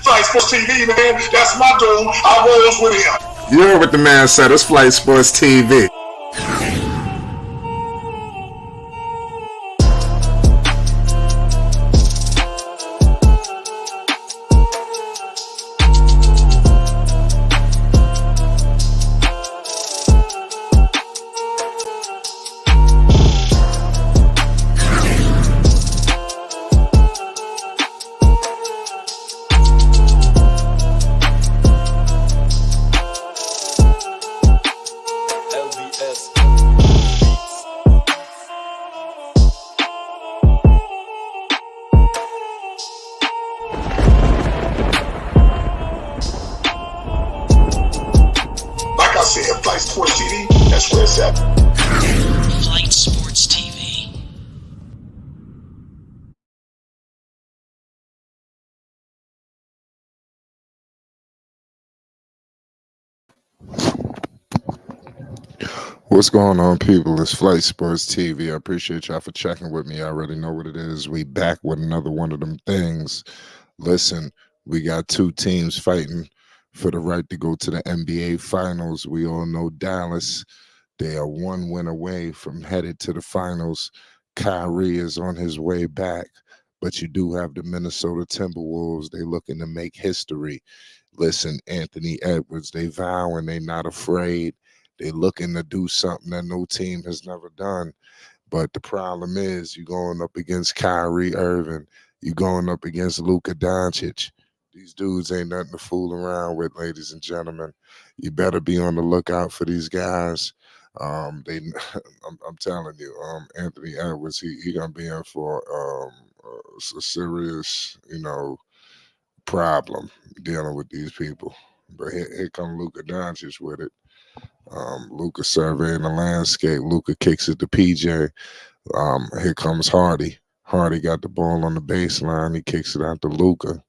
Flight Sports TV, man. That's my dude. I rolls with him. You heard what the man said. It's Flight Sports TV. Flight Sports TV, that's where it's at. Flight Sports TV. What's going on, people? It's Flight Sports TV. I appreciate y'all for checking with me. I already know what it is. We back with another one of them things. Listen, we got two teams fighting for the right to go to the NBA Finals. We all know Dallas. They are one win away from headed to the finals. Kyrie is on his way back, but you do have the Minnesota Timberwolves. They looking to make history. Listen, Anthony Edwards, they vowing they not afraid. They looking to do something that no team has never done. But the problem is you're going up against Kyrie Irving. You're going up against Luka Doncic. These dudes ain't nothing to fool around with, ladies and gentlemen. You better be on the lookout for these guys. I'm telling you, Anthony Edwards, he gonna be in for a serious, problem dealing with these people. But here come Luka Doncic with it. Luka surveying the landscape. Luka kicks it to PJ. Here comes Hardy. Hardy got the ball on the baseline. He kicks it out to Luka.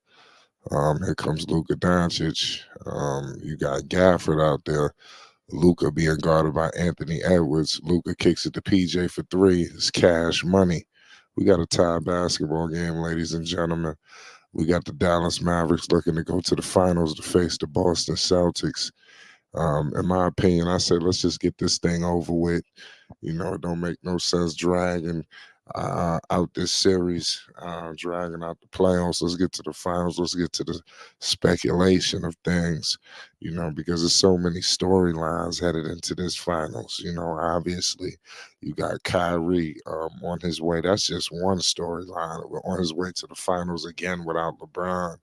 Here comes Luka Doncic. You got Gafford out there. Luka being guarded by Anthony Edwards. Luka kicks it to PJ for three. It's cash money. We got a tie basketball game, ladies and gentlemen. We got the Dallas Mavericks looking to go to the finals to face the Boston Celtics. In my opinion, I say let's just get this thing over with. It don't make no sense dragging out this series, dragging out the playoffs. Let's get to the finals. Let's get to the speculation of things, because there's so many storylines headed into this finals. Obviously, you got Kyrie on his way. That's just one storyline. On his way to the finals again without LeBron.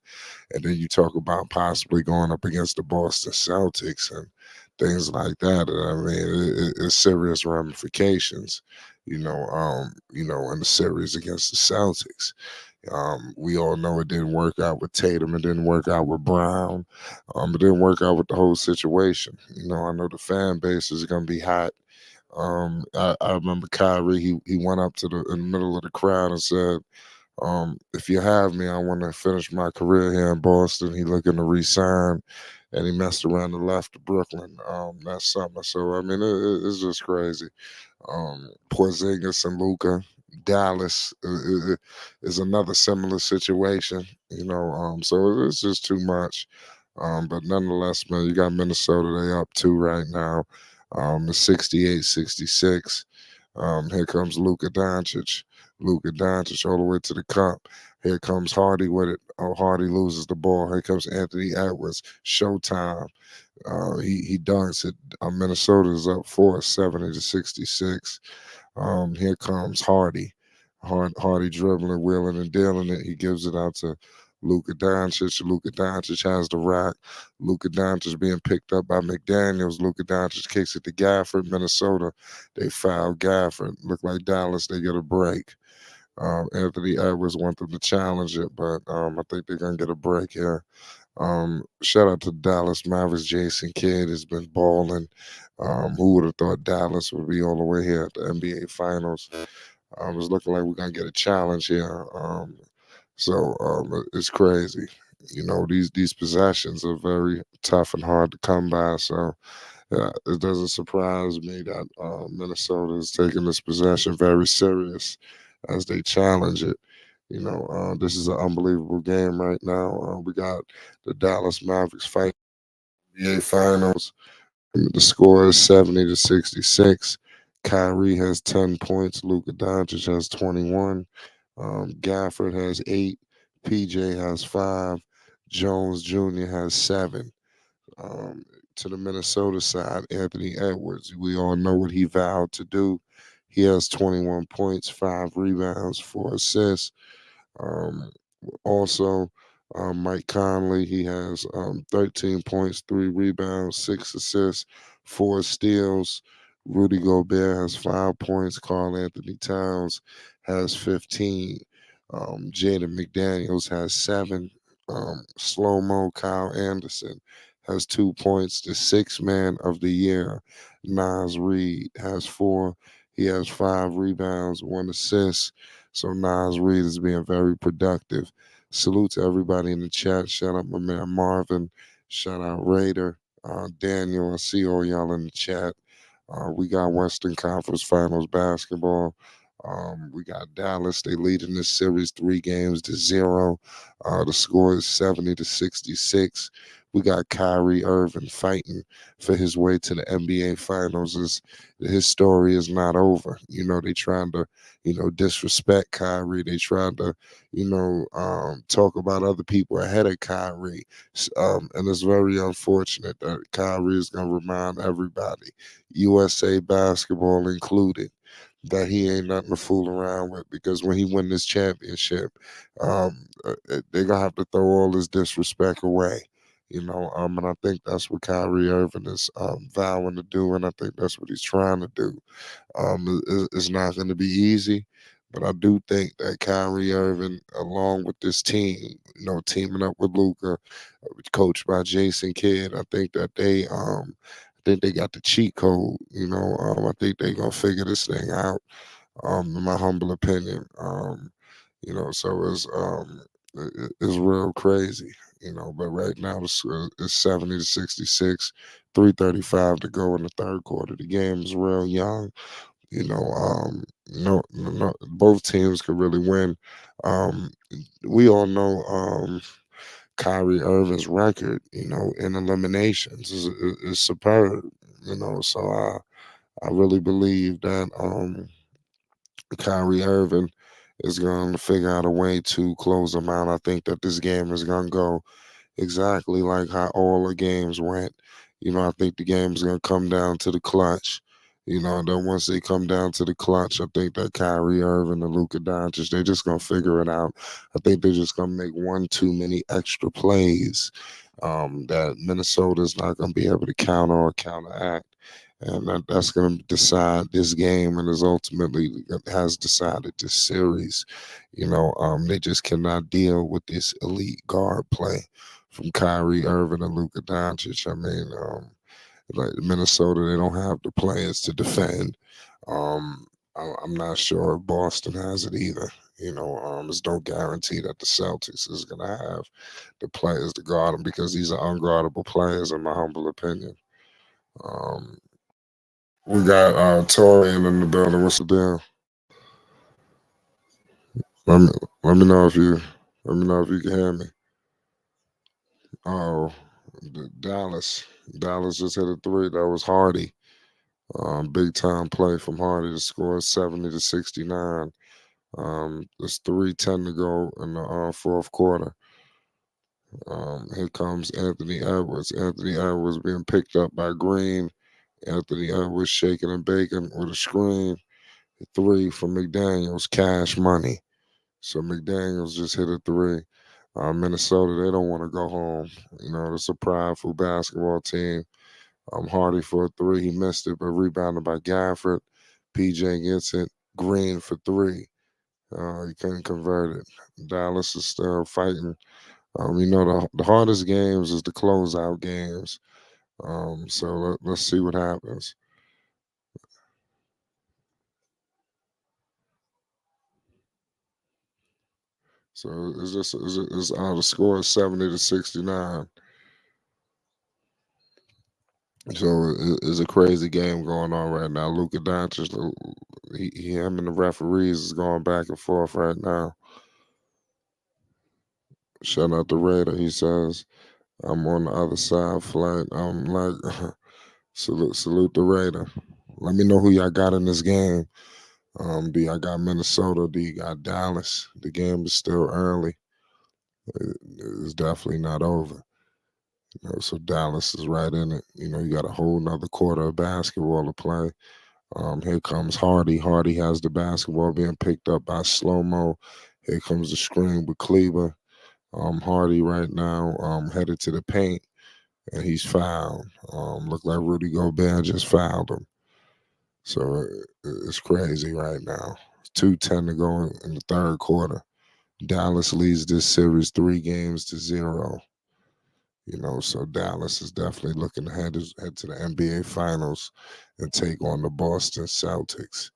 And then you talk about possibly going up against the Boston Celtics and things like that. I mean, it's serious ramifications. In the series against the Celtics. We all know it didn't work out with Tatum. It didn't work out with Brown. It didn't work out with the whole situation. I know the fan base is going to be hot. I remember Kyrie, he went up in the middle of the crowd and said, if you have me, I want to finish my career here in Boston. He looking to re-sign, and he messed around and left to Brooklyn that summer. So, I mean, it's just crazy. Porzingis and Luka, Dallas is another similar situation, so it's just too much. But nonetheless, man, you got Minnesota, they up 2 right now. It's 68-66. Here comes Luka Doncic. Luka Doncic all the way to the cup. Here comes Hardy with it. Oh, Hardy loses the ball. Here comes Anthony Edwards. Showtime. He dunks it. Minnesota is up 70-66. Here comes Hardy. Hardy dribbling, wheeling, and dealing it. He gives it out to Luka Doncic. Luka Doncic has the rock. Luka Doncic being picked up by McDaniels. Luka Doncic kicks it to Gafford. Minnesota, they foul Gafford. Look like Dallas, they get a break. Anthony Edwards want them to challenge it, but I think they're going to get a break here. Shout out to Dallas Mavericks. Jason Kidd has been balling. Who would have thought Dallas would be all the way here at the NBA Finals? It's looking like we're going to get a challenge here. So it's crazy. These possessions are very tough and hard to come by. So it doesn't surprise me that Minnesota is taking this possession very serious as they challenge it. This is an unbelievable game right now. We got the Dallas Mavericks fighting NBA Finals. The score is 70-66. Kyrie has 10 points. Luka Doncic has 21. Gafford has 8. PJ has 5. Jones Jr. has 7. Um, to the Minnesota side, Anthony Edwards. We all know what he vowed to do. He has 21 points, 5 rebounds, 4 assists. Um, Also, Mike Conley, he has 13 points, 3 rebounds, 6 assists, 4 steals. Rudy Gobert has 5 points. Carl Anthony Towns has 15. Jaden McDaniels has 7. Slow mo Kyle Anderson has 2 points. The sixth man of the year, Nas Reed, has 4. He has 5 rebounds, 1 assist. So Nas Reed is being very productive. Salute to everybody in the chat. Shout out my man Marvin. Shout out Raider. Daniel, I see all y'all in the chat. We got Western Conference Finals basketball. We got Dallas. They lead in this series 3 games to 0. The score is 70-66. We got Kyrie Irving fighting for his way to the NBA Finals. His story is not over. They trying to, disrespect Kyrie. They trying to, talk about other people ahead of Kyrie. And it's very unfortunate that Kyrie is going to remind everybody, USA basketball included, that he ain't nothing to fool around with, because when he win this championship, they're gonna have to throw all this disrespect away. And I think that's what Kyrie Irving is vowing to do, and I think that's what he's trying to do. It's not going to be easy, but I do think that Kyrie Irving, along with this team, teaming up with Luca, coached by Jason Kidd, I think they got the cheat code. I think they gonna figure this thing out. In my humble opinion, so it's real crazy. But right now it's 70-66, 3:35 to go in the third quarter. The game is real young. No, both teams could really win. Um, we all know Kyrie Irving's record, in eliminations is superb. So I really believe that Kyrie Irving is going to figure out a way to close them out. I think that this game is going to go exactly like how all the games went. I think the game is going to come down to the clutch. And then once they come down to the clutch, I think that Kyrie Irving and Luka Doncic, they're just going to figure it out. I think they're just going to make one too many extra plays that Minnesota's not going to be able to counter or counteract. And that's going to decide this game, and is ultimately has decided this series. They just cannot deal with this elite guard play from Kyrie Irving and Luka Doncic. I mean, like Minnesota, they don't have the players to defend. Um, I'm not sure if Boston has it either. There's no guarantee that the Celtics is going to have the players to guard them, because these are unguardable players, in my humble opinion. Um, we got Torian in the building. What's the deal? Let me let me know if you let me know if you can hear me. Oh, Dallas. Dallas just hit a three. That was Hardy. Big time play from Hardy to score 70-69. There's 3:10 to go in the fourth quarter. Here comes Anthony Edwards. Anthony Edwards being picked up by Green. Anthony Edwards shaking and baking with a screen. Three from McDaniels, cash money. So McDaniels just hit a three. Minnesota, they don't want to go home. It's a prideful basketball team. Hardy for a three. He missed it, but rebounded by Gafford. PJ gets it. Green for three. He couldn't convert it. Dallas is still fighting. The hardest games is the closeout games. So let's see what happens. So the score is 70-69. So it's a crazy game going on right now. Luka Doncic, him and the referees is going back and forth right now. Shout out to Raider. He says, I'm on the other side flight. I'm like, salute the Raider. Let me know who y'all got in this game. Do y'all got Minnesota? Do you got Dallas? The game is still early. It's definitely not over. So Dallas is right in it. You got a whole nother quarter of basketball to play. Here comes Hardy. Hardy has the basketball being picked up by Slow Mo. Here comes the screen with Kleber. Hardy right now headed to the paint, and he's fouled. Look like Rudy Gobert just fouled him. So it's crazy right now. 2:10 to go in the third quarter. Dallas leads this series 3-0. So Dallas is definitely looking ahead to the NBA Finals and take on the Boston Celtics.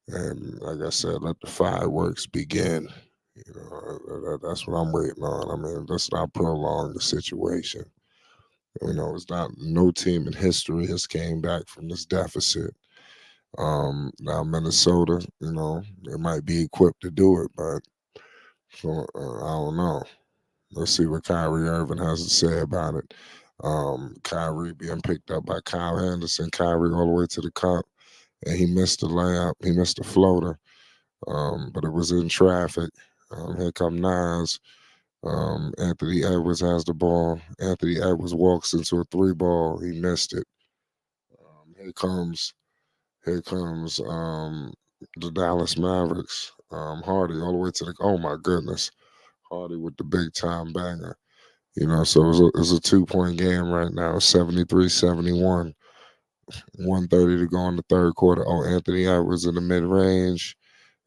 And like I said, let the fireworks begin. That's what I'm waiting on. I mean, let's not prolong the situation. It's not no team in history has came back from this deficit. Now Minnesota, they might be equipped to do it, but I don't know. Let's see what Kyrie Irving has to say about it. Kyrie being picked up by Kyle Anderson. Kyrie all the way to the cup, and he missed the layup. He missed the floater, but it was in traffic. Here come Nas. Anthony Edwards has the ball. Anthony Edwards walks into a three ball. He missed it. Here comes the Dallas Mavericks. Hardy all the way to the. Oh my goodness, Hardy with the big time banger. So it's a 2-point game right now, 73-71. 1:30 to go in the third quarter. Oh, Anthony Edwards in the mid range.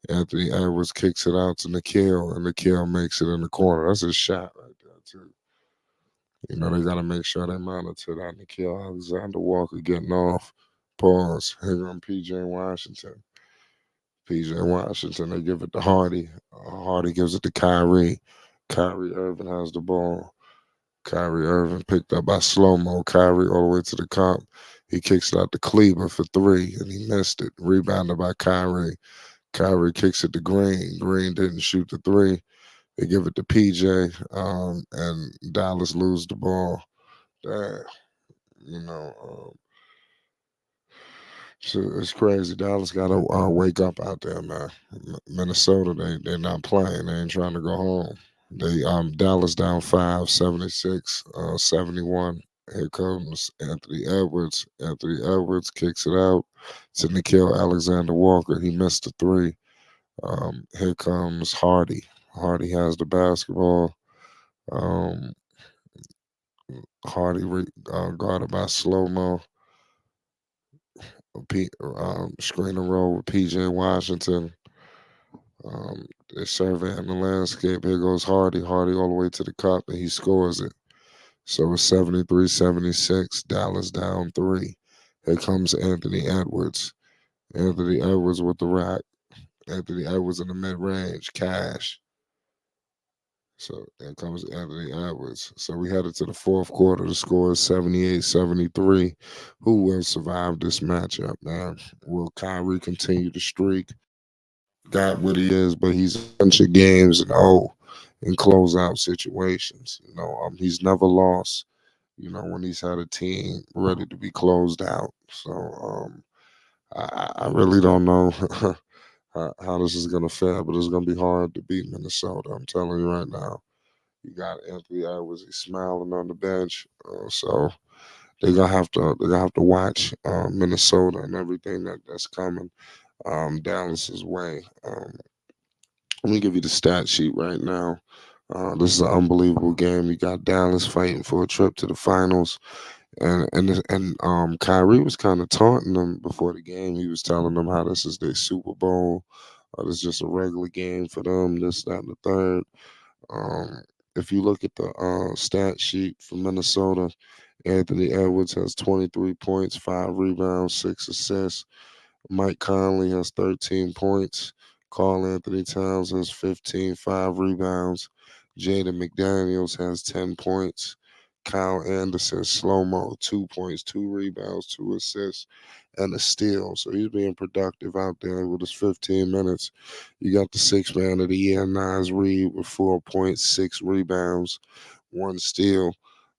Anthony Edwards kicks it out to Nikhil, and Nikhil makes it in the corner. That's a shot right there, too. They got to make sure they monitor that. Nikhil Alexander Walker getting off. Pause. Here on PJ Washington. PJ Washington, they give it to Hardy. Hardy gives it to Kyrie. Kyrie Irving has the ball. Kyrie Irving picked up by Slow Mo. Kyrie all the way to the cup. He kicks it out to Kleber for three, and he missed it. Rebounded by Kyrie. Kyrie kicks it to Green. Green didn't shoot the three. They give it to PJ, and Dallas lose the ball. Damn, you know, so it's crazy. Dallas got to wake up out there, man. Minnesota, they're not playing. They ain't trying to go home. They Dallas down 5, 76, 71. Here comes Anthony Edwards. Anthony Edwards kicks it out to Nikhil Alexander Walker. He missed the three. Here comes Hardy. Hardy has the basketball. Um, Hardy guarded by Slow Mo. Screen and roll with PJ Washington. They're surveying the landscape. Here goes Hardy. Hardy all the way to the cup, and he scores it. So it's 73-76. Dallas down 3. Here comes Anthony Edwards. Anthony Edwards with the rack. Anthony Edwards in the mid range. Cash. So here comes Anthony Edwards. So we headed to the fourth quarter. The score is 78-73. Who will survive this matchup, man? Will Kyrie continue the streak? Got what he is, but he's a bunch of games and in closeout situations. He's never lost, when he's had a team ready to be closed out. So I really don't know how this is going to fare, but it's going to be hard to beat Minnesota. I'm telling you right now. You got Anthony Edwards, he's smiling on the bench. So they're gonna have to watch Minnesota and everything that's coming Dallas's way. Let me give you the stat sheet right now. This is an unbelievable game. You got Dallas fighting for a trip to the finals, and Kyrie was kind of taunting them before the game. He was telling them how this is their Super Bowl. This is just a regular game for them. This, that, and the third. Um, if you look at the stat sheet for Minnesota, Anthony Edwards has 23 points, 5 rebounds, 6 assists. Mike Conley has 13 points. Karl Anthony Towns has 15, 5 rebounds. Jaden McDaniels has 10 points. Kyle Anderson, slow mo, 2 points, 2 rebounds, 2 assists, and a steal. So he's being productive out there with his 15 minutes. You got the six man of the year, Nas Reed, with 4 points, 6 rebounds, 1 steal.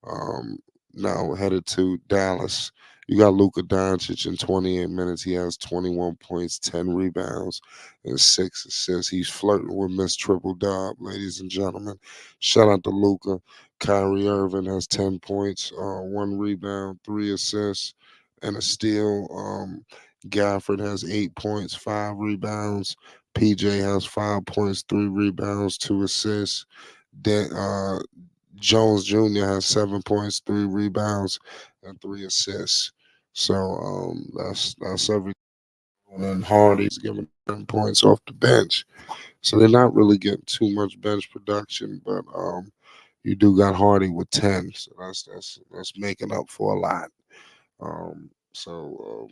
Um, Now headed to Dallas. You got Luka Doncic in 28 minutes. He has 21 points, 10 rebounds, and 6 assists. He's flirting with Miss Triple Dub, ladies and gentlemen. Shout out to Luka. Kyrie Irving has 10 points, 1 rebound, 3 assists, and a steal. Gafford has 8 points, 5 rebounds. PJ has 5 points, 3 rebounds, 2 assists. De- Jones Jr. has 7 points, 3 rebounds, and 3 assists. So that's everything. And Hardy's giving 10 points off the bench. So they're not really getting too much bench production, but you do got Hardy with 10. So that's making up for a lot. So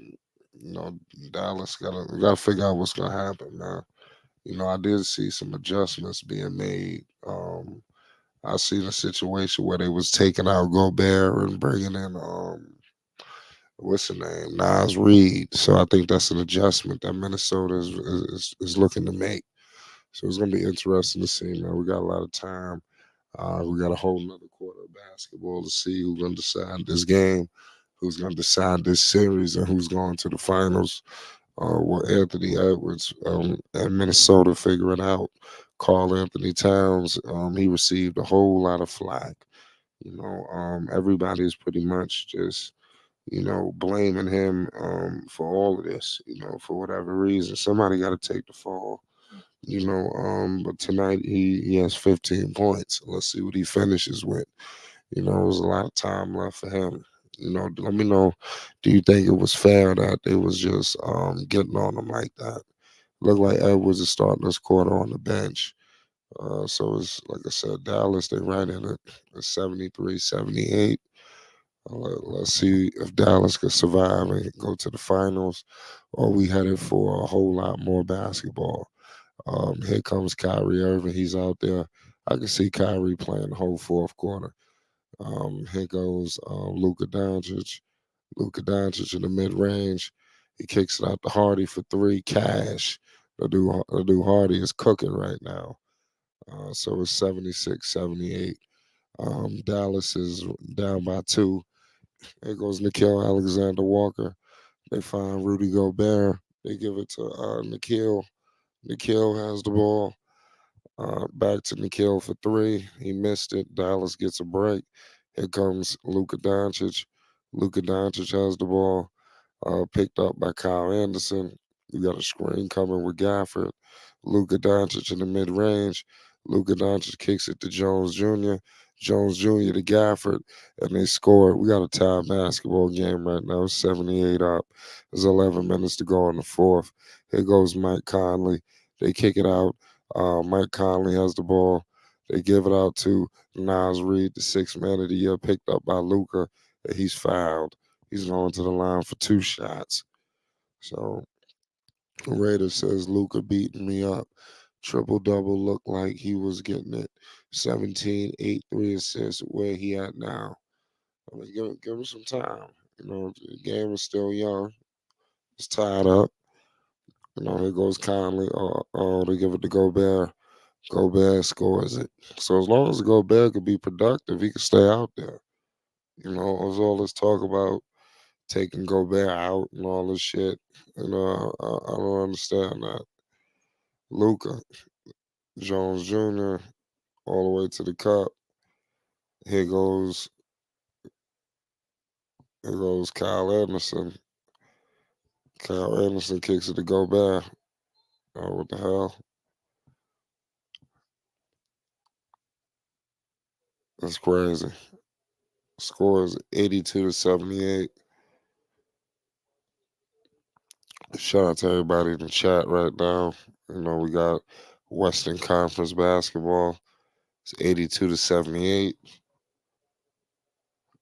you know, Dallas gotta figure out what's gonna happen, man. I did see some adjustments being made. I seen a situation where they was taking out Gobert and bringing in what's the name, Nas Reed. So I think that's an adjustment that Minnesota is looking to make. So it's gonna be interesting to see, man. We got a lot of time. We got a whole nother quarter of basketball to see who's gonna decide this game, who's gonna decide this series, and who's going to the finals. Will Anthony Edwards and Minnesota figure it out? Carl Anthony Towns, he received a whole lot of flack. Everybody's pretty much just, blaming him for all of this, for whatever reason. Somebody got to take the fall. But tonight he has 15 points. Let's see what he finishes with. There's a lot of time left for him. Let me know. Do you think it was fair that they was just getting on him like that? Look like Edwards is starting this quarter on the bench. So it's like I said, Dallas, they right in it at 73, 78. Let's see if Dallas could survive and go to the finals, or we headed for a whole lot more basketball. Here comes Kyrie Irving. He's out there. I can see Kyrie playing the whole fourth quarter. Here goes Luka Doncic. Luka Doncic in the mid range. He kicks it out to Hardy for three. Cash. The dude Hardy is cooking right now. So it's 76-78. Dallas is down by 2. There goes Nickeil Alexander Walker. They find Rudy Gobert. They give it to Nickeil. Nickeil has the ball. Back to Nickeil for three. He missed it. Dallas gets a break. Here comes Luka Doncic. Luka Doncic has the ball. Picked up by Kyle Anderson. You got a screen coming with Gafford. Luka Doncic in the mid range. Luka Doncic kicks it to Jones Jr. Jones Jr. to Gafford, and they scored. We got a tie basketball game right now, 78 up. There's 11 minutes to go in the fourth. Here goes Mike Conley. They kick it out. Mike Conley has the ball. They give it out to Nas Reed, the sixth man of the year, picked up by Luka. He's fouled. He's going to the line for 2 shots. So Raider says Luca beating me up. Triple double looked like he was getting it. 17, 8, 3 assists. Where he at now? I mean, give him some time. The game is still young. It's tied up. Here goes Conley. Oh, they give it to Gobert. Gobert scores it. So as long as Gobert could be productive, he could stay out there. There's all this talk about taking Gobert out and all this shit. I don't understand that. Luca Jones Jr. all the way to the cup. Here goes Kyle Anderson. Kyle Anderson kicks it to Gobert. Oh, what the hell? That's crazy. Score is 82-78. Shout out to everybody in the chat right now. We got Western Conference basketball. It's 82-78.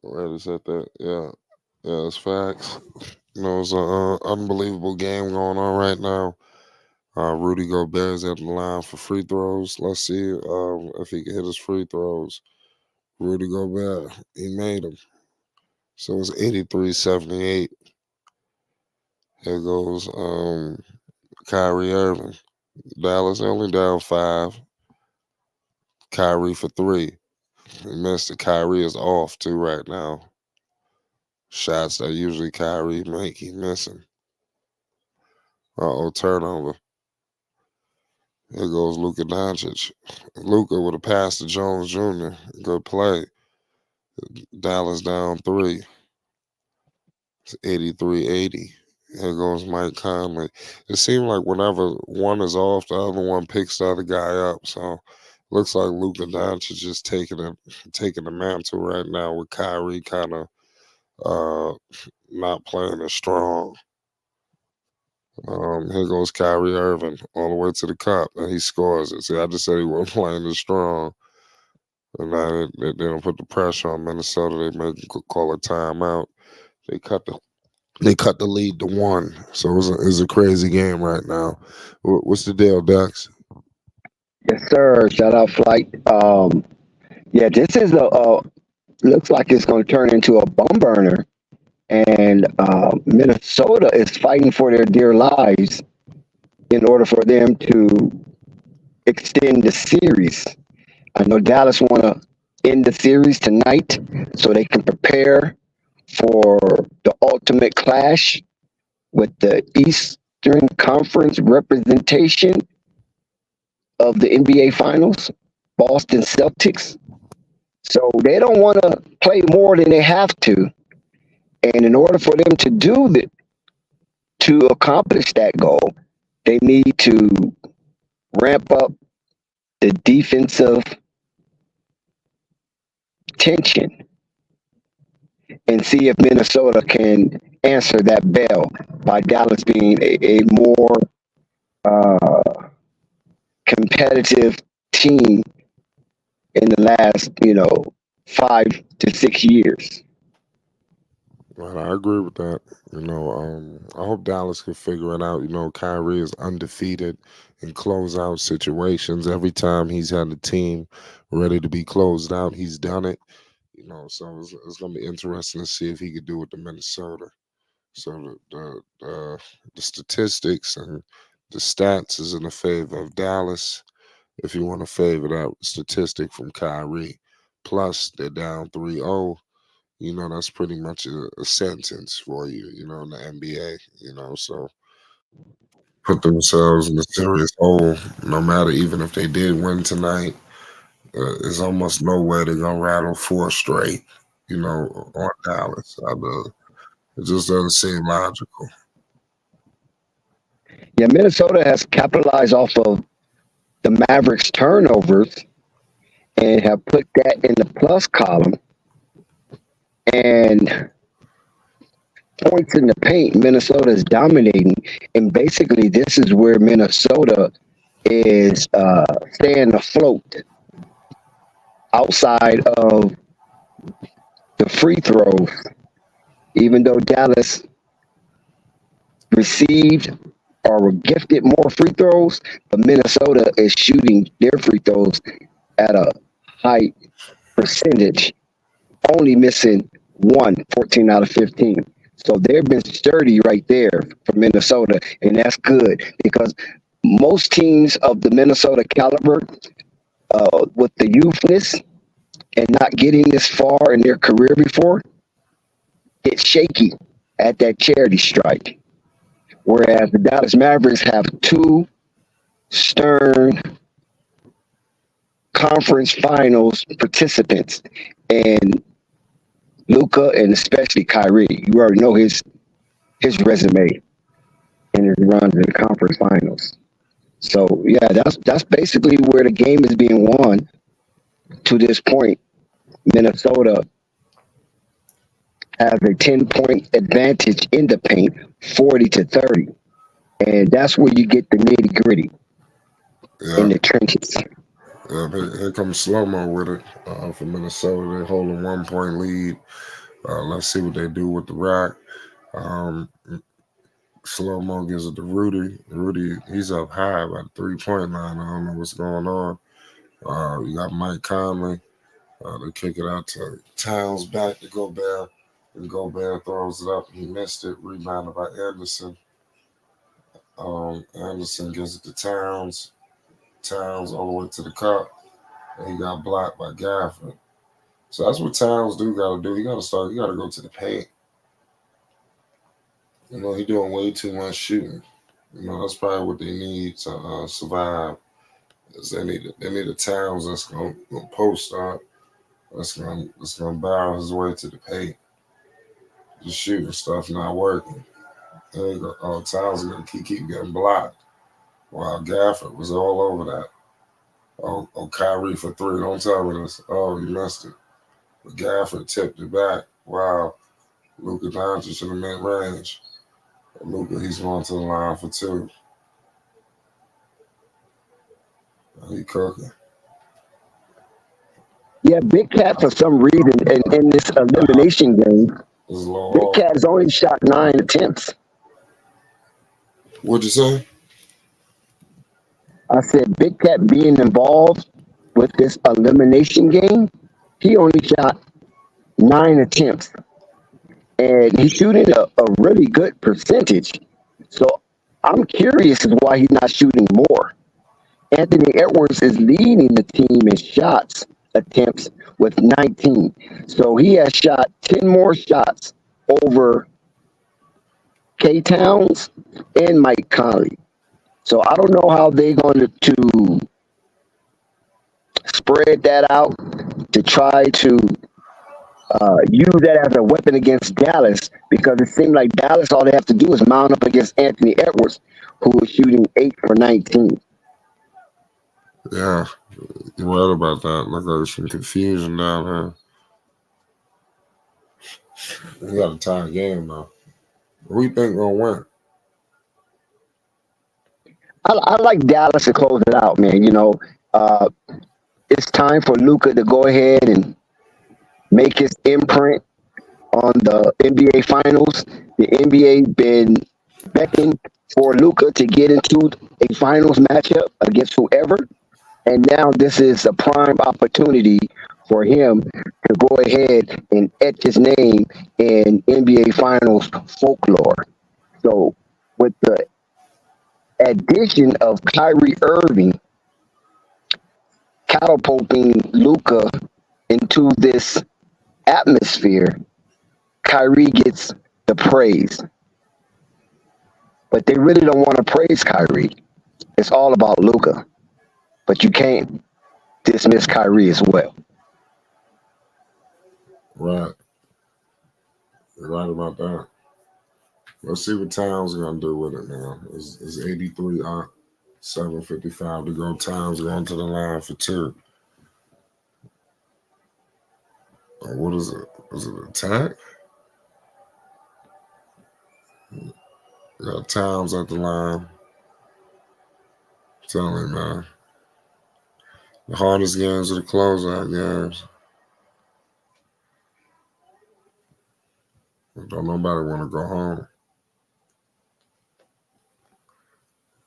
Right, is that that? Yeah. Yeah, it's facts. It's an unbelievable game going on right now. Rudy Gobert is at the line for free throws. Let's see if he can hit his free throws. Rudy Gobert, he made him. So it's 83-78. Here goes Kyrie Irving. Dallas only down 5. Kyrie for 3. He missed it. Kyrie is off too right now. Shots that usually Kyrie make, he missing. Turnover. Here goes Luka Doncic. Luka with a pass to Jones Jr. Good play. Dallas down 3. It's 83-80. Here goes Mike Conley. It seemed like whenever one is off, the other one picks the other guy up. So looks like Luka Doncic is taking the mantle right now with Kyrie kind of not playing as strong. Here goes Kyrie Irving all the way to the cup, and he scores it. See, I just said he wasn't playing as strong, and now they don't put the pressure on Minnesota. They may call a timeout. They cut the lead to 1. So it's a crazy game right now. What's the deal, Dex? Yes, sir. Shout out, Flight. Yeah, this is looks like it's going to turn into a bum burner, and Minnesota is fighting for their dear lives in order for them to extend the series. I know Dallas want to end the series tonight so they can prepare for the ultimate clash with the Eastern Conference representation of the NBA Finals, Boston Celtics. So they don't want to play more than they have to. And in order for them to accomplish that goal, they need to ramp up the defensive tension and see if Minnesota can answer that bell by Dallas being a more competitive team in the last, 5 to 6 years. Well, I agree with that. I hope Dallas can figure it out. Kyrie is undefeated in closeout situations. Every time he's had a team ready to be closed out, he's done it. So it's going to be interesting to see if he could do it to Minnesota. So the statistics and the stats is in the favor of Dallas. If you want to favor that statistic from Kyrie, plus they're down 3-0. That's pretty much a sentence for you, in the NBA, so put themselves in a serious hole. No matter, even if they did win tonight, there's almost no way they're going to rattle 4 straight, on Dallas. It just doesn't seem logical. Yeah, Minnesota has capitalized off of the Mavericks' turnovers and have put that in the plus column. And points in the paint, Minnesota is dominating. And basically, this is where Minnesota is staying afloat outside of the free throws, even though Dallas received or were gifted more free throws, but Minnesota is shooting their free throws at a high percentage, only missing 14 out of 15. So they've been sturdy right there for Minnesota, and that's good because most teams of the Minnesota caliber, with the youthness and not getting this far in their career before, get shaky at that charity strike. Whereas the Dallas Mavericks have 2 stern conference finals participants, and Luka and especially Kyrie. You already know his resume and his runs in the conference finals. So yeah, that's basically where the game is being won to this point. Minnesota has a 10-point advantage in the paint, 40-30. And that's where you get the nitty gritty in the trenches. Yeah, here comes slow-mo with it for Minnesota. They're holding 1-point lead. Let's see what they do with the Rock. Slow-mo gives it to Rudy. Rudy, he's up high by the 3-point line. I don't know what's going on. You got Mike Conley. They kick it out to Towns back to Gobert. And Gobert throws it up. He missed it. Rebounded by Anderson. Anderson gives it to Towns. Towns all the way to the cup. And he got blocked by Gafford. So that's what Towns got to do. He got to go to the paint. He doing way too much shooting. That's probably what they need to survive. Is they need a Towns that's gonna post up. That's gonna barrel his way to the paint. Just shooting stuff not working. Towns is gonna keep getting blocked. While Gafford was all over that. Kyrie for three. Don't tell me this. Oh, he missed it. But Gafford tipped it back. Wow. Luka Doncic in the mid-range. Luka, he's going to the line for two. He cooking. Yeah, Big Cat, for some reason, in this elimination game, Big Cat has only shot 9 attempts. What'd you say? I said Big Cat being involved with this elimination game, he only shot 9 attempts. And he's shooting a really good percentage. So I'm curious as why he's not shooting more. Anthony Edwards is leading the team in shots attempts with 19. So he has shot 10 more shots over K Towns and Mike Conley. So I don't know how they're going to spread that out to try to use that as a weapon against Dallas, because it seemed like Dallas, all they have to do is mount up against Anthony Edwards, who was shooting 8 for 19. Yeah, you're right about that. Look like there's some confusion down here. We got a tie game now. Who you think gonna win? I like Dallas to close it out, man. It's time for Luka to go ahead and make his imprint on the NBA Finals. The NBA been beckoning for Luka to get into a Finals matchup against whoever, and now this is a prime opportunity for him to go ahead and etch his name in NBA Finals folklore. So, with the addition of Kyrie Irving catapulting Luka into this atmosphere, Kyrie gets the praise. But they really don't want to praise Kyrie. It's all about Luka. But you can't dismiss Kyrie as well. Right. You're right about that. Let's see what Towns is going to do with it now. It's 83 out, 7:55 to go. Towns going to the line for two. What is it? Is it an attack? Got Towns at the line. Tell me, man. The hardest games are the closeout games. Don't nobody want to go home.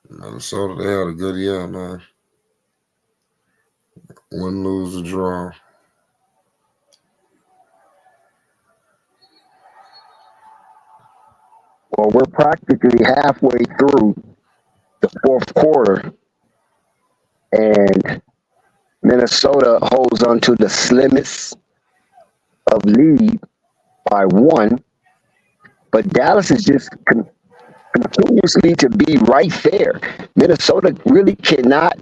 Minnesota, they had a good year, man. Win, lose, or draw. Well, we're practically halfway through the fourth quarter, and Minnesota holds on to the slimmest of lead by 1, but Dallas is just continuously to be right there. Minnesota really cannot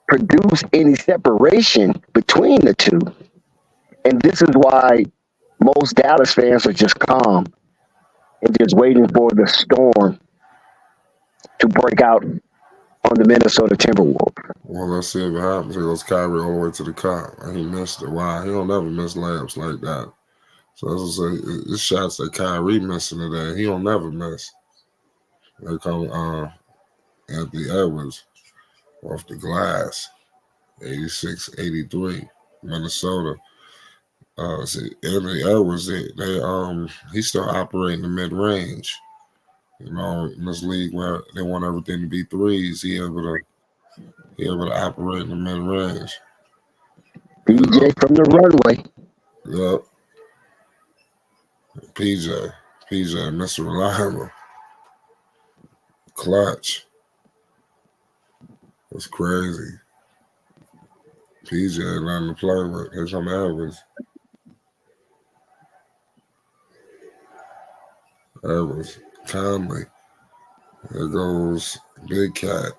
produce any separation between the two, and this is why most Dallas fans are just calm and just waiting for the storm to break out on the Minnesota Timberwolves. Well, let's see if it happens. Here goes Kyrie all the way to the cup, and he missed it. Wow, he don't never miss layups like that. So that's what I say. It's shots that Kyrie missing today. He don't never miss. They come Anthony Edwards off the glass, 86-83, Minnesota. See, Anthony Edwards, he's still operating the mid range. In this league where they want everything to be threes, he able to operate in the mid range. You know, PJ from the runway. yep. PJ, Mr. Reliable, clutch. That's crazy. PJ learned to play with. Here's some Evans. Evans, Conley. There goes Big Cat.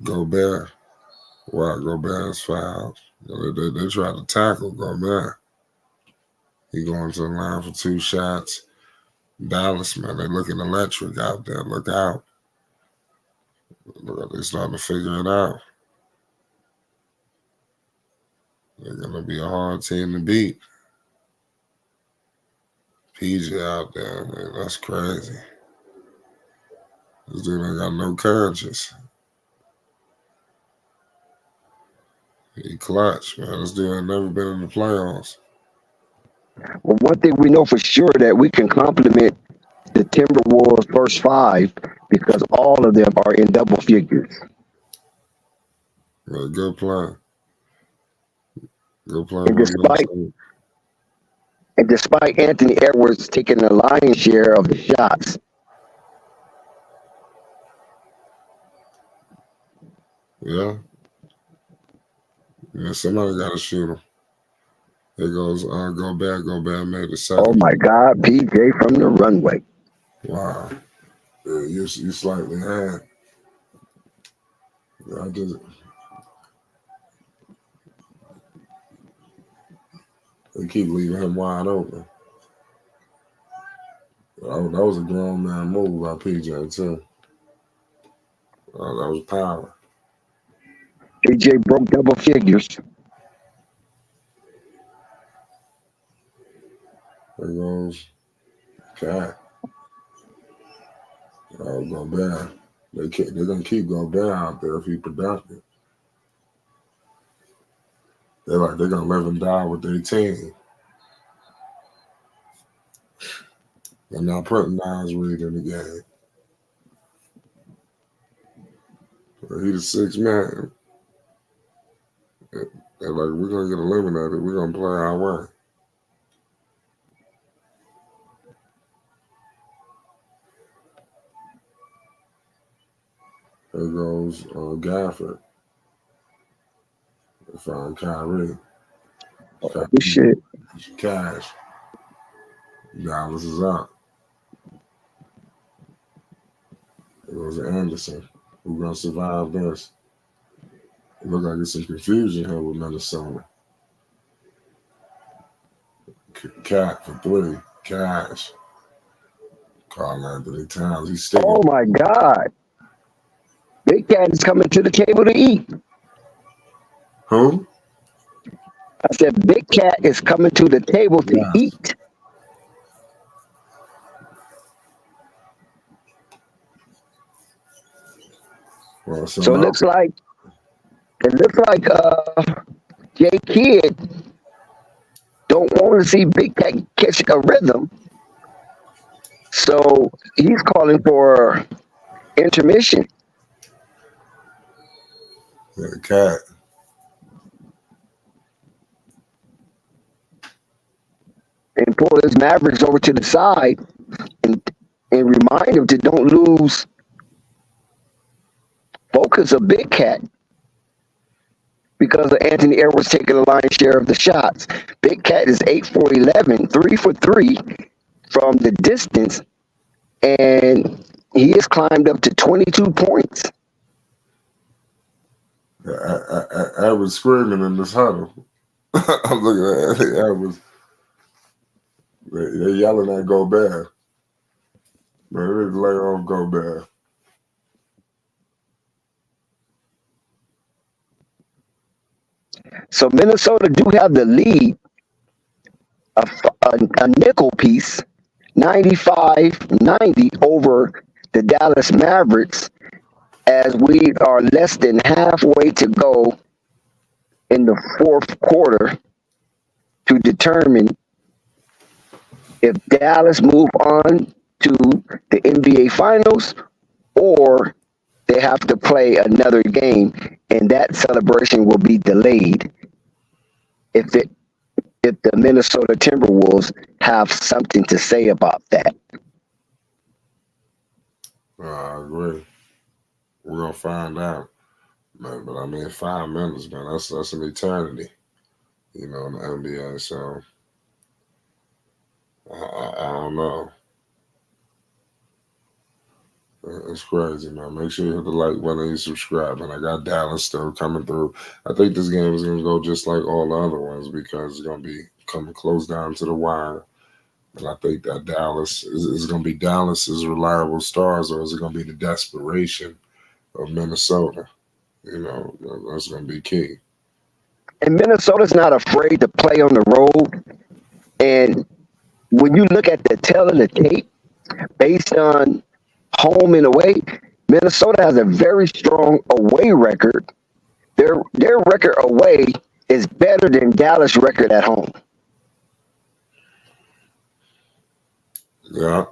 Gobert. Wow, Gobert's fouled. They tried to tackle Gobert. He going to the line for 2 shots. Dallas, man, they looking electric out there. Look out. They starting to figure it out. They're going to be a hard team to beat. PJ out there, man, that's crazy. This dude ain't got no conscience. He clutch, man. This dude ain't never been in the playoffs. Well, one thing we know for sure that we can compliment the Timberwolves' first 5 because all of them are in double figures. Yeah, good play. Good play. And despite Anthony Edwards taking the lion's share of the shots, Yeah, somebody got to shoot him. There goes Gobert. Gobert made the second. oh my God, PJ from the runway. Wow. Yeah, you slightly had. I just they keep leaving him wide open. That was a grown man move by PJ too. That was power. PJ broke double figures. There goes Cat. Gobert. They're gonna keep Gobert out there if he's productive. They're gonna let him die with their team. They're not putting Nas Reed in the game. He's the 6th man. They're like, we're gonna get eliminated. We're gonna play our way. There goes Gafford. They found Kyrie. Oh, shit. Cash. Dallas is up. There goes Anderson. Who's gonna survive this? It looks like there's some confusion here with Minnesota. Cat for 3. Cash. Carl Anthony Towns. He's sticking. Oh my God. Big Cat is coming to the table to eat. Who? I said Big Cat is coming to the table to eat. Well, So it looks like Jay Kidd don't want to see Big Cat catch a rhythm. So he's calling for intermission. Yeah, Cat. And pull his Mavericks over to the side and remind him to don't lose focus of Big Cat because of Anthony Edwards taking the lion's share of the shots. Big Cat is 8 for 11, 3 for 3 from the distance, and he has climbed up to 22 points. I was screaming in this huddle. I'm looking at Edwards. They're yelling at Gobert. Man, they need to lay off Gobert. So Minnesota do have the lead, a nickel piece, 95-90 over the Dallas Mavericks, as we are less than halfway to go in the 4th quarter to determine if Dallas move on to the NBA Finals or they have to play another game, and that celebration will be delayed if it if the Minnesota Timberwolves have something to say about that. I agree. We're gonna find out, man. But I mean, 5 minutes, man. That's an eternity, in the NBA. So I don't know. It's crazy, man. Make sure you hit the like button and you subscribe. And I got Dallas still coming through. I think this game is gonna go just like all the other ones because it's gonna be coming close down to the wire. And I think that Dallas is going to be Dallas's reliable stars, or is it going to be the desperation of Minnesota? That's going to be key. And Minnesota's not afraid to play on the road. And when you look at the tail of the tape, based on home and away, Minnesota has a very strong away record. Their record away is better than Dallas' record at home. Yeah.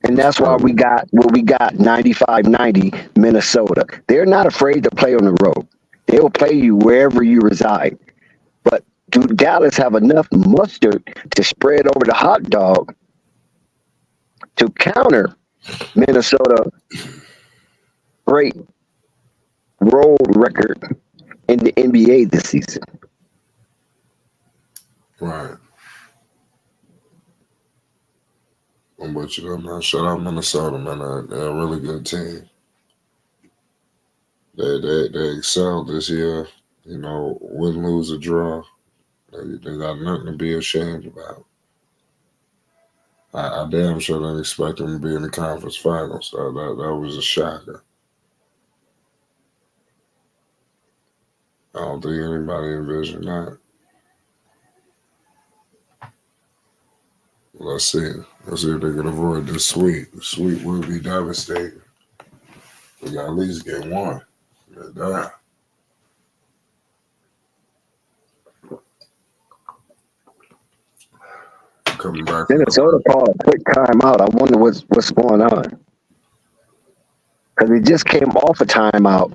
And that's why we got 95-90 Minnesota. They're not afraid to play on the road. They will play you wherever you reside. But do Dallas have enough mustard to spread over the hot dog to counter Minnesota great road record in the NBA this season? Right. I'm with you, man. Shout out Minnesota, man. They're a really good team. They excelled this year. Win, lose, or draw. They got nothing to be ashamed about. I damn sure didn't expect them to be in the conference finals. That was a shocker. I don't think anybody envisioned that. Let's see. Let's see if they can avoid this sweep. The sweep would be devastating. We got to at least get one. Damn. Coming back. Minnesota called a quick timeout. I wonder what's going on. Because they just came off a timeout.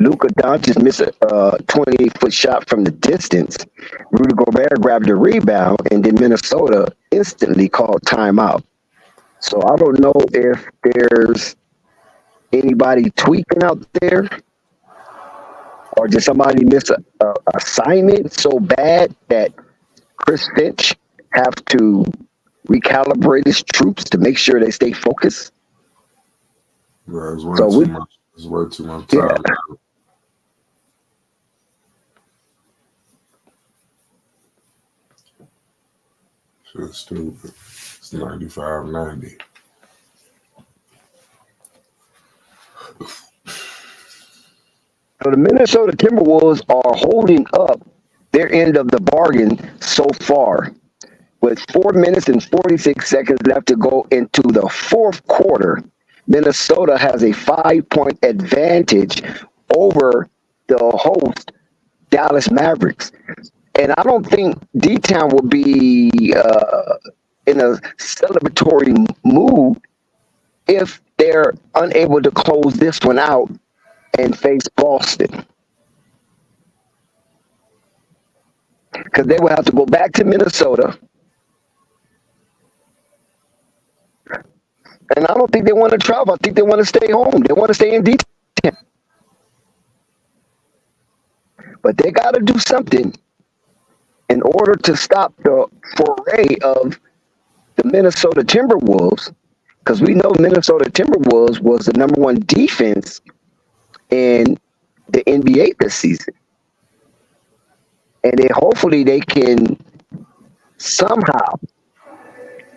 Luka Doncic missed a 28-foot shot from the distance. Rudy Gobert grabbed the rebound, and then Minnesota instantly called timeout. So I don't know if there's anybody tweaking out there, or did somebody miss a assignment so bad that Chris Finch have to recalibrate his troops to make sure they stay focused. Yeah, it's way too much time. Yeah. Shit's stupid. It's 95-90. So the Minnesota Timberwolves are holding up their end of the bargain so far. With 4 minutes and 46 seconds left to go into the fourth quarter, Minnesota has a 5-point advantage over the host, Dallas Mavericks. And I don't think D-Town will be in a celebratory mood if they're unable to close this one out and face Boston. Because they will have to go back to Minnesota. And I don't think they want to travel. I think they want to stay home. They want to stay in D-Town. But they got to do something in order to stop the foray of the Minnesota Timberwolves, because we know Minnesota Timberwolves was the number one defense in the NBA this season. And hopefully they can somehow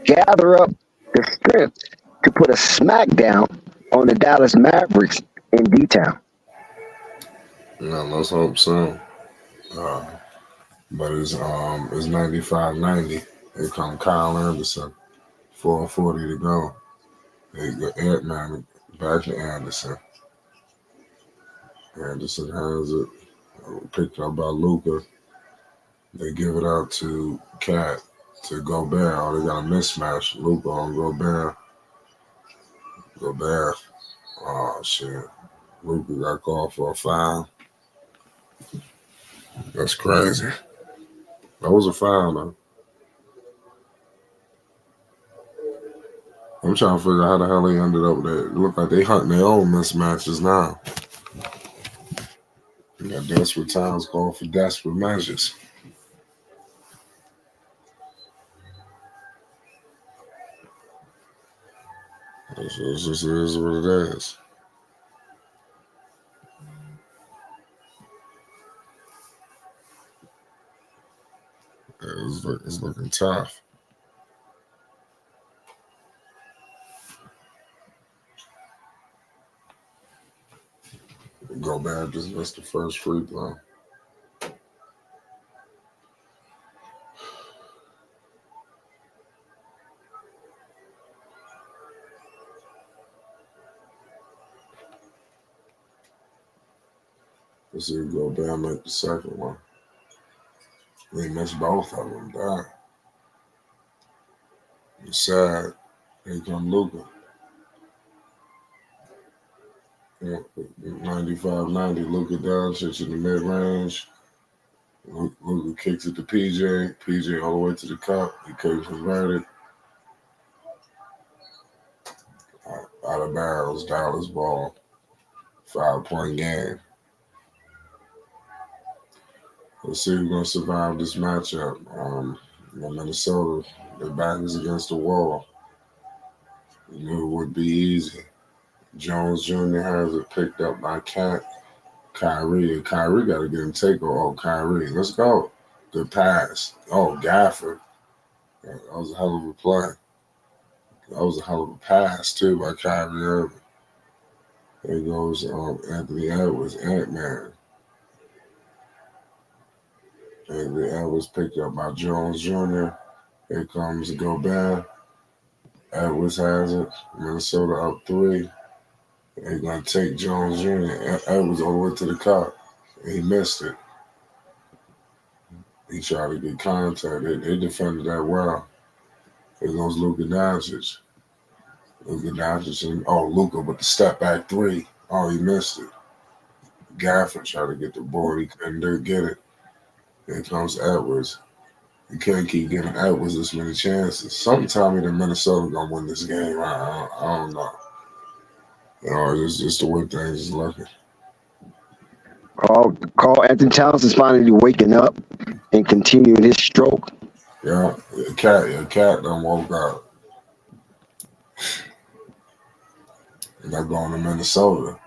gather up the strength to put a smackdown on the Dallas Mavericks in D-Town. Yeah, let's hope so. But it's 95-90. Here come Kyle Anderson, 4:40 to go. They go Ant-Man back to Anderson. Anderson has it picked up by Luka. They give it out to Cat, to Gobert. Oh, they got a mismatch. Luka on Gobert. Gobert. Oh, shit. Luka got called for a foul. That's crazy. That was a foul, though. I'm trying to figure out how the hell they ended up there. It look like they hunting their own mismatches now. You got desperate times calling for desperate measures. It just is what it is. It's looking tough. Go back, just missed the first free throw. Let's see if Gobert make the second one. They missed both of them. Damn. It's sad. Here come Luka. 95-90. Luka Doncic in the mid-range. Luka kicks it to PJ. PJ all the way to the cup. He couldn't convert it. Out of bounds. Dallas ball. 5-point game. Let's see who's going to survive this matchup. Minnesota, their back is against the wall. You knew it would be easy. Jones Jr. has it picked up by Kyrie. Kyrie got to get him take over. Oh, Kyrie. Let's go. Good pass. Oh, Gafford. That was a hell of a play. That was a hell of a pass, too, by Kyrie Irving. There goes Anthony Edwards, Ant-Man. Anthony Edwards picked up by Jones Jr. Here comes Gobert. Edwards has it. Minnesota up 3. They're going to take Jones Jr. Edwards all the way to the cup. He missed it. He tried to get contact. They defended that well. Here goes Luka Doncic. Luka Doncic and Luka with the step back 3. Oh, he missed it. Gafford tried to get the board. He couldn't get it. Here comes Edwards. You can't keep giving Edwards this many chances. Something tell me that Minnesota gonna win this game. I don't know. It's just the way things is looking. Carl Anthony Towns is finally waking up and continuing his stroke. Yeah, cat done woke up. And they're going to Minnesota.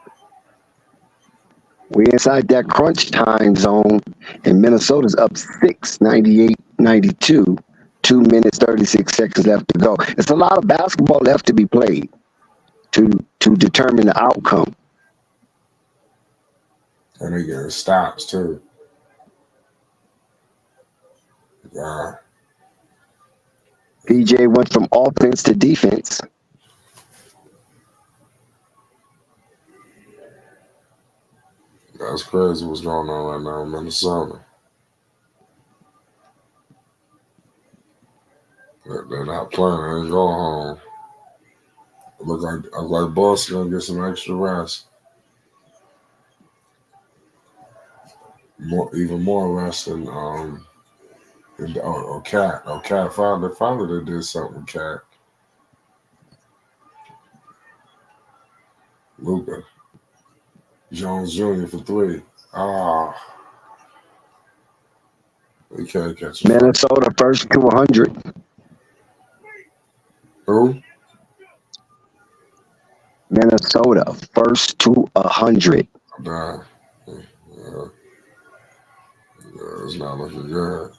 We're inside that crunch time zone, and Minnesota's up 6, 98-92. 2 minutes, 36 seconds left to go. It's a lot of basketball left to be played to determine the outcome. And they getting stops, too. Yeah. PJ went from offense to defense. That's crazy what's going on right now in Minnesota. They're not playing. They ain't going home. It looks like Boston gonna get some extra rest. Even more rest than Cat. Cat finally they did something with Cat. Luka. Jones Jr. for 3. He can't catch it. Minnesota first to 100. Who? Minnesota first to 100. Nah. Yeah, it's not looking good.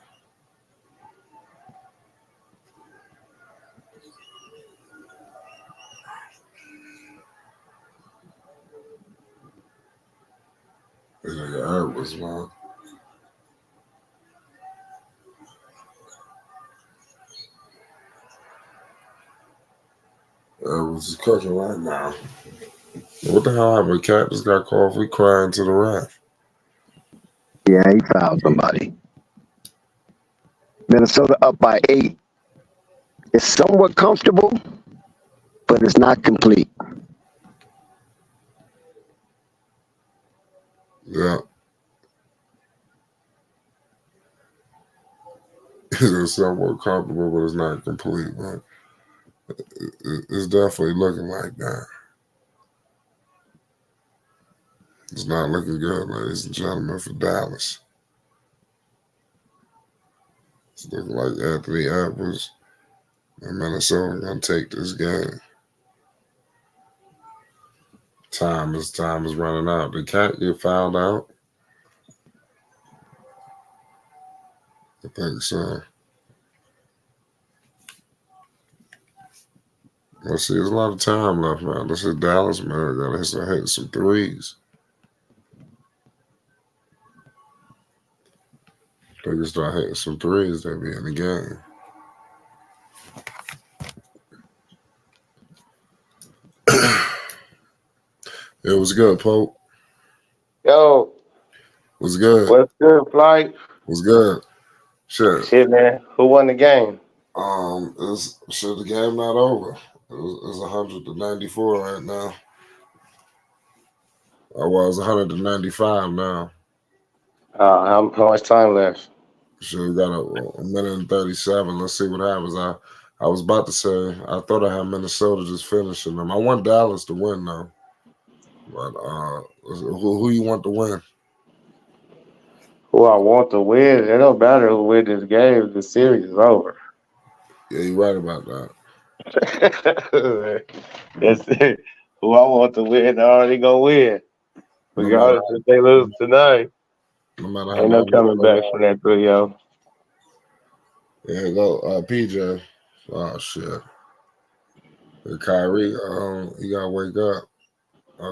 This nigga Edwards, man. Edwards is cooking right now. What the hell happened? Cat just got called for crying to the ref. Yeah, he fouled somebody. Minnesota up by 8. It's somewhat comfortable, but it's not complete. Yeah. It's somewhat comfortable, but it's not complete. But it's definitely looking like that. It's not looking good, ladies and gentlemen, for Dallas. It's looking like Anthony Edwards and Minnesota gonna take this game. Time is running out. The cat get fouled out. I think so. Let's see, there's a lot of time left, man. This is Dallas, man. Gotta start hitting some threes. They can start hitting some threes, they'll be in the game. It was good, Pope. Yo, Was good. what's good, Flight? Was good. Shit. Shit, man. Who won the game? The game not over. It's 100-94 right now. It's 195 now. How much time left? Shit, we got a minute and 37. Let's see what happens. I was about to say I thought I had Minnesota just finishing them. I want Dallas to win though. But who you want to win? Who I want to win? It don't matter who win this game. The series is over. Yeah, you're right about that. That's it. Who I want to win, already gonna win. Regardless if they lose tonight. No matter how Ain't no coming back from that 3-0. Yeah, go PJ. Oh shit. Kyrie, he gotta wake up.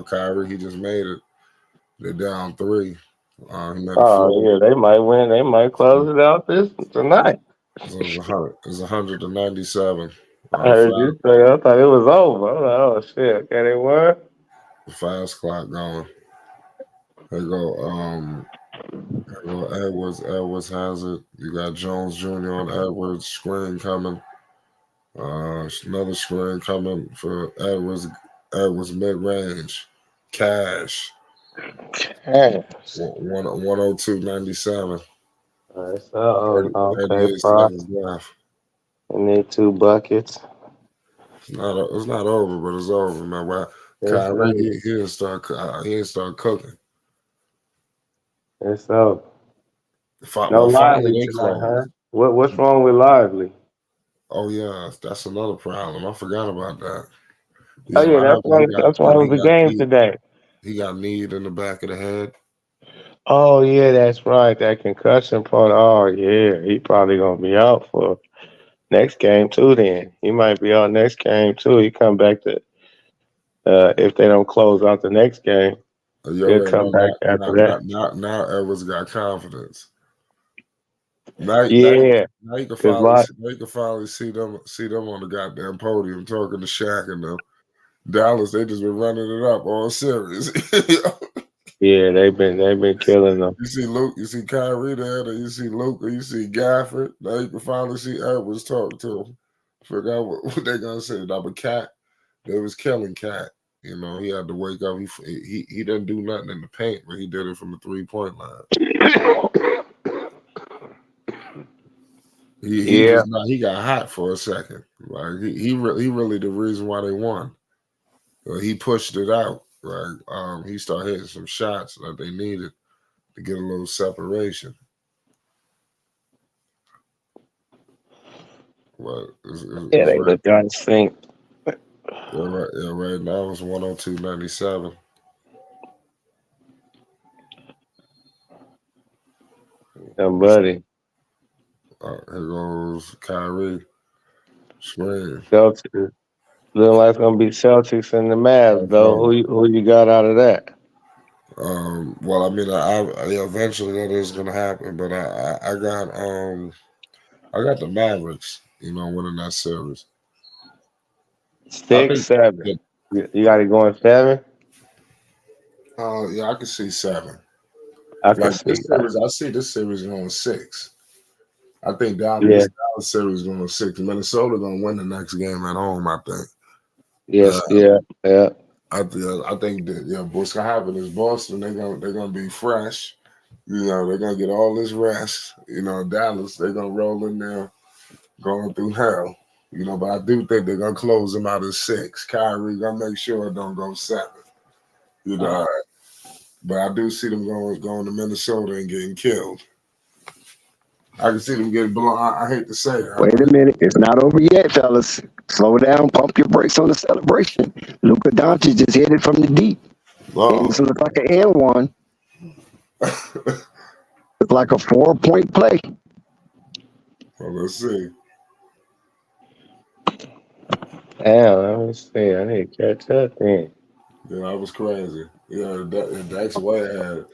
Kyrie, he just made it. They're down 3. Yeah, they might win. They might close it out this tonight. So it's 197. I heard you say. I thought it was over. I was like, oh shit, okay, they won. The fast clock going. There go Edwards. Edwards has it. You got Jones Jr. on Edwards. Screen coming. Another screen coming for Edwards. Edwards mid range. Cash. 102.97. All right, so 38 seconds left. I need 2 buckets. It's not over, but it's over, man. Well, Kyrie, he didn't start cooking. It's over. No Lively tonight, huh? What's wrong with Lively? Oh yeah, that's another problem. I forgot about that. That's why it was the game today. He got kneed in the back of the head. Oh yeah, that's right. That concussion part. Oh yeah, he probably gonna be out for next game too. Then he might be out next game too. He come back to if they don't close out the next game. He'll come back after that. Now Edwards got confidence. Now you can finally see them on the goddamn podium talking to Shaq and them. Dallas, they just been running it up all series. Yeah, they've been killing them. You see Luke, you see Kyrie there, you see Luka, you see Gafford. Now you can finally see Edwards talk to him. Forgot what they're gonna say. Now, but Cat, they was killing Cat. You know, he had to wake up. He didn't do nothing in the paint, but he did it from the 3-point line. He got hot for a second. Like he really the reason why they won. He pushed it out. Right, he started hitting some shots that they needed to get a little separation. But they look instinct. Right now it's 102.97. Yeah, buddy. Here goes Kyrie. Screen. Celtics. Looking like it's gonna be Celtics and the Mavs, though. Who you got out of that? Well, I mean, eventually that is gonna happen, but I got the Mavericks, winning that series. 6-7. You got it going 7? Yeah, I can see 7. I see this series going 6. I think Dallas series going 6. Minnesota gonna win the next game at home, I think. Yes, yeah. I think that what's gonna happen is Boston they're gonna be fresh. They're gonna get all this rest. Dallas, they're gonna roll in there, going through hell. But I do think they're gonna close them out at 6. Kyrie gonna make sure it don't go 7. But I do see them going to Minnesota and getting killed. I can see them getting blown. I hate to say that. Wait a minute. It's not over yet, fellas. Slow down. Pump your brakes on the celebration. Luka Doncic just hit it from the deep. And this looks like an and one. It's like a 4-point play. Well, let's see. Damn, let me see. I need to catch up then. Yeah, that was crazy. That's way ahead.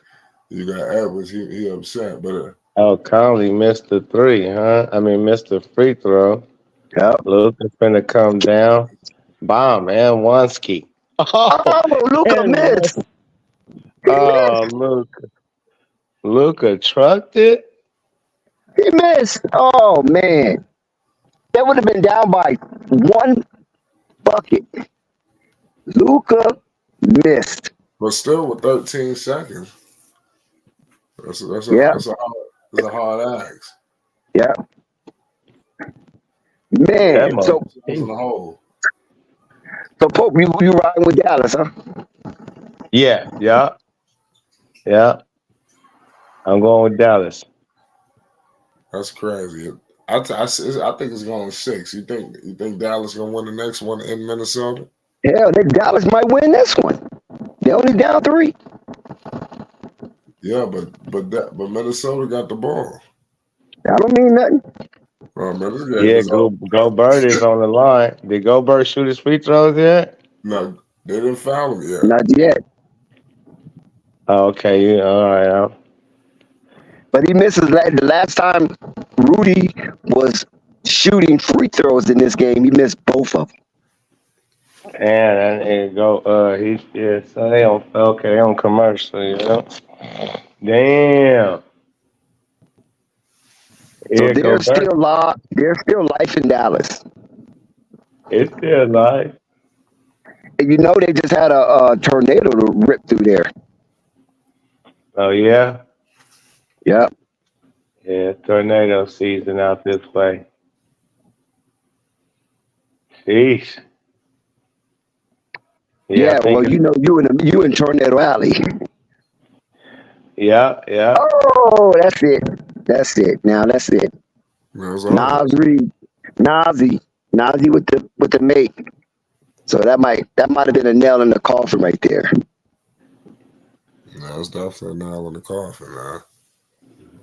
You got Edwards. He upset, but. Conley missed the 3, huh? Missed the free throw. Yep. Luka's finna come down. Bomb, and Wanski. Oh, Luka missed. Luka trucked it. He missed. Oh, man. That would have been down by 1 bucket. Luka missed. But still with 13 seconds. That's a hard axe. Yeah. Man, so Pope, you riding with Dallas, huh? Yeah. I'm going with Dallas. That's crazy. I think it's going 6. You think Dallas gonna win the next one in Minnesota? Yeah, Dallas might win this one. They only down 3. Yeah, but Minnesota got the ball. I don't mean nothing. Gobert is on the line. Did Gobert shoot his free throws yet? No, they didn't foul him yet. Not yet. Oh, okay, all right. But he misses the last time Rudy was shooting free throws in this game. He missed both of them. And go. So they on commercial. Damn. So there's still life in Dallas. It's still life. And they just had a tornado to rip through there. Oh yeah. Yep. Yeah, tornado season out this way. Sheesh. Yeah, well, you in Tornado Alley. Yeah. Oh, that's it. Now that's it. Nazi with the make. So that might have been a nail in the coffin right there. Yeah, it's definitely a nail in the coffin, man.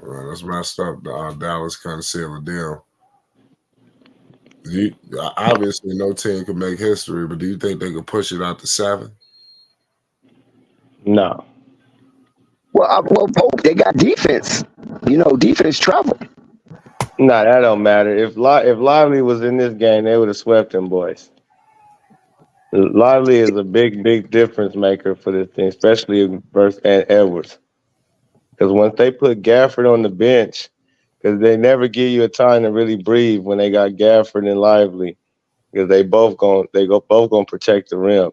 Well, that's messed up. Dallas couldn't seal a deal. Obviously, no team can make history, but do you think they could push it out to 7? No. Well, Pope, they got defense. Defense travel. No, that don't matter. If Lively was in this game, they would have swept them boys. Lively is a big, big difference maker for this team, especially versus Edwards. Because once they put Gafford on the bench, because they never give you a time to really breathe when they got Gafford and Lively, because they both gonna protect the rim.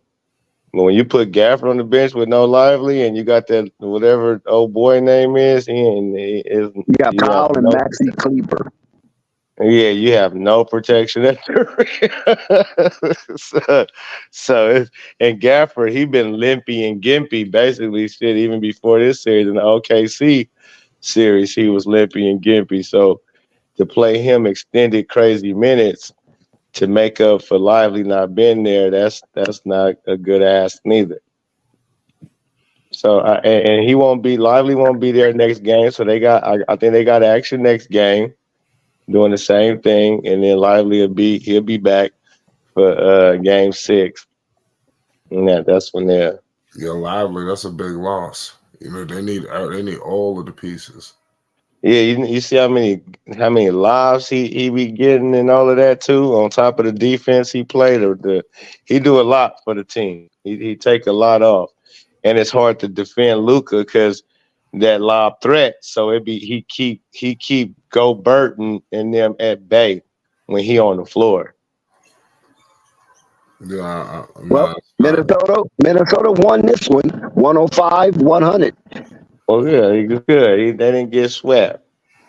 But when you put Gafford on the bench with no Lively and you got that whatever old boy name is, you got Powell and Maxi Kleber. Yeah, you have no protection at the rim. And Gafford, he been limpy and gimpy basically shit even before this series. In the OKC series, he was limpy and gimpy. So to play him extended crazy minutes to make up for Lively not being there, that's not a good ask neither. So and Lively won't be there next game. So I think they got action next game, doing the same thing, and then Lively he'll be back for game 6. And that's when they're Lively. That's a big loss. They need all of the pieces. Yeah, you see how many lives he be getting and all of that too. On top of the defense he played, he do a lot for the team. He take a lot off, and it's hard to defend Luka because that lob threat. So he keep Gobert and them at bay when he on the floor. Well, Minnesota won this one, 105-100. Oh yeah, he was good. They didn't get swept.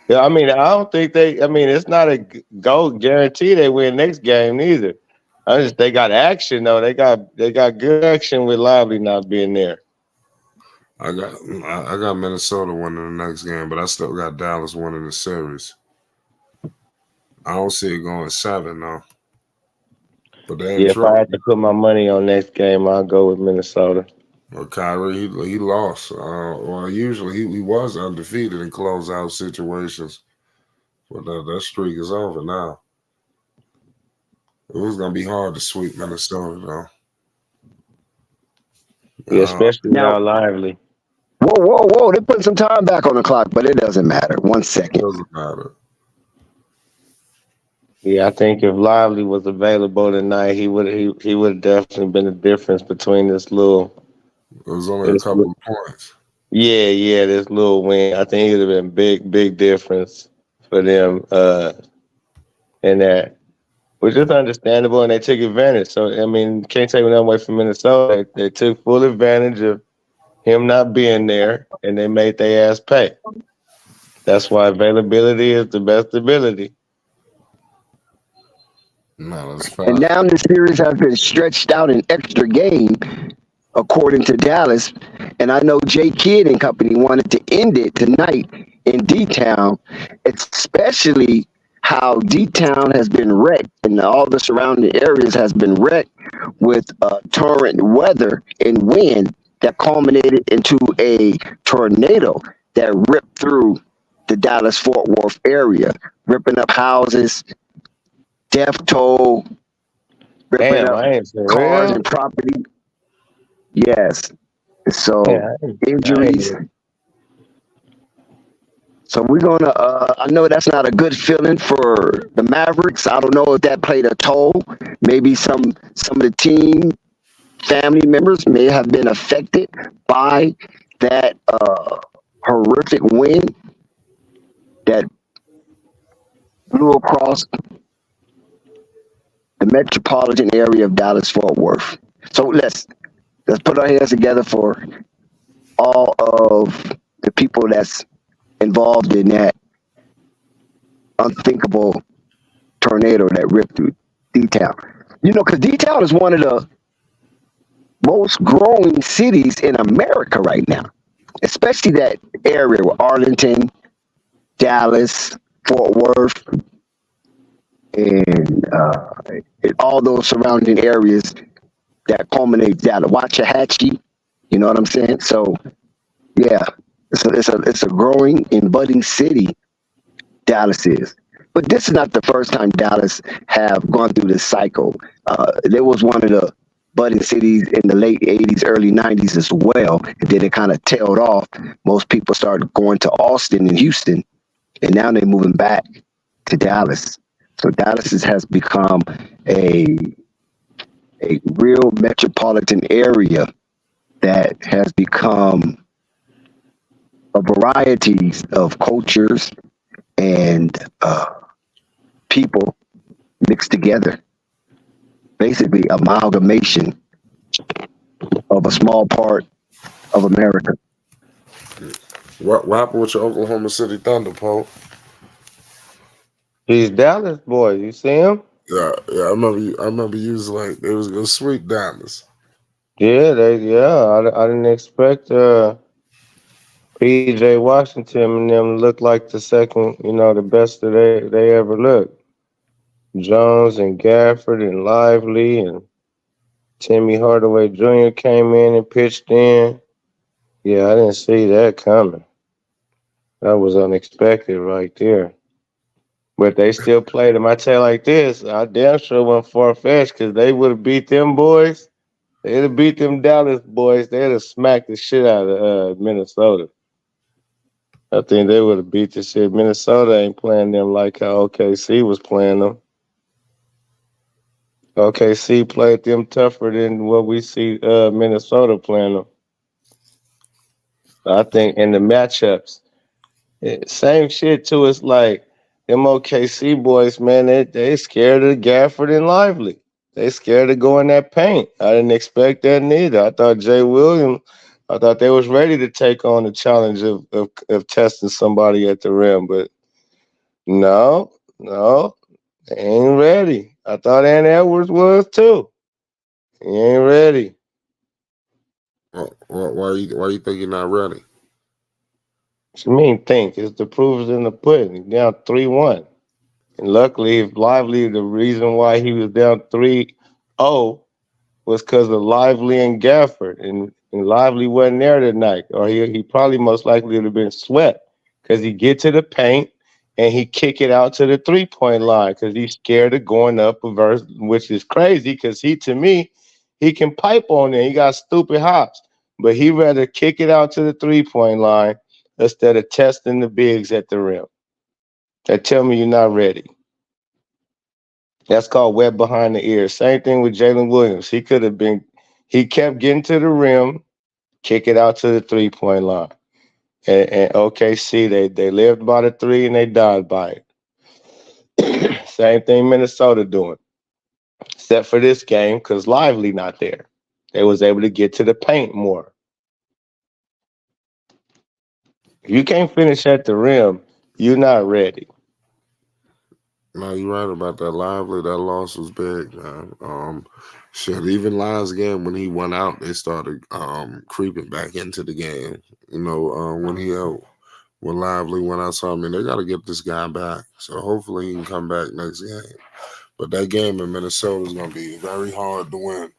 Yeah, I mean, I don't think they. I mean, it's not a goal guarantee they win next game neither. They got action though. They got good action with Lively not being there. I got Minnesota winning the next game, but I still got Dallas winning the series. I don't see it going 7 though. But they in Yeah, if I trouble. had to put my money on next game, I'll go with Minnesota. Well, Kyrie, he lost. Well, usually he was undefeated in closeout situations, but that streak is over now. It was gonna be hard to sweep Minnesota though. Yeah, especially Now- now Lively. Whoa! They put some time back on the clock, but it doesn't matter. 1 It second. doesn't matter. Yeah, I think if Lively was available tonight, he would definitely been the difference between this little. It was only a couple of points. Yeah, this little win. I think it would have been big difference for them in that, which is understandable, and they took advantage. So I mean, can't take nothing away from Minnesota. They took full advantage of him not being there, and they made their ass pay. That's why availability is the best ability. No, that's And fine. now the series has been stretched out an extra game, according to Dallas. And I know Jay Kidd and company wanted to end it tonight in D-Town, especially how D-Town has been wrecked and all the surrounding areas has been wrecked with torrent weather and wind that culminated into a tornado that ripped through the Dallas-Fort Worth area, ripping up houses, death toll, ripping Damn, up I ain't seen cars real. and property. Yes. So Yeah, injuries. So we're gonna. I know that's not a good feeling for the Mavericks. I don't know if that played a toll. Maybe some of the team family members may have been affected by that horrific wind that blew across the metropolitan area of Dallas-Fort Worth. So let's put our hands together for all of the people that's involved in that unthinkable tornado that ripped through D-Town. You know, because D-Town is one of the most growing cities in America right now, especially that area with Arlington, Dallas, Fort Worth, and all those surrounding areas that culminate Dallas. Waxahachie, you know what I'm saying? So, yeah, it's a growing and budding city, Dallas is. But this is not the first time Dallas have gone through this cycle. There was one of the budding cities in the late 80s, early 90s as well. And then it kind of tailed off. Most people started going to Austin and Houston, and now they're moving back to Dallas. So Dallas has become a real metropolitan area that has become a variety of cultures and people mixed together. Basically, amalgamation of a small part of America. What happened with your Oklahoma City Thunder, Pope? These Dallas boys, you see him? Yeah. I remember you was like they was gonna sweep Dallas. Yeah, I didn't expect PJ Washington and them look like the second, the best that they ever looked. Jones and Gafford and Lively and Timmy Hardaway Jr. came in and pitched in. Yeah, I didn't see that coming. That was unexpected right there. But they still played them. I tell you like this, I damn sure wasn't far-fetched because they would have beat them boys. They'd have beat them Dallas boys. They'd have smacked the shit out of Minnesota. I think they would have beat the shit. Minnesota ain't playing them like how OKC was playing them. OKC played them tougher than what we see Minnesota playing them. I think in the matchups, same shit too. It's like them OKC boys, man, they scared of Gafford and Lively. They scared of going that paint. I didn't expect that neither. I thought Jay Williams I thought they was ready to take on the challenge of testing somebody at the rim, but no, they ain't ready. I thought Ant Edwards was too. He ain't ready. Why you think you're not ready? What you mean think? It's the proof is in the pudding. He's down 3-1. And luckily, if Lively, the reason why he was down 3-0 was because of Lively and Gafford. And Lively wasn't there tonight. Or he probably most likely would have been swept because he get to the paint and he kick it out to the 3-point line because he's scared of going up a verse, which is crazy because to me, he can pipe on there. He got stupid hops. But he rather kick it out to the 3-point line instead of testing the bigs at the rim. That tell me you're not ready. That's called wet behind the ears. Same thing with Jalen Williams. He kept getting to the rim, kick it out to the 3-point line. And OKC, they lived by the 3 and they died by it. Same thing Minnesota doing. Except for this game, because Lively not there. They was able to get to the paint more. If you can't finish at the rim, you're not ready. No, you're right about that. Lively, that loss was big, man. Shit, even last game when he went out, they started creeping back into the game. You know, when Lively went out, so I mean, they got to get this guy back. So hopefully he can come back next game. But that game in Minnesota is going to be very hard to win.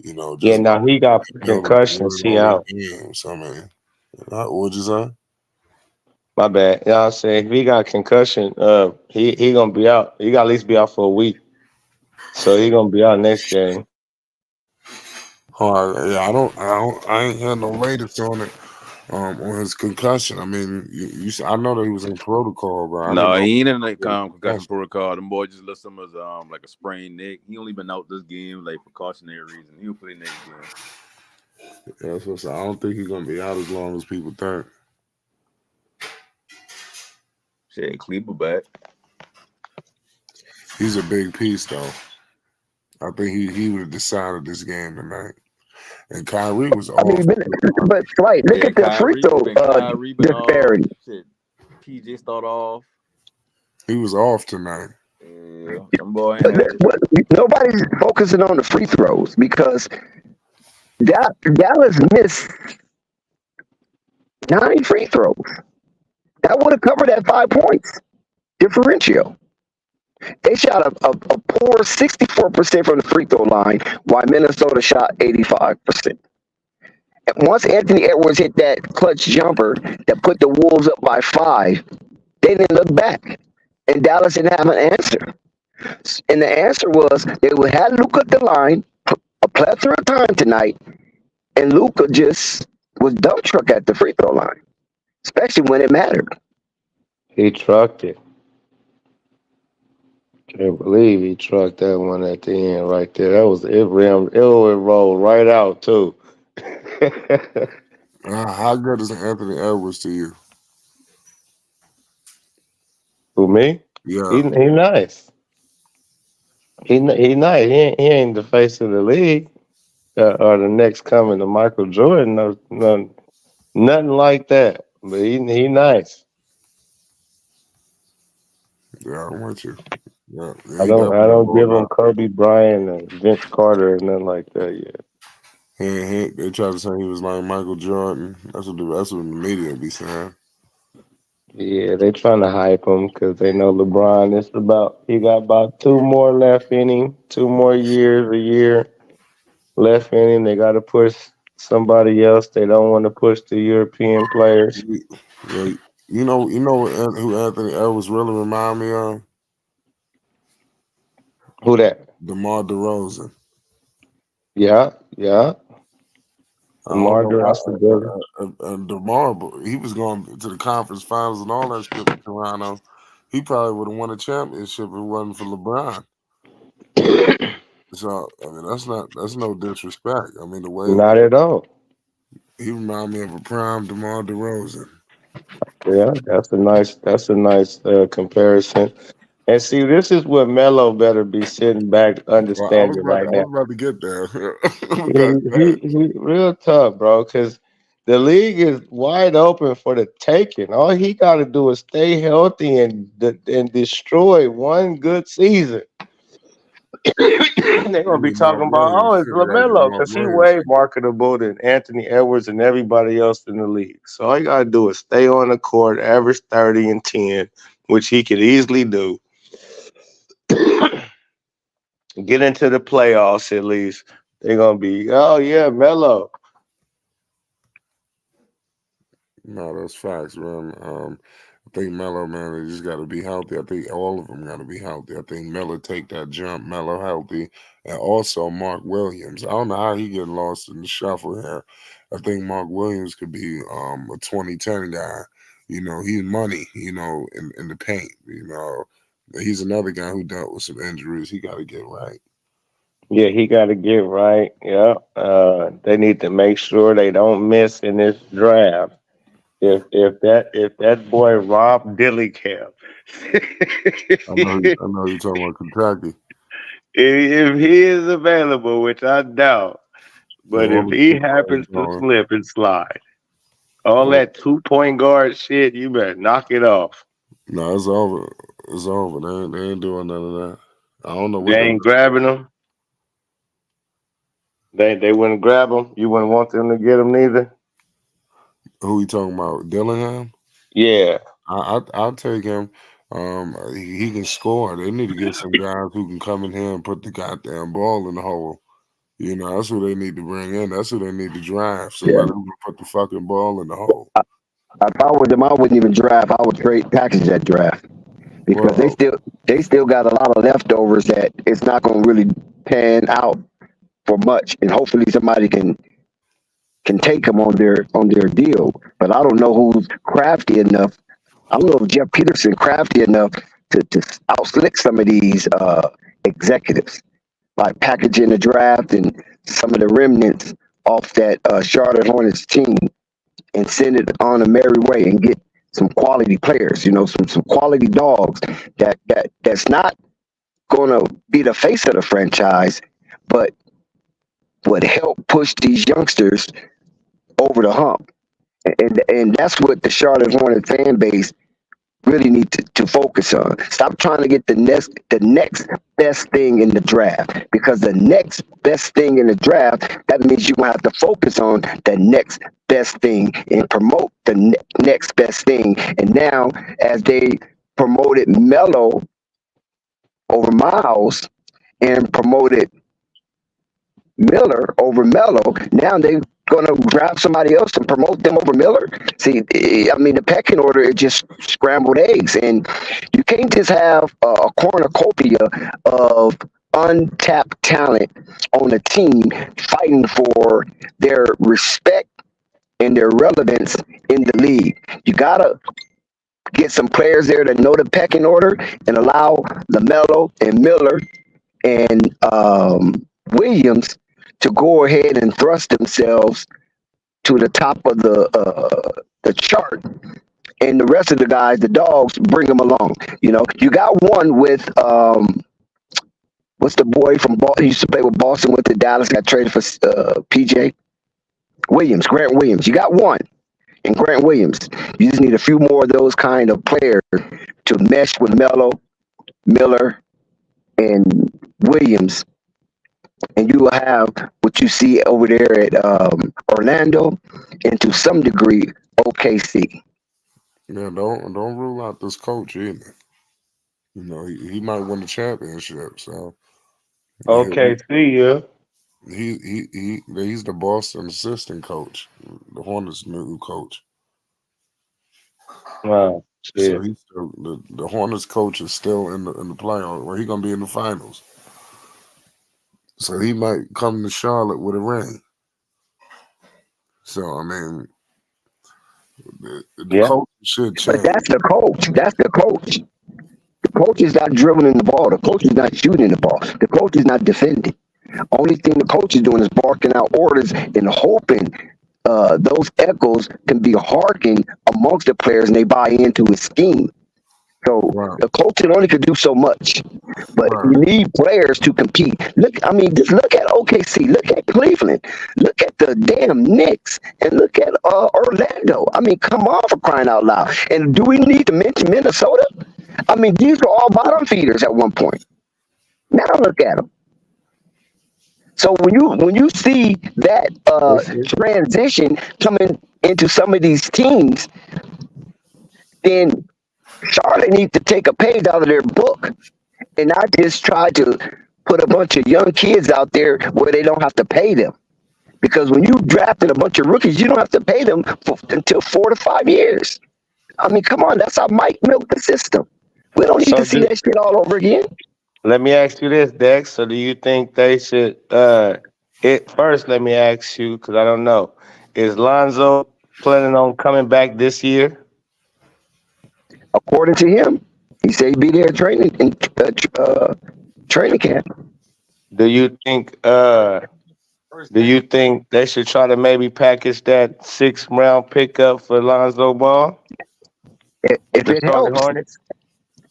You know, just now he got concussions. He out. Games. I mean, what'd you say? My bad. Yeah, I said if he got concussion, he gonna be out. He got at least be out for a week. So he gonna be out next game. Yeah, I ain't had no latest on it. On his concussion. I mean, I know that he was in protocol, but no, he ain't in the concussion protocol. The boy just list him as like a sprained neck. He only been out this game like precautionary reason. He'll play next game. Yeah, so I don't think he's gonna be out as long as people think. Shit, Kleber back. He's a big piece, though. I think he would have decided this game tonight. And Kyrie was off. I mean, but right, look at the free throw disparity. Shit, PJ start off. He was off tonight. Yeah, boy. Nobody's focusing on the free throws because Dallas missed 9 free throws. That would have covered that 5 points differential. They shot a poor 64% from the free throw line, while Minnesota shot 85%. And once Anthony Edwards hit that clutch jumper that put the Wolves up by 5, they didn't look back. And Dallas didn't have an answer. And the answer was they would have Luka at the line a plethora of time tonight, and Luka just was dump truck at the free throw line, especially when it mattered. He trucked it. Can't believe he trucked that one at the end right there. That was it. Rimmed. It would roll right out too. How good is Anthony Edwards to you? Who, me? Yeah, he nice. He nice. He ain't the face of the league or the next coming to Michael Jordan. No, nothing like that. But he nice. Yeah, I'm with you. Yeah, I don't give him Kobe Bryant and Vince Carter and nothing like that yet. They tried to say he was like Michael Jordan. That's what the media be saying. Yeah, they trying to hype him because they know LeBron. He got about 2 more left in him, 2 more years, a year left in him. They got to push somebody else. They don't want to push the European players. Yeah, you know who Anthony Edwards really remind me of? Who that? DeMar DeRozan. Yeah. DeMar DeRozan. DeMar, he was going to the conference finals and all that shit in Toronto. He probably would have won a championship if it wasn't for LeBron. So I mean, that's no disrespect. I mean, the way not at all. He remind me of a prime DeMar DeRozan. Yeah, that's a nice comparison. And see, this is what Melo better be sitting back understanding right now. I'm about to get there. he real tough, bro, because The league is wide open for the taking. All he got to do is stay healthy and destroy one good season. They're gonna be Need Mark talking about, Williams. it's They gotta get LaMelo Mark because he Williams. way marketable than Anthony Edwards and everybody else in the league. So all you gotta do is stay on the court, average 30 and 10, which he could easily do. Get into the playoffs at least. They're gonna be, oh yeah, Melo. No, that's facts, man. I think Melo, man, they just got to be healthy. I think all of them got to be healthy. I think Melo take that jump, Melo healthy, and also Mark Williams. I don't know how he get lost in the shuffle here. I think Mark Williams could be a 2010 guy. You know, he's money, you know, in the paint. You know, he's another guy who dealt with some injuries. He got to get right. Yeah, he got to get right. Yeah, they need to make sure they don't miss in this draft. If that boy Rob Dillingham, I know you're talking about Kentucky. if he is available, which I doubt, but All if the he two players happens to going. slip and slide, all that 2-point guard shit, you better knock it off. No, it's over. It's over. They ain't doing none of that. I don't know what They they. ain't grabbing him. They wouldn't grab him. You wouldn't want them to get him neither. Who you talking about? Dillingham? Yeah. I'll take him. He can score. They need to get some guys who can come in here and put the goddamn ball in the hole. You know, that's who they need to bring in. That's who they need to drive. Yeah. Somebody who can put the fucking ball in the hole. If I were them, I wouldn't even draft. I would trade package that draft because Well, they still got a lot of leftovers that it's not going to really pan out for much, and hopefully somebody can take them on their deal. But I don't know who's crafty enough. I don't know if Jeff Peterson crafty enough to outslick some of these executives by packaging the draft and some of the remnants off that Charlotte Hornets team and send it on a merry way and get some quality players, you know, some quality dogs that's not going to be the face of the franchise, but would help push these youngsters over the hump. And that's what the Charlotte Hornet fan base really need to focus on. Stop trying to get the next best thing in the draft, because the next best thing in the draft, that means you're going to have to focus on the next best thing and promote the next best thing. And now, as they promoted Melo over Miles and promoted Miller over Melo, now they're going to grab somebody else and promote them over Miller. See, I mean, the pecking order is just scrambled eggs, and you can't just have a cornucopia of untapped talent on a team fighting for their respect and their relevance in the league. You got to get some players there that know the pecking order and allow LaMelo and Miller and Williams to go ahead and thrust themselves to the top of the chart, and the rest of the guys, the dogs, bring them along. You know, you got one with what's the boy from Boston? He used to play with Boston, went to Dallas, got traded for PJ Williams, Grant Williams. You got one in Grant Williams. You just need a few more of those kind of players to mesh with Melo, Miller, and Williams, and you will have what you see over there at Orlando and to some degree OKC. yeah, don't rule out this coach either. You know, he might win the championship. So Okay, see ya. he's the Boston assistant coach, the Hornets' new coach. Wow, So shit. he's still the Hornets coach is still in the playoffs, where he's gonna be in the finals. So he might come to Charlotte with a ring. So I mean, the Yeah. coach should But change. that's the coach. That's the coach. The coach is not dribbling the ball. The coach is not shooting the ball. The coach is not defending. Only thing the coach is doing is barking out orders and hoping those echoes can be hearkened amongst the players and they buy into his scheme. So Right. the coaching only could do so much, but Right. you need players to compete. Just look at OKC, look at Cleveland, look at the damn Knicks, and look at Orlando. I mean, come on, for crying out loud! And do we need to mention Minnesota? I mean, these were all bottom feeders at one point. Now look at them. So when you see that transition coming into some of these teams, then Charlotte needs to take a page out of their book and not just try to put a bunch of young kids out there where they don't have to pay them. Because when you drafted a bunch of rookies, you don't have to pay them until 4 to 5 years. I mean, come on, that's how Mike milked the system. We don't need to see that shit all over again. Let me ask you this, Dex. So do you think they should first let me ask you, because I don't know. Is Lonzo planning on coming back this year? According to him, he said he'd be there training camp. Do you think they should try to maybe package that 6th round pickup for Lonzo Ball? If it helps. Hornets?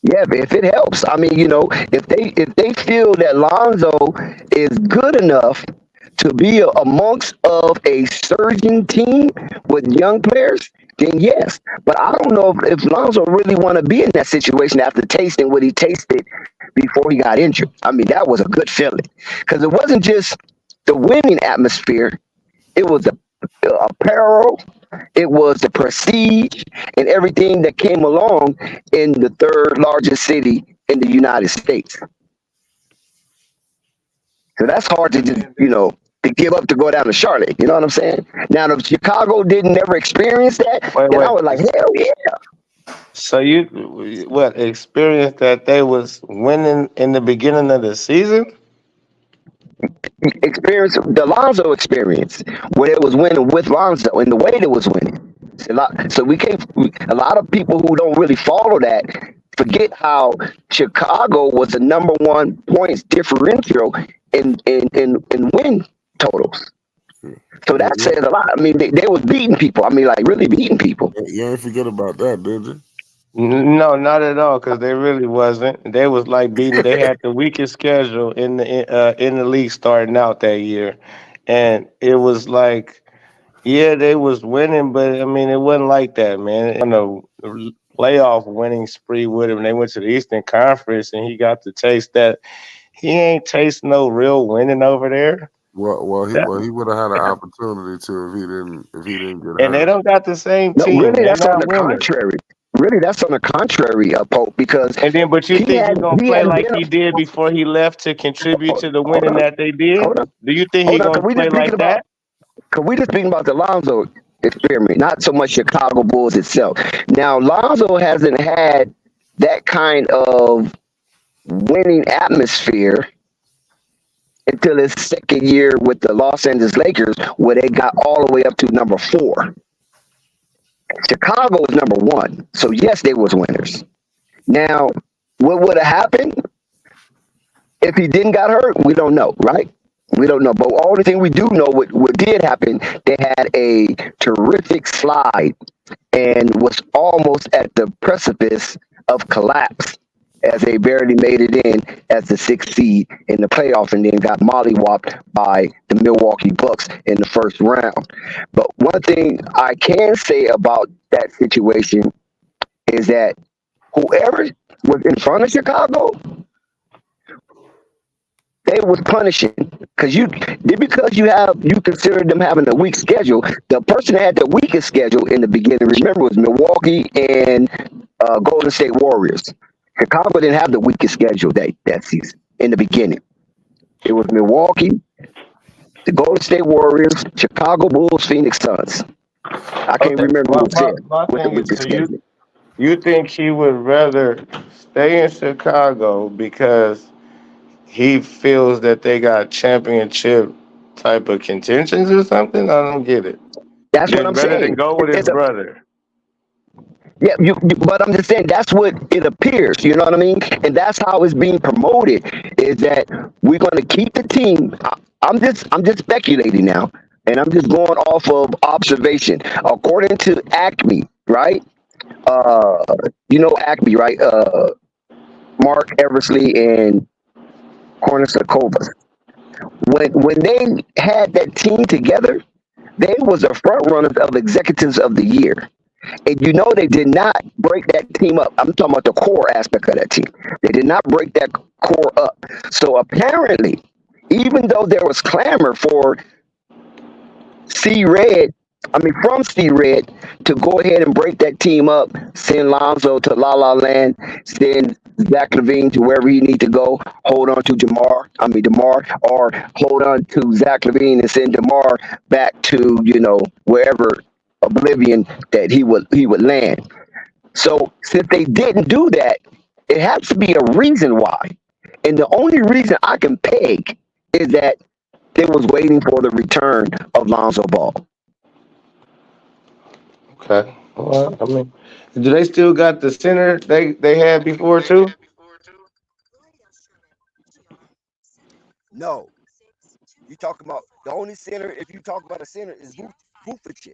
Yeah, if it helps. I mean, if they feel that Lonzo is good enough to be amongst of a surging team with young players, then yes. But I don't know if Lonzo really want to be in that situation after tasting what he tasted before he got injured. I mean, that was a good feeling because it wasn't just the winning atmosphere; it was the apparel, it was the prestige, and everything that came along in the 3rd largest city in the United States. So that's hard to just, to give up to go down to Charlotte. You know what I'm saying? Now, if Chicago didn't ever experience that, then I was like, hell yeah. So you experienced that they was winning in the beginning of the season? Experience the Lonzo experience, where it was winning with Lonzo and the way it was winning. So a lot of people who don't really follow that forget how Chicago was the number 1 points differential in win totals. So that says a lot. I mean, they was beating people. I mean, like really beating people. You ain't forget about that, did you? No, not at all, because they really wasn't. They was like beating. They had the weakest schedule in the league starting out that year, and it was like, yeah, they was winning, but I mean, it wasn't like that, man. On a playoff winning spree with him, they went to the Eastern Conference, and he got to taste that. He ain't taste no real winning over there. Well, he would have had an opportunity to if he didn't get hurt. And they don't got the same No, team. really, that's on the contrary. Really, that's on the contrary, Pope, because but you think he's gonna play like he did before he left to contribute to the winning that they did? Do you think he's gonna play like that? Because we just speaking about the Lonzo experiment, not so much Chicago Bulls itself. Now, Lonzo hasn't had that kind of winning atmosphere until his 2nd year with the Los Angeles Lakers, where they got all the way up to number 4. Chicago was number 1. So, yes, they was winners. Now, what would have happened if he didn't got hurt? We don't know, right? We don't know. But the only thing we do know, what did happen, they had a terrific slide and was almost at the precipice of collapse as they barely made it in as the 6th seed in the playoff and then got mollywopped by the Milwaukee Bucks in the 1st round. But one thing I can say about that situation is that whoever was in front of Chicago, they was punishing because you consider them having a weak schedule. The person that had the weakest schedule in the beginning, remember, was Milwaukee and Golden State Warriors. Chicago didn't have the weakest schedule that season in the beginning. It was Milwaukee, the Golden State Warriors, Chicago Bulls, Phoenix Suns. I can't remember what it said. You think he would rather stay in Chicago because he feels that they got championship type of contentions or something? I don't get it. That's what I'm saying. Rather than go with his brother. Yeah, but I'm just saying that's what it appears. You know what I mean? And that's how it's being promoted. Is that we're going to keep the team? I'm just speculating now, and I'm just going off of observation. According to Acme, right? Uh, Acme, right? Mark Eversley and Cornucopia. When they had that team together, they was the front runners of executives of the year. And they did not break that team up. I'm talking about the core aspect of that team. They did not break that core up. So apparently, even though there was clamor for C Red, from C Red to go ahead and break that team up, send Lonzo to La La Land, send Zach Levine to wherever he need to go, hold on to DeMar, or hold on to Zach Levine and send DeMar back to, wherever oblivion that he would land. So since they didn't do that, it has to be a reason why. And the only reason I can peg is that they was waiting for the return of Lonzo Ball. Okay. Well, do they still got the center they had before too? No, you talking about the only center. If you talk about a center, is Vucevic.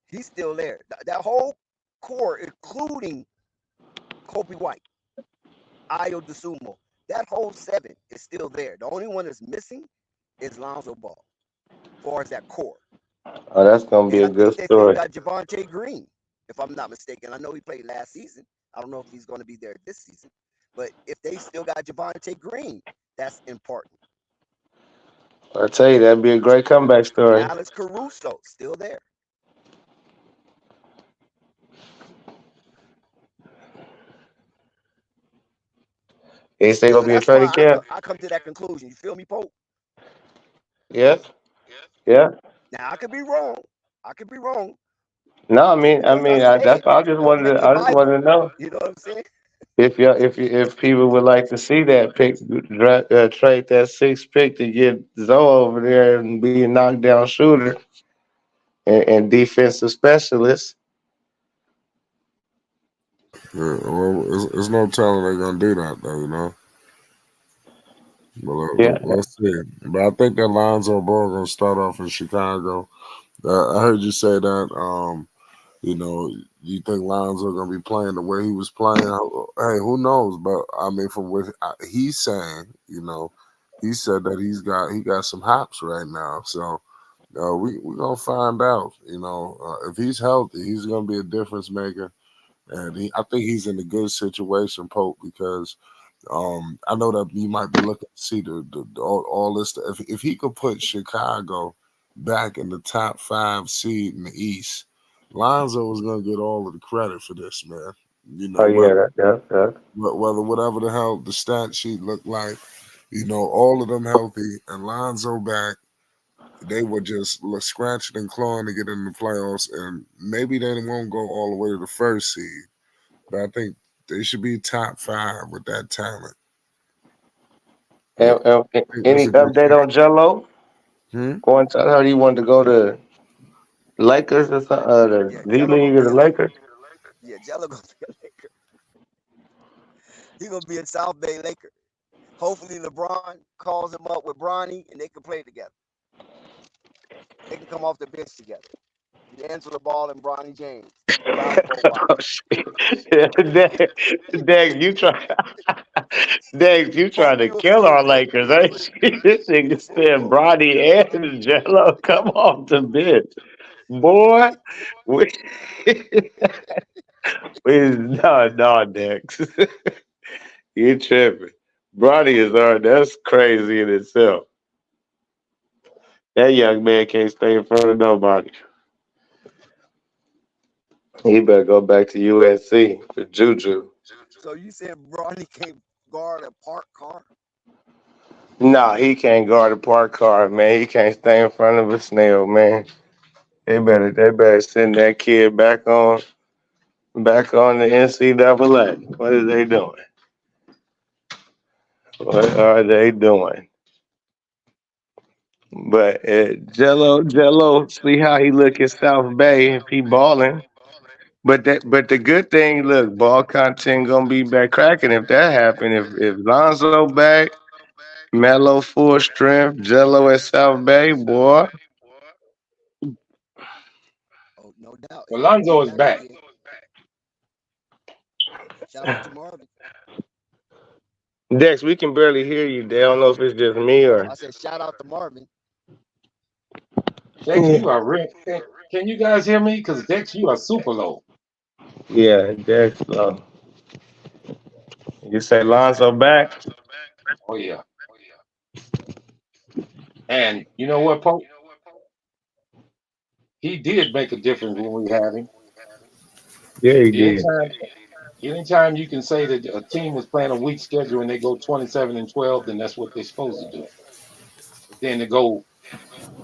He's still there. That whole core, including Kobe White, Ayo DeSumo, that whole seven is still there. The only one that's missing is Lonzo Ball, as far as that core. Oh, that's gonna be And a I think good they still story. got Javonte Green, if I'm not mistaken. I know he played last season. I don't know if he's going to be there this season. But if they still got Javonte Green, that's important. I tell you, that'd be a great comeback And story. Alex Caruso, still there. Is they So gonna be a that's why training camp? I come to that conclusion. You feel me, Pope? Yeah, yeah. Now, I could be wrong. I could be wrong. No, Just because I say that's it, why don't make it I just wanted Bible. to know You know what I'm saying? if people would like to see that trade that sixth pick to get Zoe over there and be a knockdown shooter and defensive specialist. Yeah, well, it's no telling they're gonna do that though. But Yeah, let's see. But I think that Lonzo Ball gonna start off in Chicago. I heard you say that. You know, you think Lonzo gonna be playing the way he was playing? Hey, who knows? But from what he's saying, he said that he got some hops right now. So we gonna find out. If he's healthy, he's gonna be a difference maker. And I think he's in a good situation, Pope, because I know that you might be looking to see all this stuff. If he could put Chicago back in the top 5 seed in the East, Lonzo is going to get all of the credit for this, man. oh yeah, yeah. Whatever the hell the stat sheet looked like, all of them healthy and Lonzo back, they were just scratching and clawing to get in the playoffs, and maybe they won't go all the way to the first seed, but I think they should be top 5 with that talent. And I think that's any a good update thing. on Jello? Hmm? I heard he wanted to go to Lakers or something, the Yeah, D Jello League gonna or be the a Laker. Lakers. Yeah, Jello gonna be a Laker. He gonna be a South Bay Laker. Hopefully, LeBron calls him up with Bronny and they can play together. They can come off the bench together. D'Angelo Ball and Bronny James ride for a while. Oh shit! Dag, you try, Dag, you trying Pope, to you a kill fiend, our man. Lakers, ain't you? This nigga said Bronny and Jello come off the bench, boy. We, no, Dex, you tripping? Bronny is hard. That's crazy in itself. That young man can't stay in front of nobody. He better go back to USC for Juju. So you said Bronny can't guard a parked car? Nah, he can't guard a park car, man. He can't stay in front of a snail, man. They better send that kid back on the NCAA. What are they doing? What are they doing? But Jello, see how he look in South Bay if he balling. But the good thing, look, ball content gonna be back cracking if that happen. If Lonzo back, Melo full strength, Jello at South Bay, boy. Oh, no doubt. Well, If he Lonzo get is back back. again. Shout out to Marvin. Dex, we can barely hear you. I don't know if it's just me or. I said shout out to Marvin. Dex, you are real. Can you guys hear me? Because Dex, you are super low. Yeah, Dex. You say Lonzo back? Oh yeah. And you know what, Pope? He did make a difference when we had him. Yeah, he did. Anytime you can say that a team is playing a weak schedule and they go 27-12, then that's what they're supposed to do. But then to go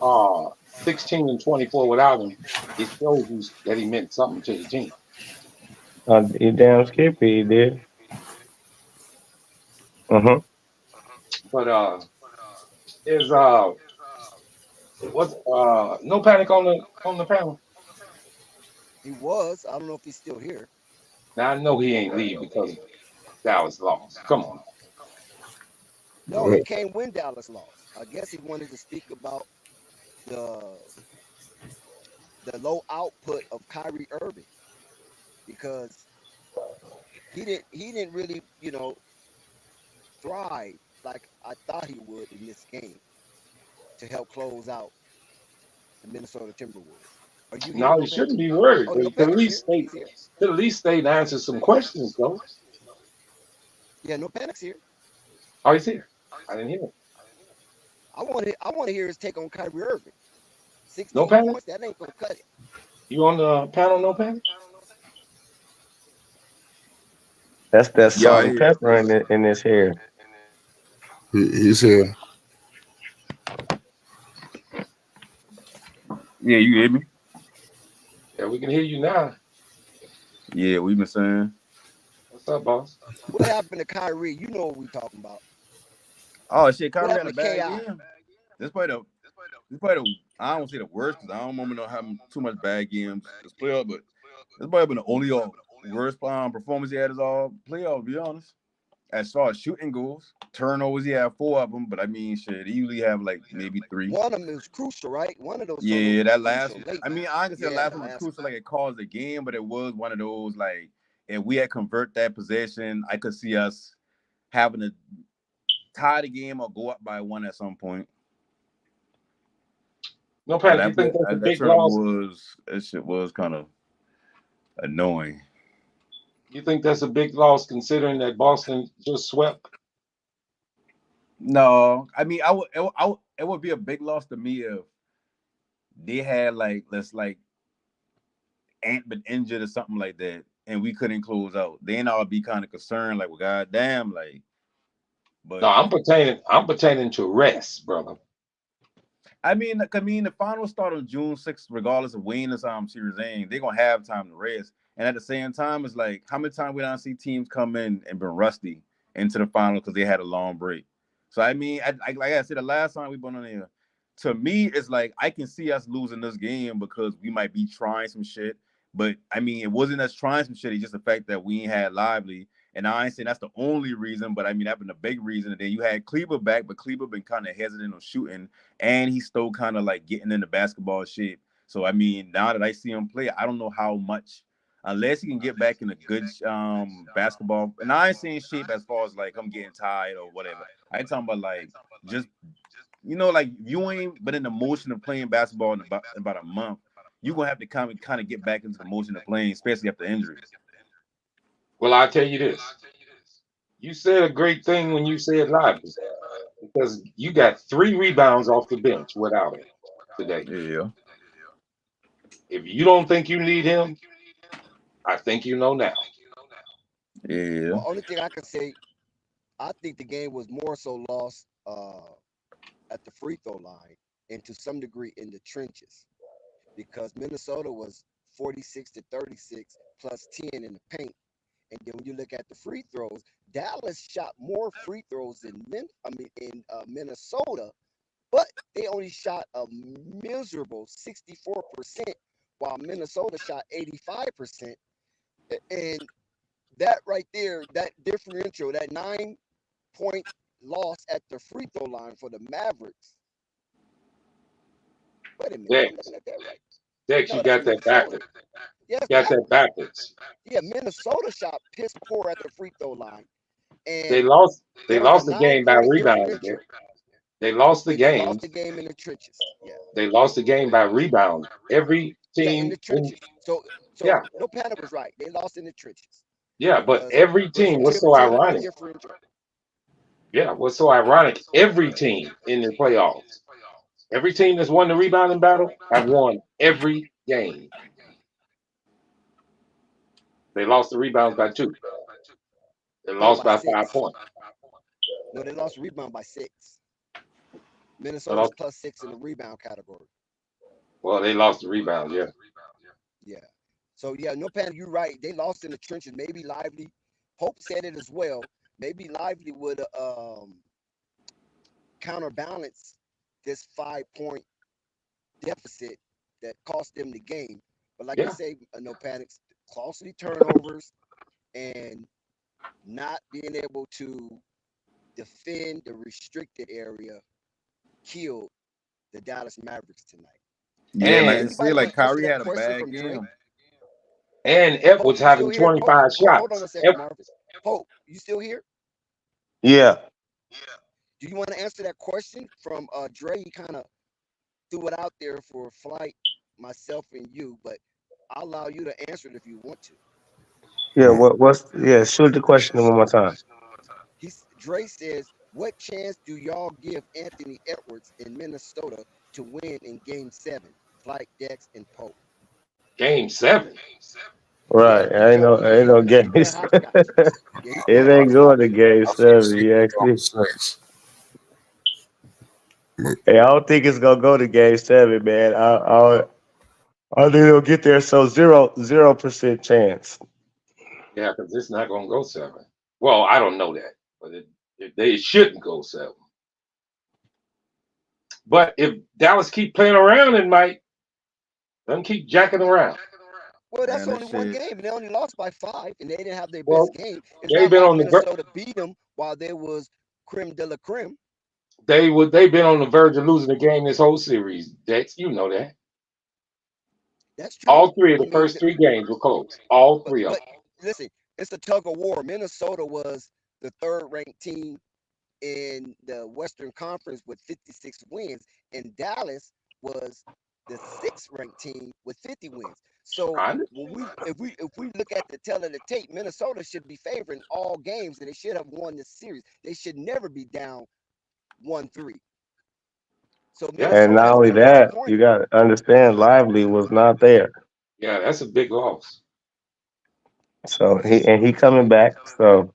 16-24 without him, it shows you that he meant something to the team. He damn skippy, he did. But is what's no panic on the panel? He was. I don't know if he's still here. Now I know he ain't leave because Dallas lost. Come on. No, he came when Dallas lost. I guess he wanted to speak about the low output of Kyrie Irving because he didn't really, thrive like I thought he would in this game to help close out the Minnesota Timberwolves. Are you here? No, he shouldn't be worried. Oh, But no, he could at Panic's least here. stay and answer some questions though. Yeah, no Panic's here. Oh, he's here. I didn't hear him. I want to hear his take on Kyrie Irving. 16 No Panic? points, that ain't gonna cut it. You on the panel? No Panic? That's that salt and pepper in his hair. He's here. Yeah, you hear me? Yeah, we can hear you now. Yeah, we've been saying. What's up, boss? What happened to Kyrie? You know what we talking about. Oh shit, Kyrie What had a happened to bad KI? game. This probably the I don't say the worst because I don't remember having too much bad games this playoff, but it's probably been the only worst performance he had as all playoff, to be honest. As far as shooting goes, turnovers, he had 4 of them, but I mean, shit, he usually have like maybe 3. One of them is crucial, right? One of those. Yeah, that last one. Late. I mean, I can say the last one was crucial, like it caused the game, but it was one of those, like, if we had convert that possession, I could see us having to tie the game or go up by 1 at some point. No Panic, you think that's a big loss? That shit was kind of annoying. You think that's a big loss considering that Boston just swept? No, I mean, it would be a big loss to me if they had Ant been injured or something like that, and we couldn't close out. Then I would be kind of concerned, like, well, goddamn, like. But no, I'm pertaining to rest, brother. I mean, the finals start on June 6th, regardless of when this series ends. They're gonna have time to rest, and at the same time, it's like how many times we don't see teams come in and been rusty into the final because they had a long break. So I mean, like I said, the last time we went on there, to me, it's like I can see us losing this game because we might be trying some shit. But I mean, it wasn't us trying some shit. It's just the fact that we ain't had Lively. And I ain't saying that's the only reason, but I mean, that's been a big reason. And then you had Kleber back, but Kleber been kind of hesitant on shooting, and he's still kind of like getting into basketball shape. So, I mean, now that I see him play, I don't know how much, unless he can get back in a good basketball. And I ain't saying shape as far as like I'm getting tired or whatever. I ain't talking about like just, like you ain't been in the motion of playing basketball in about a month. You're going to have to kind of get back into the motion of playing, especially after injuries. Well, I'll tell you this. You said a great thing when you said Lively, because you got 3 rebounds off the bench without him today. Yeah. If you don't think you need him, I think you know now. Yeah. Well, only thing I can say, I think the game was more so lost at the free throw line and to some degree in the trenches because Minnesota was 46-36 plus 10 in the paint. And then when you look at the free throws, Dallas shot more free throws in Minnesota, but they only shot a miserable 64%, while Minnesota shot 85%. And that right there, that differential, that 9-point loss at the free throw line for the Mavericks. Wait a minute, I'm looking at that right. Dex, you got that backwards. Yes, Got that backwards. yeah. Minnesota shot piss poor at the free throw line, They and lost. They there was a lost the game by 9-point rebound. differential. They lost the They lost game. the game in the trenches. Yeah, They lost the game by rebound. Every yeah, in the team, trenches. So yeah, no panic was right. They lost in the trenches yeah, but because every it was a team was so 10-point ironic. differential. Yeah, what's so ironic? Every team in the playoffs, every team that's won the rebounding battle have won every game. They lost the rebounds by 2. They No, lost by by 5 6. points. No, they lost rebound by 6. They Minnesota's lost, +6 in the rebound category. well, they lost the rebounds. Yeah, Yeah. So yeah, no panic. You're right. They lost in the trenches. Maybe Lively. Hope said it as well. Maybe Lively would counterbalance this 5-point deficit that cost them the game. But like you yeah, say, no panics, costly turnovers, and not being able to defend the restricted area killed the Dallas Mavericks tonight. Yeah, and like say, Anybody want like to answer Kyrie that had a question bad from Dre? game. F Pope, was you still having here? Pope, 25 hold on a shots. second, Marvin. Pope, you still here? Yeah. Do you want to answer that question from Dre? He kind of threw it out there for Flight, myself, and you, but I'll allow you to answer it if you want to. Yeah. Shoot the question one more time. Dre says, what chance do y'all give Anthony Edwards in Minnesota to win in Game 7? Flight, Dex, and Pope. Game 7. Yeah, Right. Ain't no he playing games. hopscotch. Yeah, he's It playing ain't going hopscotch. to game I think 7. 6 You is ask going me. to 6. Hey, I don't think it's gonna go to game 7, man. I think it'll get there. So 0% chance. Yeah, because it's not going to go 7. Well, I don't know that, but they shouldn't go 7. But if Dallas keep playing around, it might. Let them keep jacking around. Well, that's Man, this only one shit. game, and they only lost by 5, and they didn't have their best Well, game. It's they've not been like on the Minnesota beat them while there was creme de la creme. they've been on the verge of losing the game this whole series. Dex, you know that. That's true. All 3 of I the mean, first 3 games were close. All but 3 of but them. listen, it's a tug of war. Minnesota was the third-ranked team in the Western Conference with 56 wins, and Dallas was the sixth-ranked team with 50 wins. So I if we look at the tail of the tape, Minnesota should be favoring all games, and they should have won this series. They should never be down 1-3. So Yeah, And Minnesota not has only been that, you disappointed. got to understand Lively was not there. yeah, that's a big loss. So he coming back. So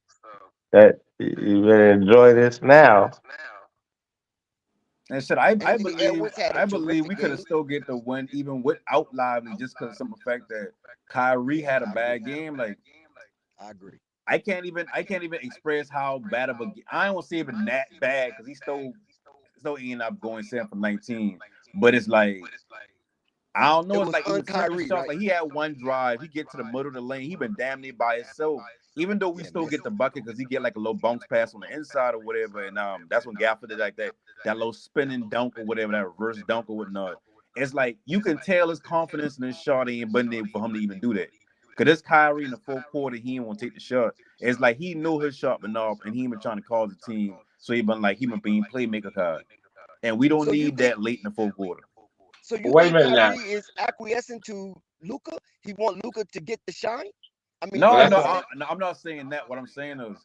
that you better enjoy this now. And shit, I Anthony believe Edwards had a I believe terrific we could have game. still get the win even without Lively just because of some fact that Kyrie had a I agree. bad game. Like I agree. I can't even express how bad of a I don't see it even that bad because he still ended up going 7 for 19. But it's like I don't know. It It's was like even certain un-Kyrie, shots. right? Like he had one drive, he get to the middle of the lane, he been damn near by himself. Even though we Yeah, still missed get the it. bucket because he get like a little bounce pass on the inside or whatever, and that's when Gafford did like that little spinning dunk or whatever, that reverse dunk or whatnot. It's like you can tell his confidence in his shot ain't been there for him to even do that. Cause this Kyrie in the fourth quarter, he ain't want to take the shot. It's like he knew his shot been off, and he been trying to cause the team. So he been being playmaker card, and we don't So you need think that late in the fourth quarter. so you Wait a think minute Kyrie now. is acquiescing to Luca? He want Luca to get the shine? I mean, he Well, No, that's no, wants a, it. no, I'm not saying that. What I'm saying is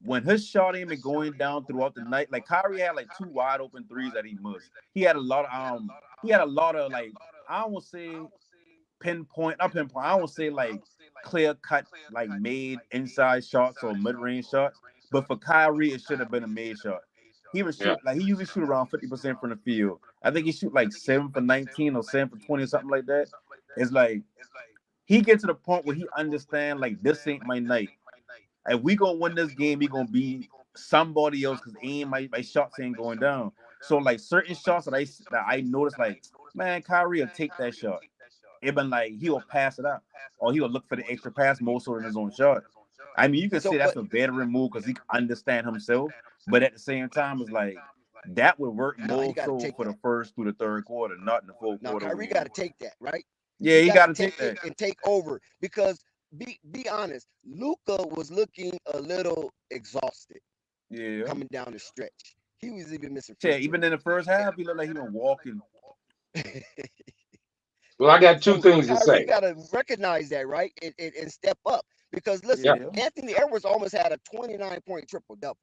when his shot ain't been going down throughout the night, like Kyrie had like 2 wide open threes that he missed. He had a lot of like I don't want to say not pinpoint. I don't want to say like clear cut like made inside shots or mid range shots. But for Kyrie, it should have been a made shot. He was yeah. shoot like he usually shoot around 50% from the field. I think he shoot like 7 for 19 or 7 for 20 or something like that. It's like he gets to the point where he understand like this ain't my night. If we gonna win this game, we gonna be somebody else because ain't my shots ain't going down. So like certain shots that I noticed, like man, Kyrie will take that shot. It been like he will pass it up, or he will look for the extra pass more so than his own shot. I mean, you can So, say that's but a veteran move because he can understand himself, but at the same time, it's like that would work no, he more got to so take for the that. first through the third quarter, not in the fourth Now, quarter Kyrie when got to take that, right? Yeah, You he got got to to take take it that. and take over because be honest, Luka was looking a little exhausted Yeah. coming down the stretch. He was even missing Yeah, free even in the first half, he looked like he been walking. throws. Well, I got two So things to Kyrie say. got to recognize that, right, and step up. Because listen, Yeah, Yeah. Anthony Edwards almost had a 29-point triple double.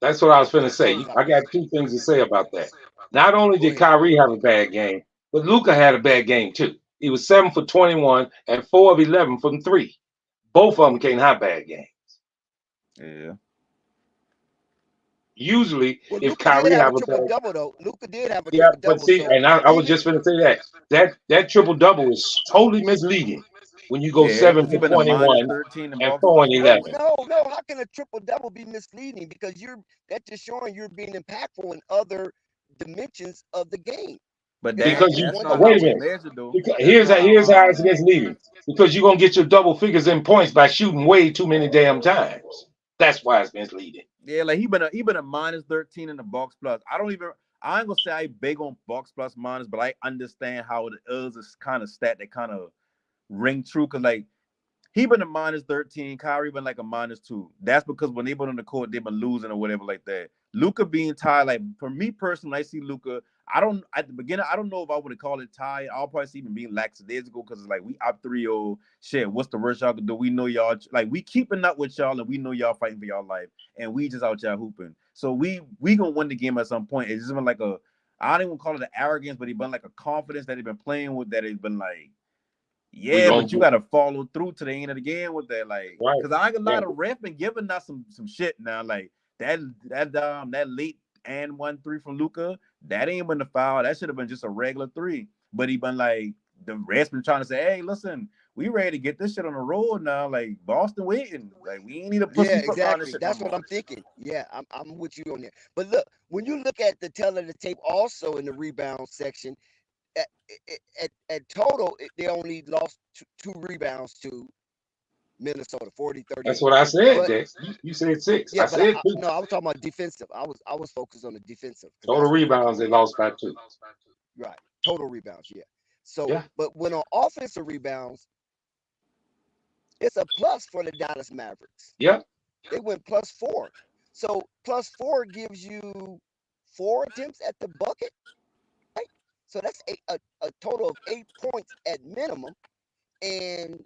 that's what I was To finna say. close out I the got game. two things to say about that. Not only Go did ahead. Kyrie have a bad game, but Luka had a bad game too. He was 7 for 21 and 4 of 11 from three. Both of them can't have bad games. Yeah. Usually, Well, if Luka did Kyrie have a have a triple bad, double though. Luka did have a yeah, triple but double. see, So and I was even just gonna say that triple double is totally misleading when you go Yeah, 7 because he for been a minus 21 13 in and box 4 plus and no, 11. no. How can a triple double be misleading? Because that's just showing you're being impactful in other dimensions of the game. But It's that not Because just you that's one not how wait a it's dimension. minute. measured though. Because That's not here's how how it's misleading. Because you're gonna get your double figures in points by shooting way too many damn times. That's why it's misleading. yeah, like he been a minus 13 in the box plus. I ain't gonna say I big on box plus minus, but I understand how it is a kind of stat that kind of ring true because like he been a minus 13. Kyrie been like a -2. That's because when they been on the court, they've been losing or whatever like that. Luka being tied, like for me personally, I see Luka. I don't at the beginning, I don't know if I would call it tied. I'll probably see even being lackadaisical because it's like we up 3-0. Shit, what's the worst y'all can do? We know y'all like we keeping up with y'all and we know y'all fighting for y'all life. And we just out y'all hooping. So we gonna win the game at some point. It's just been like a I don't even call it an arrogance, but it been like a confidence that they've been playing with that it's been like We yeah, gonna but you do gotta follow through to the end of the game with that, like, right. cause I ain't gonna Yeah. lie, the ref been giving us some shit now, like that late and 1-3 from Luca, that ain't been the foul, that should have been just a regular three, but he been like the refs been trying to say, hey, listen, we ready to get this shit on the road now, like Boston waiting, like we ain't need a Yeah, pussyfoot around this exactly. shit no That's what more. I'm thinking. Yeah, I'm with you on that. But look, when you look at the tail of the tape, also in the rebound section, at total, they only lost two rebounds to Minnesota, That's 40-38. what I said, But Dex. You said 6. yeah, I but said 2. no, I was talking about defensive. I was focused on the defensive because Total that's what was rebounds, they lost by 2. right. Total rebounds, yeah. So, Yeah. but when on offensive rebounds, it's a plus for the Dallas Mavericks. Yeah. They went +4. So +4 gives you 4 attempts at the bucket, right? So that's a total of 8 points at minimum and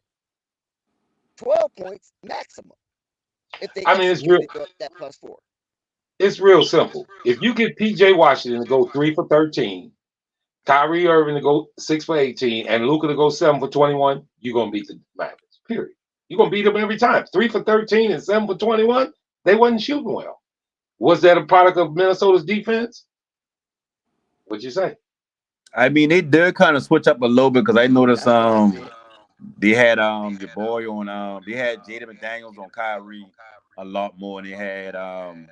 12 points maximum if they I mean, executed that +4. it's real simple. If you get PJ Washington to go 3 for 13, Kyrie Irving to go 6 for 18, and Luka to go 7 for 21, you're gonna beat the Mavericks. Period. You're gonna beat them every time. 3 for 13 and 7 for 21. They wasn't shooting well. Was that a product of Minnesota's defense? What'd you say? I mean, they did kind of switch up a little bit because I noticed That's what I said. they had your boy on they had Jaden McDaniels on Kyrie a lot more, and they had Ant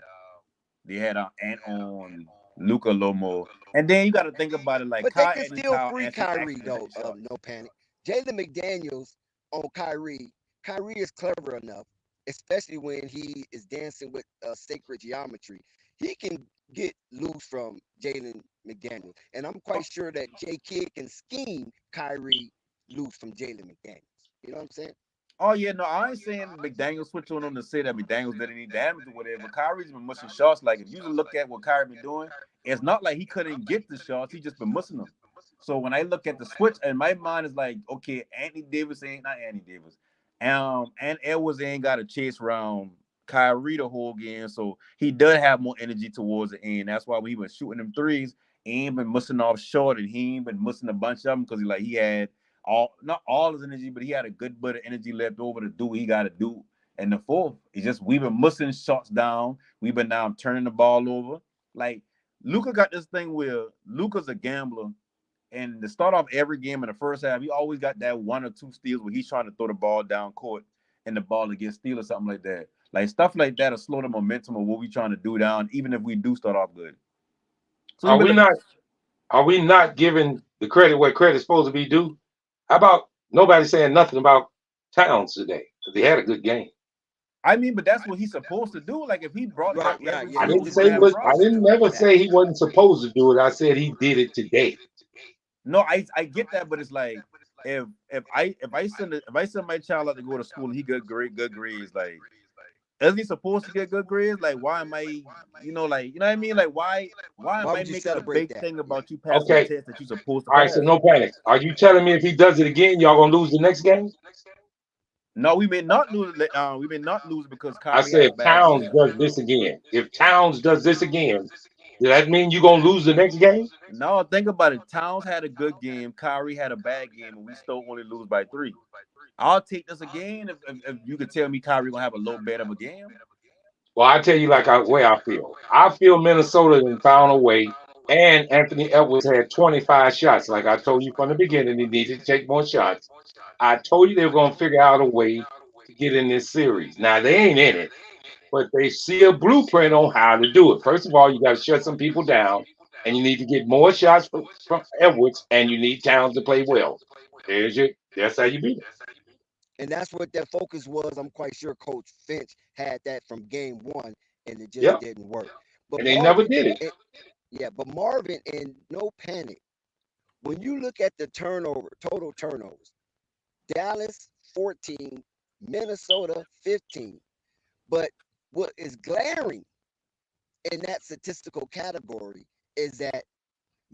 on Luca a little more. And then you got to think about it like But they can Anthony still Kyle free actually Kyrie can hit though. the shot. No panic. Jalen McDaniels on Kyrie. Kyrie is clever enough, especially when he is dancing with sacred geometry. He can get loose from Jalen McDaniels, and I'm quite sure that J Kidd can scheme Kyrie loose from Jalen McDaniels. You know what I'm saying? Oh yeah, no, I ain't saying McDaniels switch on them to say that McDaniels did any damage or whatever. Kyrie's been missing shots. Like if you look at what Kyrie been doing, it's not like he couldn't get the shots. He just been missing them. So when I look at the switch, and my mind is like, okay, Anthony Davis ain't not Anthony Davis. And Edwards ain't got to chase around Kyrie the whole game. So he does have more energy towards the end. That's why when he was shooting them threes, he ain't been missing off short, and he ain't been missing a bunch of them because he had not all his energy, but he had a good bit of energy left over to do what he got to do. And the fourth, it's just we've been missing shots down. We've been now turning the ball over. Like Luka got this thing where Luka's a gambler, and to start off every game in the first half, he always got that 1 or 2 steals where he's trying to throw the ball down court and the ball to get steal or something like that. Like stuff like that will slow the momentum of what we're trying to do down, even if we do start off good. So Are we not giving the credit where credit's supposed to be due? How about nobody saying nothing about Towns today? Because he had a good game. I mean, but that's what he's supposed to do. Like if he brought Right, back right. every Yeah, I he didn't single did say do damn what it. I route. didn't never Yeah. say he wasn't supposed to do it. I said he did it today. No, I get that, but it's like if I send my child out to go to school and he good grades, like isn't he supposed to get good grades? Like why am I, like you know what I mean? Like why am Why I would you making a celebrate big that? thing Yeah. about you passing the Okay. test that you're supposed to All right. So pass? no panic. Are you telling me if he does it again, y'all gonna lose the next game? No, we may not lose. We may not lose because I Kyrie had said a if bad Towns game. does this again. If Towns does this again, does that mean you gonna lose the next game? No, think about it. Towns had a good game. Kyrie had a bad game, and we still only lose by 3. I'll take this again if you could tell me Kyrie gonna have a little bit of a game. Well, I tell you like way I feel. I feel Minnesota then found a way, and Anthony Edwards had 25 shots. Like I told you from the beginning, he needed to take more shots. I told you they were gonna figure out a way to get in this series. Now they ain't in it, but they see a blueprint on how to do it. First of all, you got to shut some people down, and you need to get more shots from Edwards, and you need Towns to play well. That's how you beat it. And that's what their focus was. I'm quite sure Coach Finch had that from game 1, and it just Yep, didn't work. But and they never Marvin, did it. but Marvin, and no panic. When you look at the total turnovers, Dallas 14, Minnesota 15. But what is glaring in that statistical category is that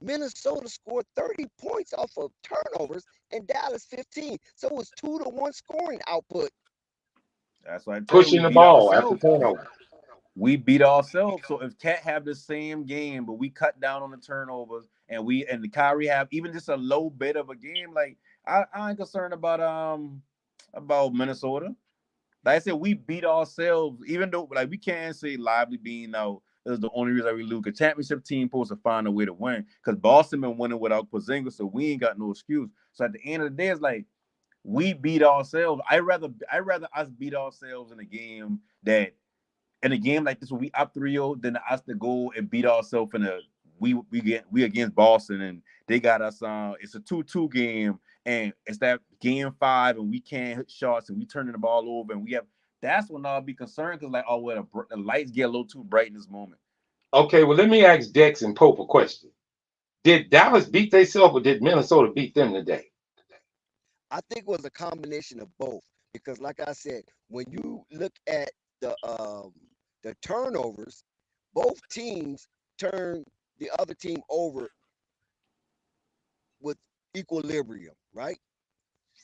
Minnesota scored 30 points off of turnovers and Dallas 15. So it was 2-to-1 scoring output. That's what I tell you. We Pushing the beat ball after ourselves. turnover. We beat ourselves. So if Cat have the same game, but we cut down on the turnovers, and the Kyrie have even just a low bit of a game, like I ain't concerned about Minnesota. Like I said, we beat ourselves, even though like we can't say Lively being out is the only reason we lose. A championship team supposed to find a way to win because Boston been winning without Porzingis, so we ain't got no excuse. So at the end of the day, it's like we beat ourselves. I rather us beat ourselves in a game like this when we up 3-0 than us to go and beat ourselves in a we against Boston and they got us it's a 2-2 game and it's that game 5 and we can't hit shots and we turning the ball over and we have that's when I'll be concerned because like well the lights get a little too bright in this moment. Okay, well let me ask Dex and Pope a question. Did Dallas beat themselves or did Minnesota beat them today? I think it was a combination of both because, like I said, when you look at the turnovers, both teams turned the other team over with equilibrium, right?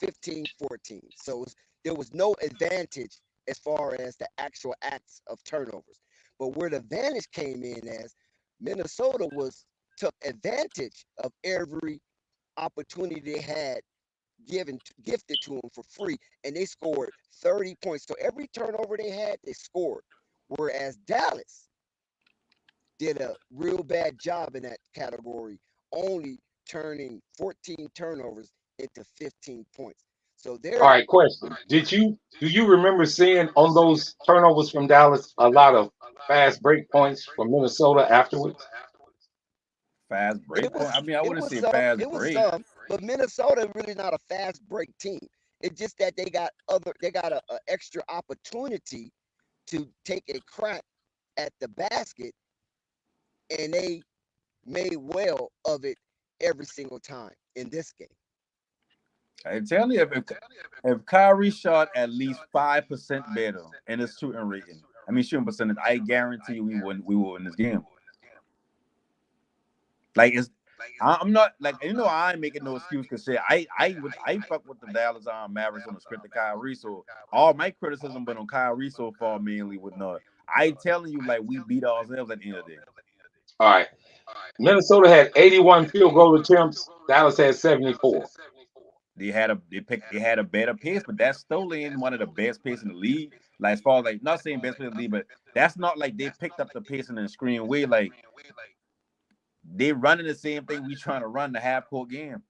15-14. So there was no advantage as far as the actual acts of turnovers. But where the advantage came in as Minnesota took advantage of every opportunity they had gifted to them for free, and they scored 30 points. So every turnover they had, they scored. Whereas Dallas did a real bad job in that category, only turning 14 turnovers into 15 points. So All they're right, question. Do you remember seeing on those turnovers from Dallas a lot of fast break points from Minnesota afterwards? Fast it break was point. I mean, I it wouldn't was say some fast it was break. some, but Minnesota really not a fast break team. It's just that they got a extra opportunity to take a crack at the basket, and they made well of it every single time in this game. I tell you, if Kyrie shot at least 5% better in his shooting rating, I mean shooting percentage, I guarantee you we will win this game. Like I'm not like I ain't making no excuse because shit I fuck with the Dallas Mavericks on the script of Kyrie, so all my criticism but on Kyrie so far mainly with not. I telling you like we beat ourselves at the end of the day. All right. Minnesota had 81 field goal attempts. Dallas had 74. They had a better pace, but that's still in one of the best pace in the league. Like as far as like not saying best pace in the league, but that's not like they picked up the pace in the screen way. Like they running the same thing we trying to run the half court game.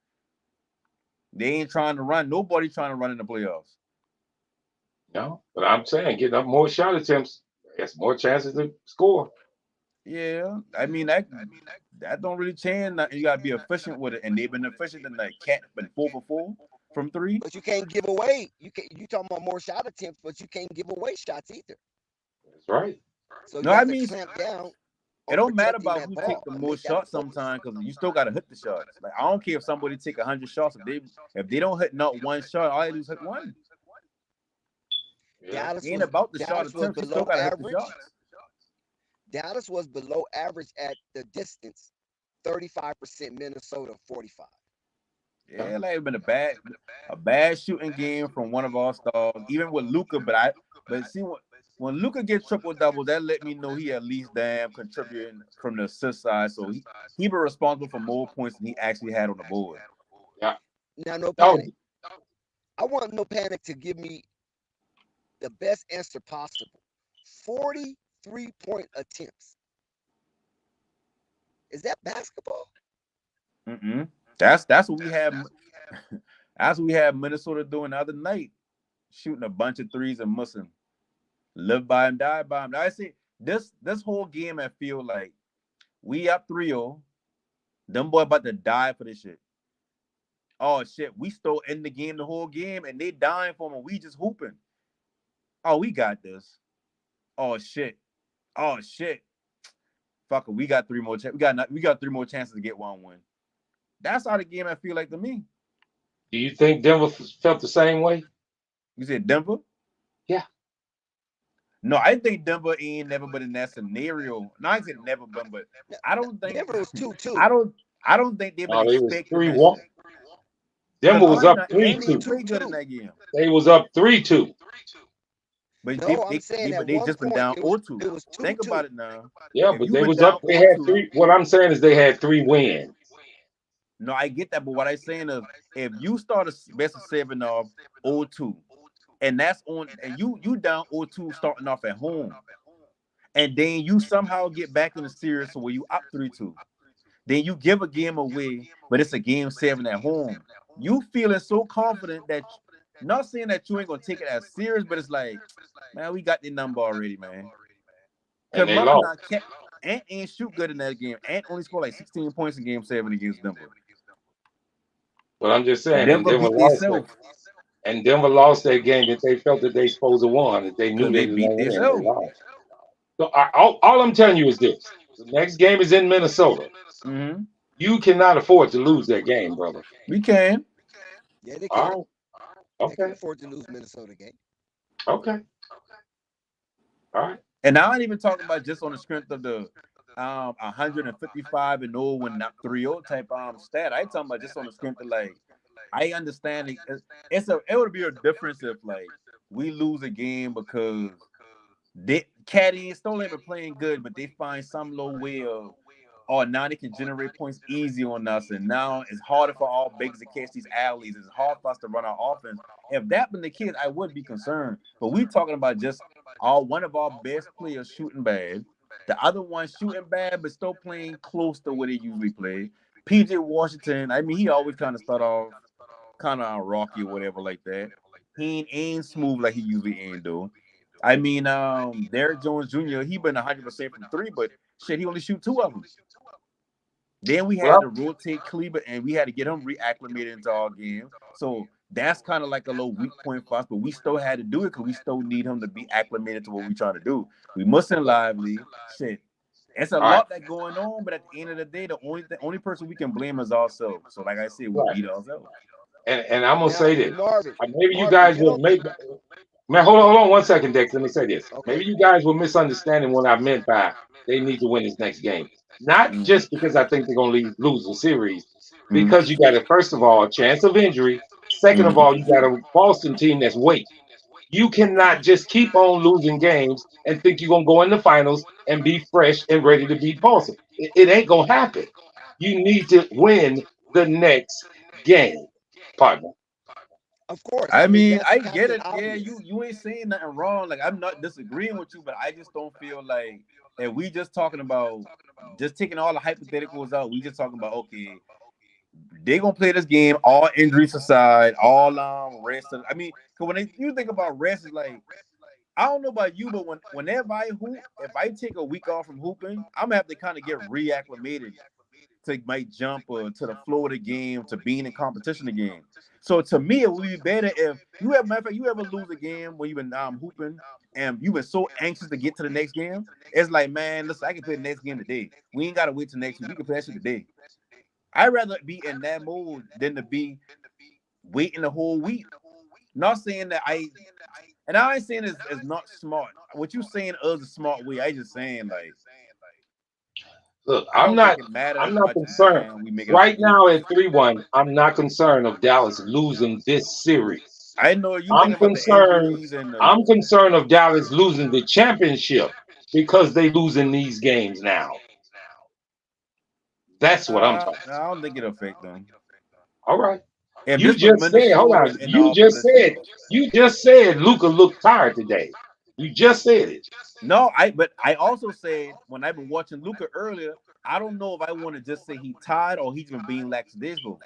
They ain't trying to run. Nobody trying to run in the playoffs. No, but I'm saying getting up more shot attempts, has more chances to score. Yeah, I mean that don't really change. You gotta be efficient with it, and they've been efficient. And like Cat been 4 for 4 from 3. But you can't give away. You talking about more shot attempts, but you can't give away shots either. That's right. So No, you I have to mean clamp down It don't matter protecting about that who ball take the and most make that the shots focus. sometimes, because you still gotta hit the shots. Like I don't care if somebody take 100 shots, if they don't hit not one shot, all they do is hit one. Yeah. It ain't about the shot Dallas was attempts. You still below gotta hit the average. shots. Dallas was below average at the distance. 35%, Minnesota 45. Yeah, like it's been a bad shooting game from one of our stars, even with Luka. But see when Luka gets triple double, that let me know he at least damn contributing from the assist side. So he been responsible for more points than he actually had on the board. Yeah. Now, no Oh, panic. I want No Panic to give me the best answer possible. 43-point attempts. Is that basketball? That's what we had. That's what we had Minnesota doing the other night, shooting a bunch of threes and missing. Live by him, die by him. I see this whole game. I feel like we up 3-0. Them boy about to die for this shit. Oh shit, we still in the game the whole game, and they dying for him. We just hooping. Oh, we got this. Oh shit. Oh shit. Fuck it. We got 3 more. We got 3 more chances to get 1 win. That's how the game I feel like to me. do you think Denver felt the same way? You said Denver? Yeah. No, I think Denver ain't never been in that scenario. No, I said never been, but I don't think Denver was 2-2. I don't think they've been No, they was expecting that 3-1. shit. Denver was up They didn't 3-2. play good in that game. They was up 3-2. But No, I'm saying at they one just been point down it was 0-2. 2-2. Think about it now. Yeah, If but you they been was up. down They had 0-2, 3. What I'm saying is they had 3 wins. no, I get that, but what I'm saying is if you start a best of 7 off 0-2, and that's on, and you down 0-2 starting off at home, and then you somehow get back in the series where you up 3-2, then you give a game away, but it's a game 7 at home. You feeling so confident that, not saying that you ain't gonna take it as serious, but it's like, man, we got the number already, man. Because And they remember lost. now, Ant ain't shoot good in that game. Ant only scored like 16 points in game 7 against Denver. But I'm just saying, Denver beat themselves and Denver lost that game that they felt that they supposed to won. That they knew because they they was beat gonna win. They themselves. lost. So all I'm telling you is this: the next game is in Minnesota. Mm-hmm. You cannot afford to lose that game, brother. We can. Yeah, they All can. right. They can Okay. afford to lose Minnesota game. Okay. All right. And I ain't even talking about just on the strength of the 155 and 0 when not 3-0 type stat. I talking about just on the strength of, like, I understand it would be a difference if, like, we lose a game because Caddy and Stolen been playing good, but they find some low way of, oh, now they can generate points easy on us, and now it's harder for all bigs to catch these alleys. It's hard for us to run our offense. If that been the case, I would be concerned. But we talking about just one of our best players shooting bad, the other one shooting bad but still playing close to what he usually play. PJ Washington, I mean, he always kind of start off kind of rocky or whatever like that. He ain't smooth like he usually ain't do. I mean, Derrick Jones Jr., he been 100% from 3, but shit, he only shoot 2 of them. Then we had Well, to rotate Kleber, and we had to get him reacclimated into our game. So that's kind of like a little weak point for us, but we still had to do it because we still need him to be acclimated to what we're trying to do. We mustn't lively. Shit. It's a all right. lot that going on, but at the end of the day, the only person we can blame is ourselves. So like I said, we Right. beat ourselves. And I'm gonna Now, say this. Marvin, Maybe you Marvin, guys get will on. make. Man, hold on 1 second, Dex. Let me say this. Okay. Maybe you guys were misunderstanding what I meant by they need to win this next game. Not just because I think they're gonna lose the series, because you got a first of all a chance of injury. Second of all, you got a Boston team that's weak. You cannot just keep on losing games and think you're gonna go in the finals and be fresh and ready to beat Boston. It ain't gonna happen. You need to win the next game, partner. Of course. I mean, That's I get Captain it. Yeah, Obvious. you ain't saying nothing wrong. Like, I'm not disagreeing with you, but I just don't feel like if we just talking about just taking all the hypotheticals out, we just talking about, okay, they gonna play this game, all injuries aside, all rest. I mean, because when you think about rest, it's like, I don't know about you, but whenever I hoop, if I take a week off from hooping, I'm gonna have to kind of get reacclimated to might jump or to the flow of the game to being in competition again. So to me, it would be better if you have matter of fact, you ever lose a game when you've been hooping and you've been so anxious to get to the next game. It's like, man, listen, I can play the next game today. We ain't gotta wait till next week. We can play that shit today. I'd rather be in that mode than to be waiting the whole week. Not saying that and I ain't saying it's not smart. What you saying is a smart way. I just saying like Look, I don't think it matters I'm as not much as concerned. man we make it up Right to be. now at 3-1, I'm not concerned of Dallas losing this series. I know you I'm thinking about the concerned. injuries and I'm concerned of Dallas losing the championship because they losing these games now. That's what I'm talking I don't think it'll affect them. about. All right. If You this was just said, hold Minnesota on. and all, listen. You just said Luka looked tired today. You just said it. No, but I also said when I've been watching Luca earlier, I don't know if I want to just say he tired or he's been being lackadaisical.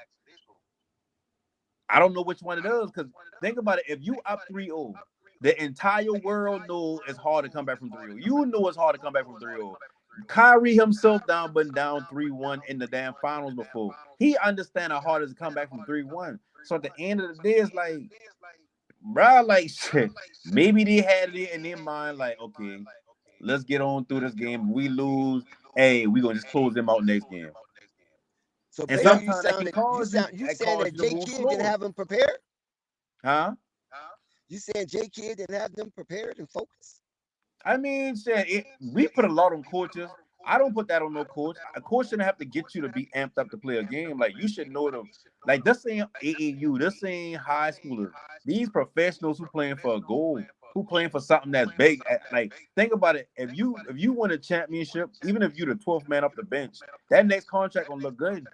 I don't know which one it is because think about it. If you up 3-0, the entire world knows it's hard to come back from 3-0. You know it's hard to come back from 3-0. Kyrie himself been down 3-1 in the damn finals before. He understands how hard it is to come back from 3-1. So at the end of the day, it's like, bro, like shit. Maybe they had it in their mind, like, okay, let's get on through this game. We lose, hey, we gonna just close them out next game. So And basically, sometimes that can cause you that saying cause that you to J move Kidd didn't slower. have them prepared? Huh? You saying J Kidd didn't have them prepared and focused? I mean, shit, we put a lot on coaches. I don't put that on no coach. A coach shouldn't have to get you to be amped up to play a game. Like you should know them. Like this ain't AAU. This ain't high schoolers. These professionals who playing for a goal, who playing for something that's big. Like think about it. If you win a championship, even if you're the 12th man off the bench, that next contract gonna look good.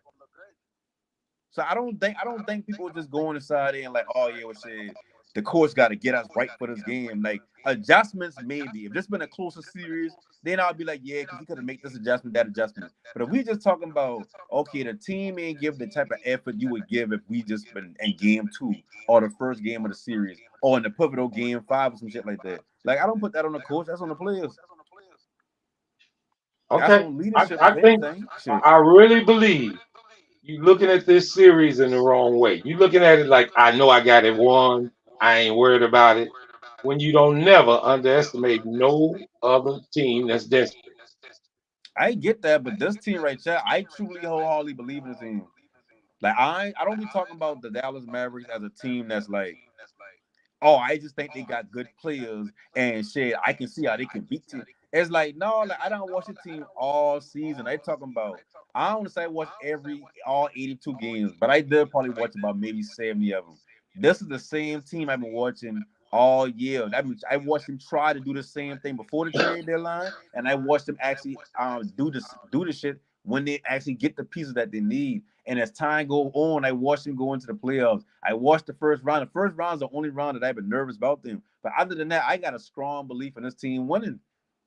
So I don't think people just going inside there and like, oh yeah, well shit, the coach got to get us right for this game. Like adjustments, maybe. If this been a closer series, then I'll be like, yeah, because he could have made this adjustment, that adjustment. But if we just talking about, okay, the team ain't give the type of effort you would give if we just been in game 2 or the first game of the series or in the pivotal game 5 or some shit like that. Like I don't put that on the coach. That's on the players. That's Okay. on leadership, I if think anything. Shit. I really believe you looking at this series in the wrong way. You looking at it like I know I got it won. I ain't worried about it. When you don't never underestimate no other team that's desperate. I get that, but this team right here, I truly wholeheartedly believe in this team. Like I don't be talking about the Dallas Mavericks as a team that's like, oh, I just think they got good players and shit. I can see how they can beat teams. It's like no, like I don't watch the team all season. I talking about I don't say I watch all 82 games, but I did probably watch about maybe 70 of them. This is the same team I've been watching all year. That means I watched them try to do the same thing before the trade deadline, and I watched them actually do the shit when they actually get the pieces that they need. And as time go on, I watched them go into the playoffs. I watched the first round. The first round is the only round that I've been nervous about them. But other than that, I got a strong belief in this team winning.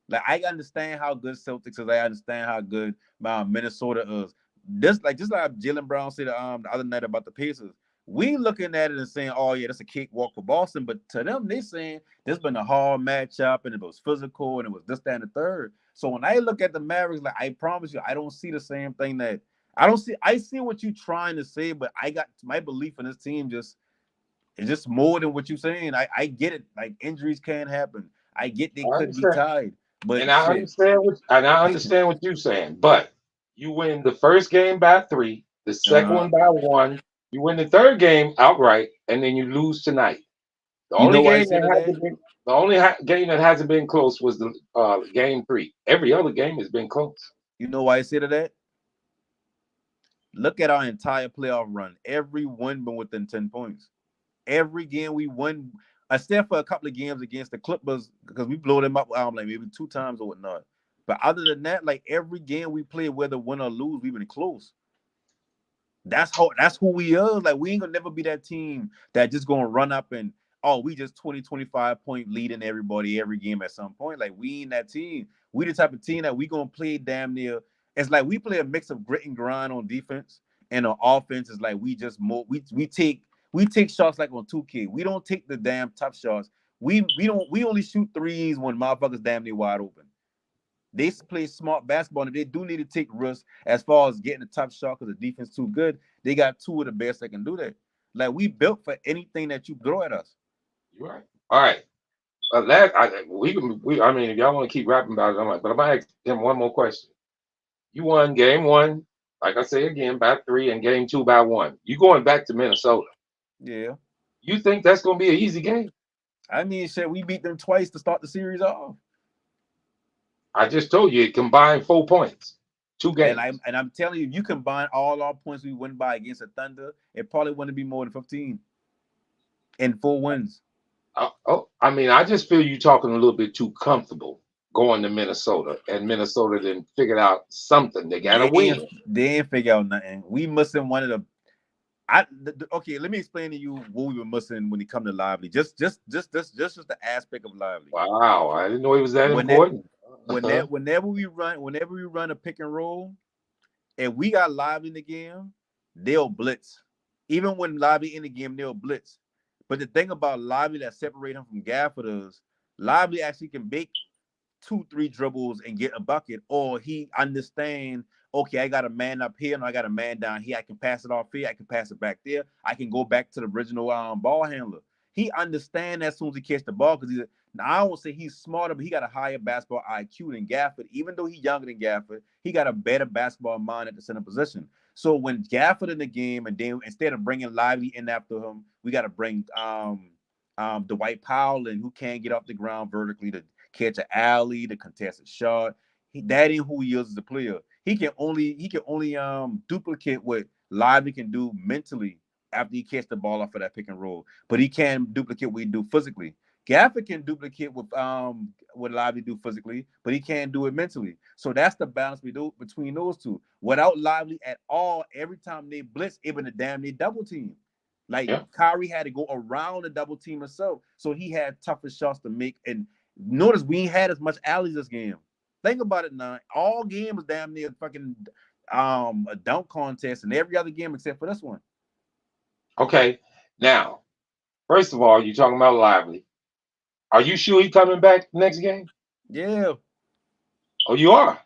Like I understand how good Celtics is. I understand how good Minnesota is. Just like Jalen Brown said the other night about the Pacers. We looking at it and saying, "Oh yeah, that's a cakewalk for Boston," but to them, they saying this been a hard matchup and it was physical and it was this, that, and the third. So when I look at the Mavericks, like I promise you, I don't see the same thing that I don't see. I see what you're trying to say, but I got my belief in this team it's just more than what you're saying. I get it. Like injuries can happen. I get they I could be understand. tied, And but I shit. understand what you're saying. But you win the first game by 3, the second Uh-huh. one by 1, you win the third game outright, and then you lose tonight. The You only know why I game say that that? hasn't been game that hasn't been close was the game 3. Every other game has been close. You know why I say that? Look at our entire playoff run. Every one been within 10 points. Every game we won, except for a couple of games against the Clippers, because we blow them up like maybe 2 times or whatnot. But other than that, like every game we play, whether win or lose, we've been close. That's who we are. Like we ain't gonna never be that team that just gonna run up and we just 20-25 point leading everybody every game at some point. Like we ain't that team. We the type of team that we gonna play damn near. It's like we play a mix of grit and grind on defense, and on offense is like we just more we take shots like on 2K. We don't take the damn tough shots. We only shoot threes when motherfuckers damn near wide open. They play smart basketball, and if they do need to take risks as far as getting a tough shot because the defense too good, they got two of the best that can do that. Like we built for anything that you throw at us. You're right. All right. I mean, if y'all want to keep rapping about it, I'm like, but I'm gonna ask him one more question. You won game one, like I say again, by 3, and game 2 by 1. You going back to Minnesota? Yeah. You think that's gonna be an easy game? I mean, shit, we beat them twice to start the series off. I just told you it combined 4 points, 2 games. And I'm telling you, if you combine all our points we went by against the Thunder, it probably wouldn't be more than 15 and 4 wins. I mean, I just feel you talking a little bit too comfortable going to Minnesota, and Minnesota didn't figure out something. They got to win. They ain't figure out nothing. We missing one of the. Okay, let me explain to you what we were missing when it come to Lively. Just the aspect of Lively. Wow, I didn't know it was that important. Whenever we run a pick and roll, and we got Lively in the game, they'll blitz. Even when Lively in the game, they'll blitz. But the thing about Lively that separate him from Gafford is Lively actually can make 2-3 dribbles and get a bucket, or he understand, okay, I got a man up here and I got a man down here. I can pass it off here. I can pass it back there. I can go back to the original ball handler. He understands as soon as he catch the ball because now I won't say he's smarter, but he got a higher basketball IQ than Gafford. Even though he's younger than Gafford, he got a better basketball mind at the center position. So when Gafford in the game, and then instead of bringing Lively in after him, we got to bring Dwight Powell in, who can't get off the ground vertically to catch an alley, to contest a shot. That ain't who he is as a player. He can only duplicate what Lively can do mentally after he catch the ball off of that pick and roll, but he can't duplicate what he do physically. Gafford can duplicate what Lively do physically, but he can't do it mentally. So that's the balance we do between those two. Without Lively at all, every time they blitz, even a damn near double team. Like Kyrie had to go around the double team himself, so he had tougher shots to make. And notice we ain't had as much alleys this game. Think about it now. All games damn near fucking a dunk contest, and every other game except for this one. Okay, now, first of all, you're talking about Lively. Are you sure he's coming back next game? Yeah. Oh, you are?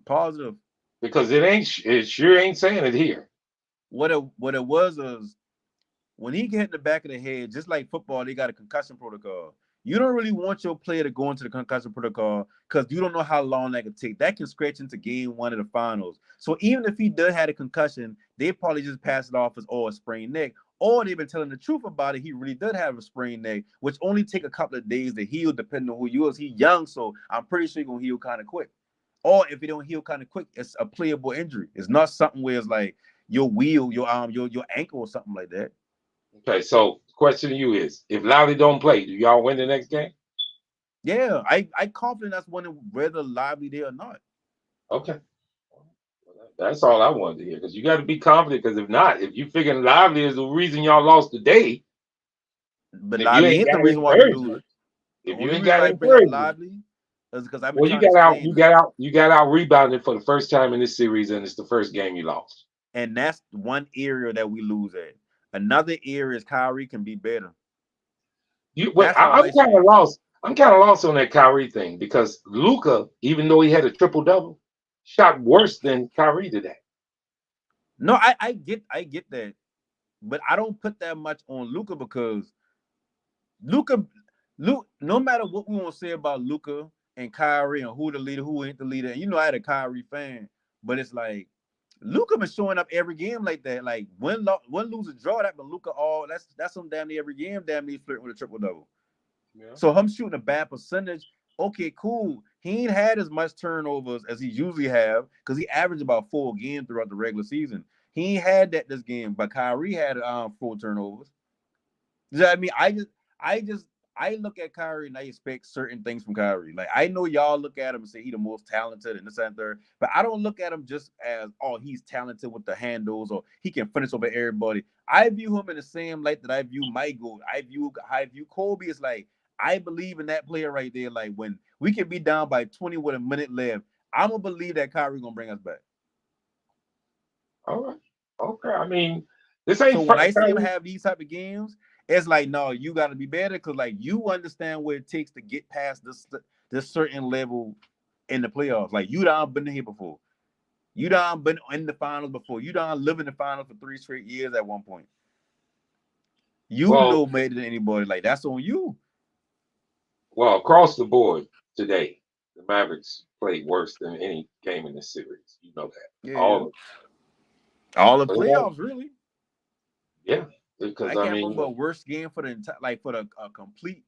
Positive. Because it sure ain't saying it here. What it was is when he get hit in the back of the head, just like football, they got a concussion protocol. You don't really want your player to go into the concussion protocol because you don't know how long that could take. That can stretch into game 1 of the finals. So even if he does have a concussion, they probably just pass it off as a sprained neck. Or they've been telling the truth about it. He really did have a sprained neck, which only take a couple of days to heal, depending on who you is. He's young, so I'm pretty sure he's gonna heal kind of quick. Or if he don't heal kind of quick, it's a playable injury. It's not something where it's like your wheel, your ankle or something like that. Okay, so the question to you is, if Lively don't play, do y'all win the next game? Yeah, I confident that's winning whether Lively there or not. Okay. That's all I wanted to hear, because you got to be confident, because if not, if you figuring Lively is the reason y'all lost today, but Lively ain't the reason why we lose. If you ain't got encouragement, Lively is because you got out rebounded for the first time in this series, and it's the first game you lost. And that's one area that we lose at. Another area is Kyrie can be better. I'm kind of lost. I'm kind of lost on that Kyrie thing, because Luka, even though he had a triple-double, shot worse than Kyrie today. No, I get that, but I don't put that much on Luka, because Luka, no matter what we want to say about Luka and Kyrie and who the leader, who ain't the leader, and I had a Kyrie fan, but it's like Luka been showing up every game like that. Like win, lose, or draw, that, but Luka that's some damn near every game, damn near flirting with a triple-double. Yeah. So him shooting a bad percentage, okay, cool. He ain't had as much turnovers as he usually have, because he averaged about 4 a game throughout the regular season. He ain't had that this game, but Kyrie had 4 turnovers. You know what I mean? I look at Kyrie and I expect certain things from Kyrie. Like, I know y'all look at him and say he's the most talented and this and third, but I don't look at him just as, he's talented with the handles or he can finish over everybody. I view him in the same light that I view Michael. I view Kobe as like, I believe in that player right there. Like, when we can be down by 20 with a minute left, I'm going to believe that Kyrie going to bring us back. All right. Okay. I mean, this ain't. So when I see him have these type of games, it's like, no, you got to be better, because like you understand what it takes to get past this certain level in the playoffs. Like you done been here before. You done been in the finals before. You done live in the finals for 3 straight years at one point. You Well, know better than anybody. Like that's on you. well, across the board today, the Mavericks played worse than any game in this series. You know that. Yeah. All the But it ain't- playoffs, really. yeah, because I I can't mean, remember a worse game for the entire, like for the complete,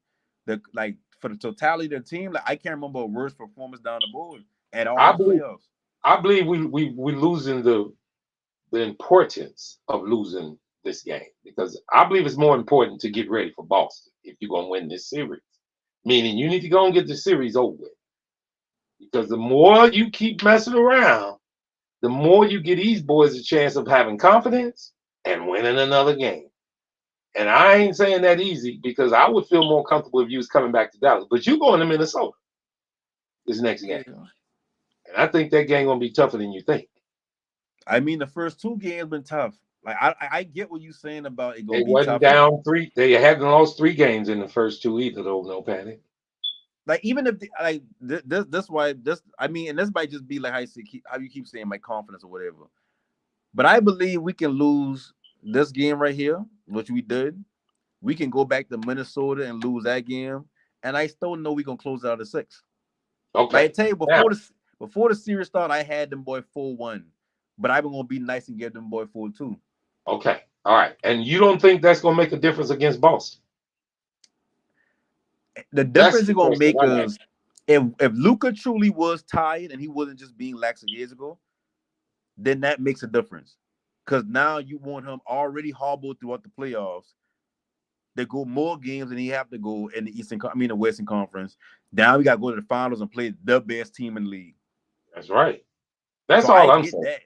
the like for the totality of the team. Like I can't remember a worse performance down the board at all I in the believe playoffs. I believe we losing the importance of losing this game because I believe it's more important to get ready for Boston if you're gonna win this series. Meaning you need to go and get the series over with. Because the more you keep messing around, the more you get these boys a chance of having confidence and winning another game. And I ain't saying that easy because I would feel more comfortable if you was coming back to Dallas. But you going to Minnesota this next game. Yeah. And I think that game gonna be tougher than you think. I mean, the first 2 games been tough. Like I get what you're saying about it They gonna be wasn't tough. down 3. They hadn't lost 3 games in the first 2 either, though. No panic. Like even if like this why this I mean, and this might just be like how you keep saying my confidence or whatever. But I believe we can lose this game right here, which we did. We can go back to Minnesota and lose that game, and I still know we're gonna close out at 6. Okay. Like I tell you Now, before the series started, I had them boy 4-1, but I'm gonna be nice and give them boy 4-2. okay. All right. And you don't think that's gonna make a difference against Boston? The That's difference the it's gonna question make I'm asking. is if Luka truly was tired and he wasn't just being lax years ago, then that makes a difference. Because now you want him already hobbled throughout the playoffs. They go more games than he have to go in the Western Conference. Now we got to go to the finals and play the best team in the league. That's right. That's So I all I'm get saying. that,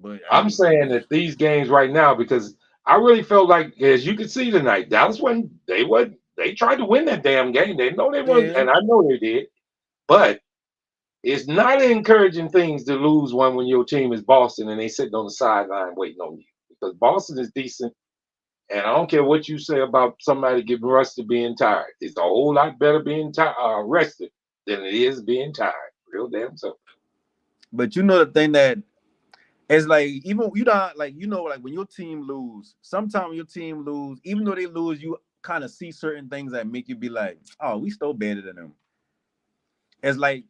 but I I'm mean, saying that these games right now, because I really felt like, as you can see tonight, Dallas they tried to win that damn game. They know they weren't, yeah. and I know they did, but it's not encouraging things to lose one when your team is Boston and they sitting on the sideline waiting on you. Because Boston is decent, and I don't care what you say about somebody getting rusty being tired. It's a whole lot better being rested than it is being tired. Real damn simple. But you know the thing that it's like even you don't like like when your team lose. Sometimes your team lose, even though they lose, you kind of see certain things that make you be like, oh, we still better than them. It's like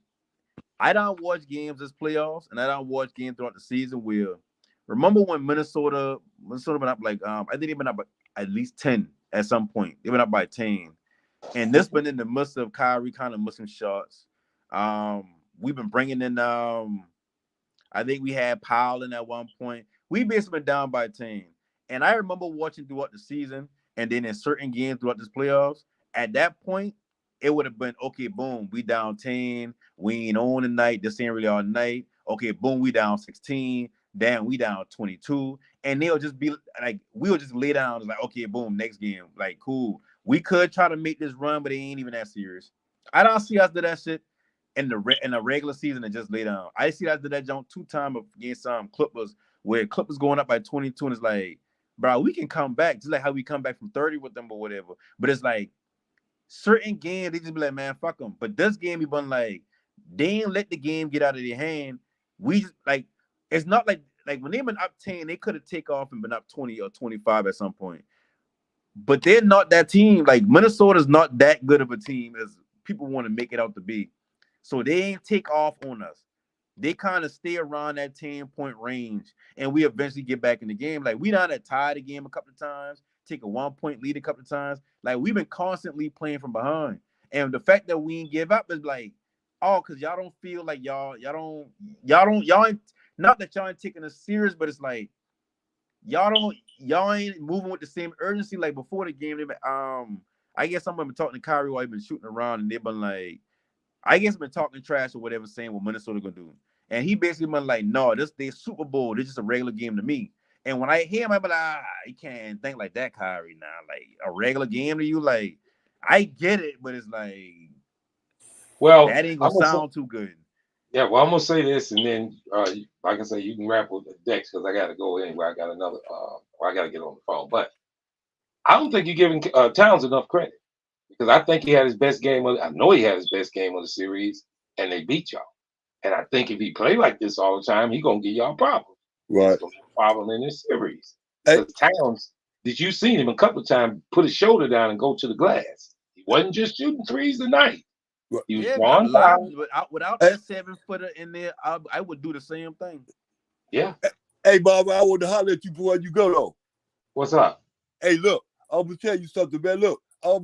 I don't watch games this playoffs, and I don't watch games throughout the season. Where remember when Minnesota went up like I think they went up by at least 10 at some point. They went up by 10, and this been in the midst of Kyrie kind of missing shots. We've been bringing in I think we had Powell in at one point. We basically been down by 10, and I remember watching throughout the season, and then in certain games throughout this playoffs. At that point, it would have been okay. Boom, we down 10. We ain't on tonight. This ain't really our night. Okay, boom, we down 16. Damn, we down 22. And they'll just be like, we'll just lay down. It's like, okay, boom, next game. Like, cool. We could try to make this run, but it ain't even that serious. I don't see us do that shit in the regular season and just lay down. I see us do that jump 2 times against Clippers, where Clippers going up by 22, and it's like, bro, we can come back just like how we come back from 30 with them or whatever. But it's like certain games, they just be like, man, fuck them. But this game, we been like, they ain't let the game get out of their hand. We just like, it's not like when they been up 10, they could have take off and been up 20 or 25 at some point. But they're not that team. Like Minnesota's not that good of a team as people want to make it out to be. So they ain't take off on us. They kind of stay around that 10-point range, and we eventually get back in the game. Like we done had tied the game a couple of times, take a 1-point lead a couple of times. Like we've been constantly playing from behind, and the fact that we ain't give up is like, oh, because y'all don't feel like y'all ain't not that y'all ain't taking us serious, but it's like y'all ain't moving with the same urgency like before the game. They been, I guess someone been talking to Kyrie while he been shooting around, and they've been like, I guess been talking trash or whatever, saying what Minnesota gonna do. And he basically been like, no, this they Super Bowl. This just a regular game to me. And when I hear him, I be like, you can't think like that, Kyrie. Now, like a regular game to you, like I get it, but it's like, well, that ain't gonna sound too good. Yeah, well, I'm gonna say this, and then like I say, you can wrap with the Dex because I got to go anyway. I got another, I got to get on the phone. But I don't think you're giving Towns enough credit because I think he had his best game. I know he had his best game of the series, and they beat y'all. And I think if he play like this all the time, he gonna give y'all problems. Right. It's gonna be a problem in this series. Hey. Because Towns, did you see him a couple of times put his shoulder down and go to the glass? He wasn't just shooting threes tonight. He was Yeah, drawing but foul. without that 7-footer in there, I would do the same thing. Yeah. Hey, Bob, I want to holler at you before you go though. What's up? Hey, look, I'm gonna tell you something, man. Look, I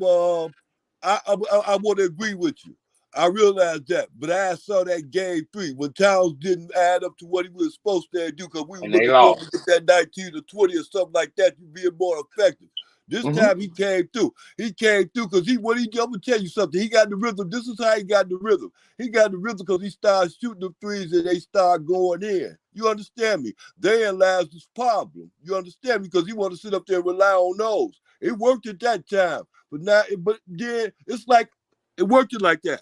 want to agree with you. I realize that, but I saw that game 3 when Towns didn't add up to what he was supposed to do because we were And they looking for him lost. to get that 19 to 20 or something like that to be more effective. This time he came through. He came through because I'm gonna tell you something. He got the rhythm. This is how he got the rhythm. He got the rhythm because he started shooting the threes and they started going in. You understand me? Therein lies this problem. You understand me? Because he want to sit up there and rely on those. It worked at that time, but then it's like it worked like that.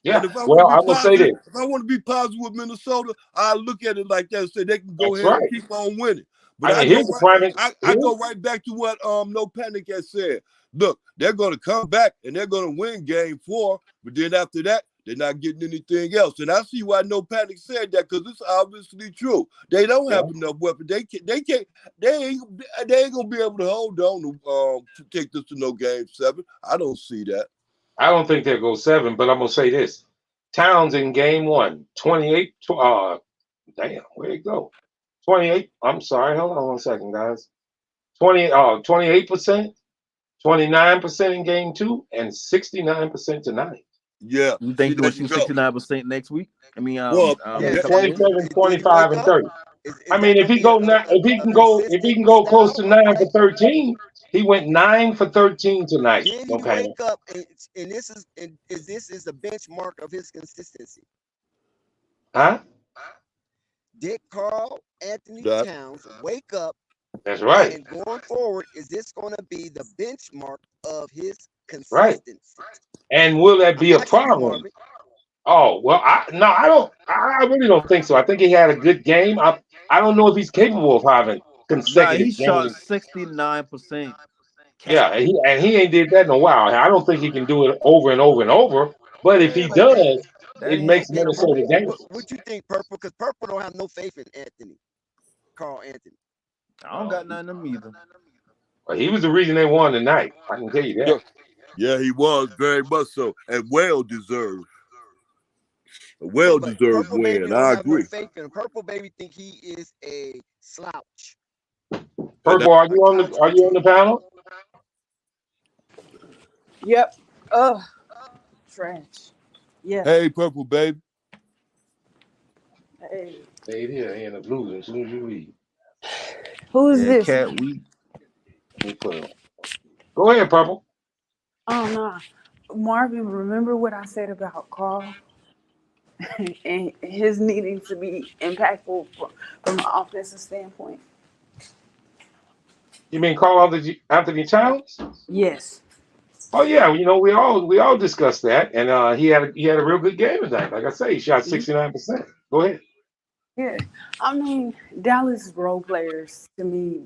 Yeah. And if I Well, want I'm gonna say this. if I want to be positive with Minnesota, I look at it like that and say they can go That's ahead right. and keep on winning. But I mean, here's the prime. I go right back to what No Panic has said. Look, they're going to come back and they're going to win game 4, but then after that, they're not getting anything else. And I see why No Panic said that because it's obviously true. They don't have enough weapons. They ain't gonna be able to hold on to take this to no game 7. I don't see that. I don't think they'll go 7, but I'm gonna say this: Towns in game 1, 28. Damn, where'd it go? 28. I'm sorry. Hold on 1 second, guys. 28%, 29% in game 2, and 69% tonight. Yeah. You think he will shoot 69% next week? I mean, well, yeah, 27, 25, and 30. I mean, if he can go close to 9 for 13, he went 9 for 13 tonight. Did he wake up and this is the benchmark of his consistency? Huh? Did Karl Anthony Towns wake up? That's right. And going forward, is this going to be the benchmark of his consistency? Right. And will that be a problem? Oh, well, I really don't think so. I think he had a good game. I don't know if he's capable of having consecutive he shot games. 69%. Yeah, and he ain't did that in a while. I don't think he can do it over and over and over. But if he does, it makes Minnesota dangerous. What you think, Purple? Because Purple don't have no faith in Karl Anthony. I don't got none of them either. Well, he was the reason they won tonight. I can tell you that. Yeah, he was very much so, and well deserved. A well-deserved win. I agree. No faith in Purple Baby think he is a slouch. Purple, are you on the panel? Yep. Trash. Yeah. Hey, Purple Baby. Hey. Stay here in the blues as soon as you leave. Who's this? Cat Week. Go ahead, Purple. Oh no, Marvin. Remember what I said about Karl and his needing to be impactful from an offensive standpoint. You mean Karl Anthony Towns? Yes. Oh yeah, we all discussed that, and he had a real good game tonight. Like I say, he shot 69%. Go ahead. Yeah, I mean Dallas role players to me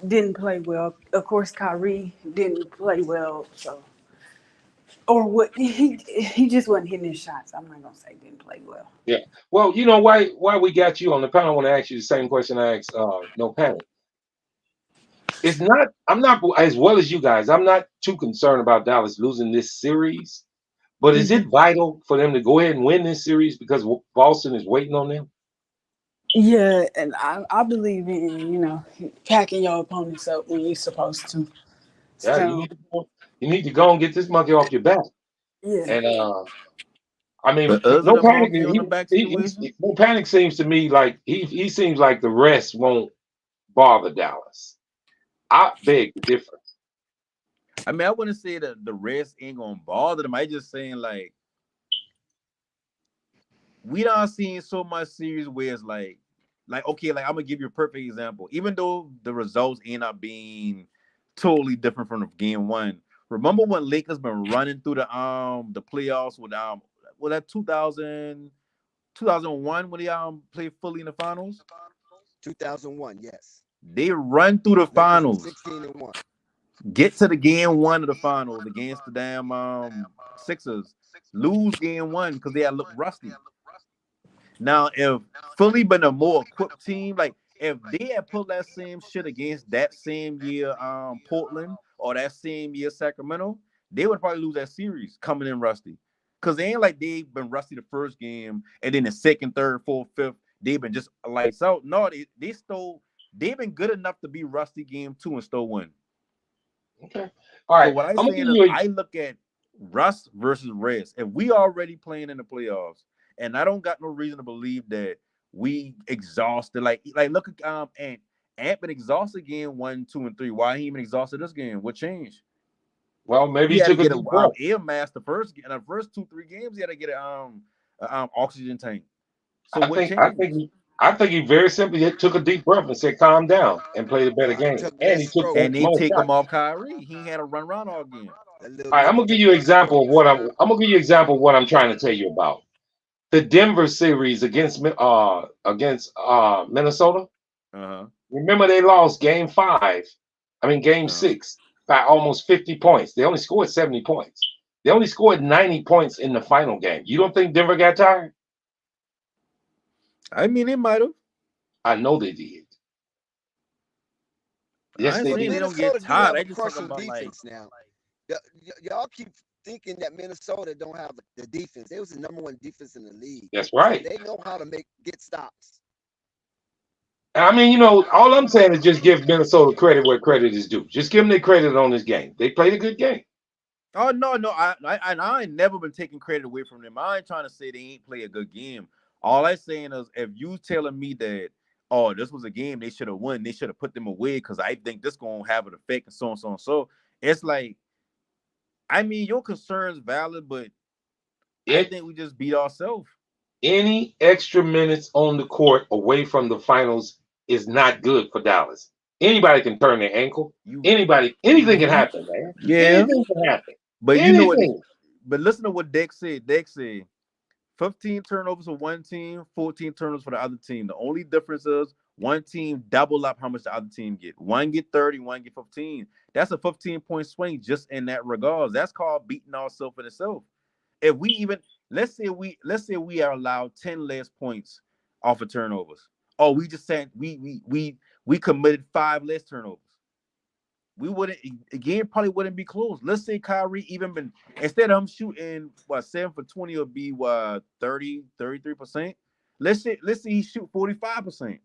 didn't play well. Of course, Kyrie didn't play well, so or what he just wasn't hitting his shots. I'm not gonna say didn't play well. Yeah. Well, you know why we got you on the panel. I want to ask you the same question I asked No Panic. I'm not as well as you guys. I'm not too concerned about Dallas losing this series, but is it vital for them to go ahead and win this series because Boston is waiting on them? Yeah, and I believe in packing your opponents up when you're supposed to. Yeah, So, you need to go and get this monkey off your back. Yeah. And I mean, But No Panic. No Panic seems to me like he seems like the rest won't bother Dallas. I beg the difference. I mean, I wouldn't say that the rest ain't gonna bother them. I just saying like we done seen so much series where it's like okay, like I'm gonna give you a perfect example. Even though the results end up being totally different from the game 1. Remember when Lakers been running through the playoffs with that 2001 when they played fully in the finals? 2001, yes. They run through the finals. 16-1. Get to the game 1 of the finals against the damn Sixers. Lose game 1 because they had looked rusty. Now, if Philly been a more equipped team, like if they had pulled that same shit against that same year, Portland or that same year Sacramento, they would probably lose that series coming in rusty. Cause they ain't like they've been rusty the first game and then the second, third, fourth, fifth, they've been just lights out. No, they've been good enough to be rusty game 2 and still win. Okay. All So right. what I'm I'm gonna saying give is you a I look at Russ versus Reds. If we already playing in the playoffs, and I don't got no reason to believe that we exhausted. Like look at Ant been exhausted game 1, 2, and 3. Why he even exhausted this game? What changed? well, maybe He he had to took a get a deep breath. air mask the first 2-3 games. He had to get a oxygen tank. So I what think I changed? think he I think he very simply took a deep breath and said, "Calm down," and played a better He game. took And less he took stroke. And they more take him shots. off Kyrie. He had to run around all game. That little All right, I'm nigga gonna give took you an less example of strokes. what I'm gonna give you an example of what I'm trying to tell you about. The Denver series against Minnesota. Uh-huh. Remember they lost game Uh-huh. 6 by almost 50 points. They only scored 70 points. They only scored 90 points in the final game. You don't think Denver got tired? I mean, they might have. I know they did. I Yes, ain't they But saying they did. don't get Minnesota do tired. have I a just talking crushing about like defense now. Y'all keep thinking that Minnesota don't have the defense. They was the number 1 defense in the league. That's So right. they know how to get stops. I mean, all I'm saying is just give Minnesota credit where credit is due. Just give them their credit on this game. They played a good game. oh no, I ain't never been taking credit away from them. I ain't trying to say they ain't play a good game. All I saying is if you telling me that this was a game they should have won, they should have put them away because I think this gonna have an effect and so on, so on. So it's like I mean your concern's valid, but I It think we just beat ourselves. Any extra minutes on the court away from the finals is not good for Dallas. Anybody can turn their ankle. You Anything can happen, man. yeah, Anything can happen. but you know what? Anything. But listen to what Dex said. Dex said 15 turnovers for one team, 14 turnovers for the other team. The only difference is one team double up how much the other team get. One get 30, one get 15. That's a 15-point swing just in that regards. That's called beating ourselves in itself. If we even let's say we are allowed 10 less points off of turnovers. Oh, we just said we committed 5 less turnovers. We wouldn't again probably wouldn't be close. Let's say Kyrie even been instead of him shooting 7 for 20 or be 33%. Let's say he shoot 45%.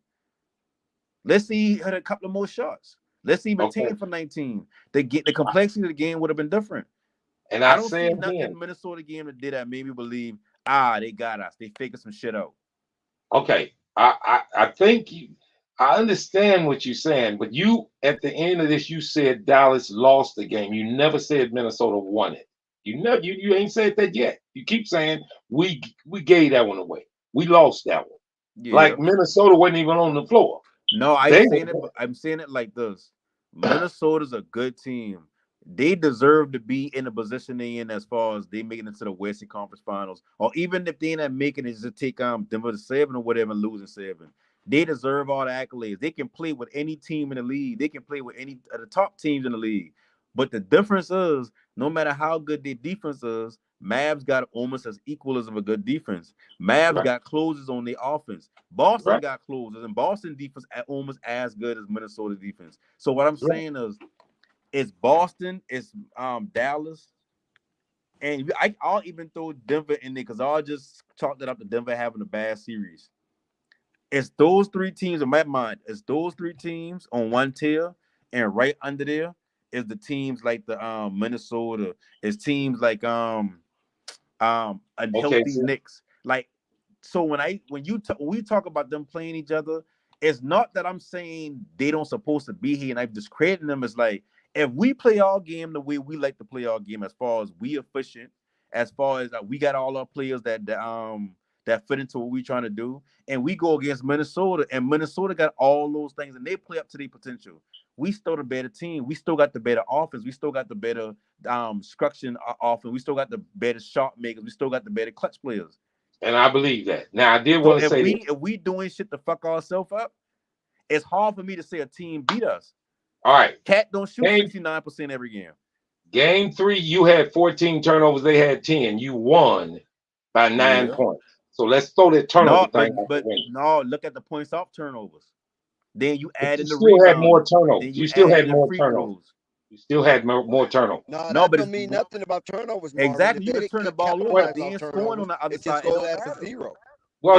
Let's see he had a couple of more shots. Let's see him Okay. 10 for 19. They get the complexity of the game would have been different. And I I don't say see nothing in again, the Minnesota game that did that made me believe, they got us. They figured some shit out. okay, I think I understand what you're saying, but you at the end of this, you said Dallas lost the game. You never said Minnesota won it. You ain't said that yet. You keep saying we gave that one away. We lost that one. Yeah. Like Minnesota wasn't even on the floor. No, They I'm saying it like this. Minnesota's a good team. They deserve to be in the position they in as far as they making it to the Western Conference Finals, or even if they not making it to take Denver to 7 or whatever, and losing 7. They deserve all the accolades. They can play with any team in the league. They can play with any of the top teams in the league. But the difference is, no matter how good their defense is, Mavs got almost as equal as of a good defense. Mavs right, got closers on their offense. Boston right, got closers, and Boston defense almost as good as Minnesota defense. So what I'm right. saying is, it's Boston, it's Dallas, and I'll even throw Denver in there because I'll just chalk it up to Denver having a bad series. It's those 3 teams in my mind. It's those 3 teams on one tier, and right under there is the teams like the Minnesota. It's teams like Okay, unhealthy so Knicks. Like so when we talk about them playing each other, it's not that I'm saying they don't supposed to be here and I'm discrediting them. It's like if we play our game the way we like to play our game, as far as we efficient, as far as we got all our players that fit into what we trying to do, and we go against Minnesota, and Minnesota got all those things, and they play up to their potential. We still the better team. We still got the better offense. We still got the better structure offense. We still got the better shot makers. We still got the better clutch players. and I believe that. Now I did So want to if say this. we doing shit to fuck ourselves up, it's hard for me to say a team beat us. All right, Cat don't shoot game 69% every game. game 3, you had 14 turnovers. They had 10. You won by 9 Yeah. points. So let's throw that turnover No, thing out the but window. no, look at the points off turnovers. Then you But add you in the still had more rebounding. turnovers. Then You you still add had in the more free turnovers. throws. You still had more turnovers. No, No, that but don't it's mean nothing about turnovers, Marvin. exactly. If You they can turn the didn't ball over, Well, capitalize but off then scoring turnovers, on the other it just side, it goes don't as a matter. zero.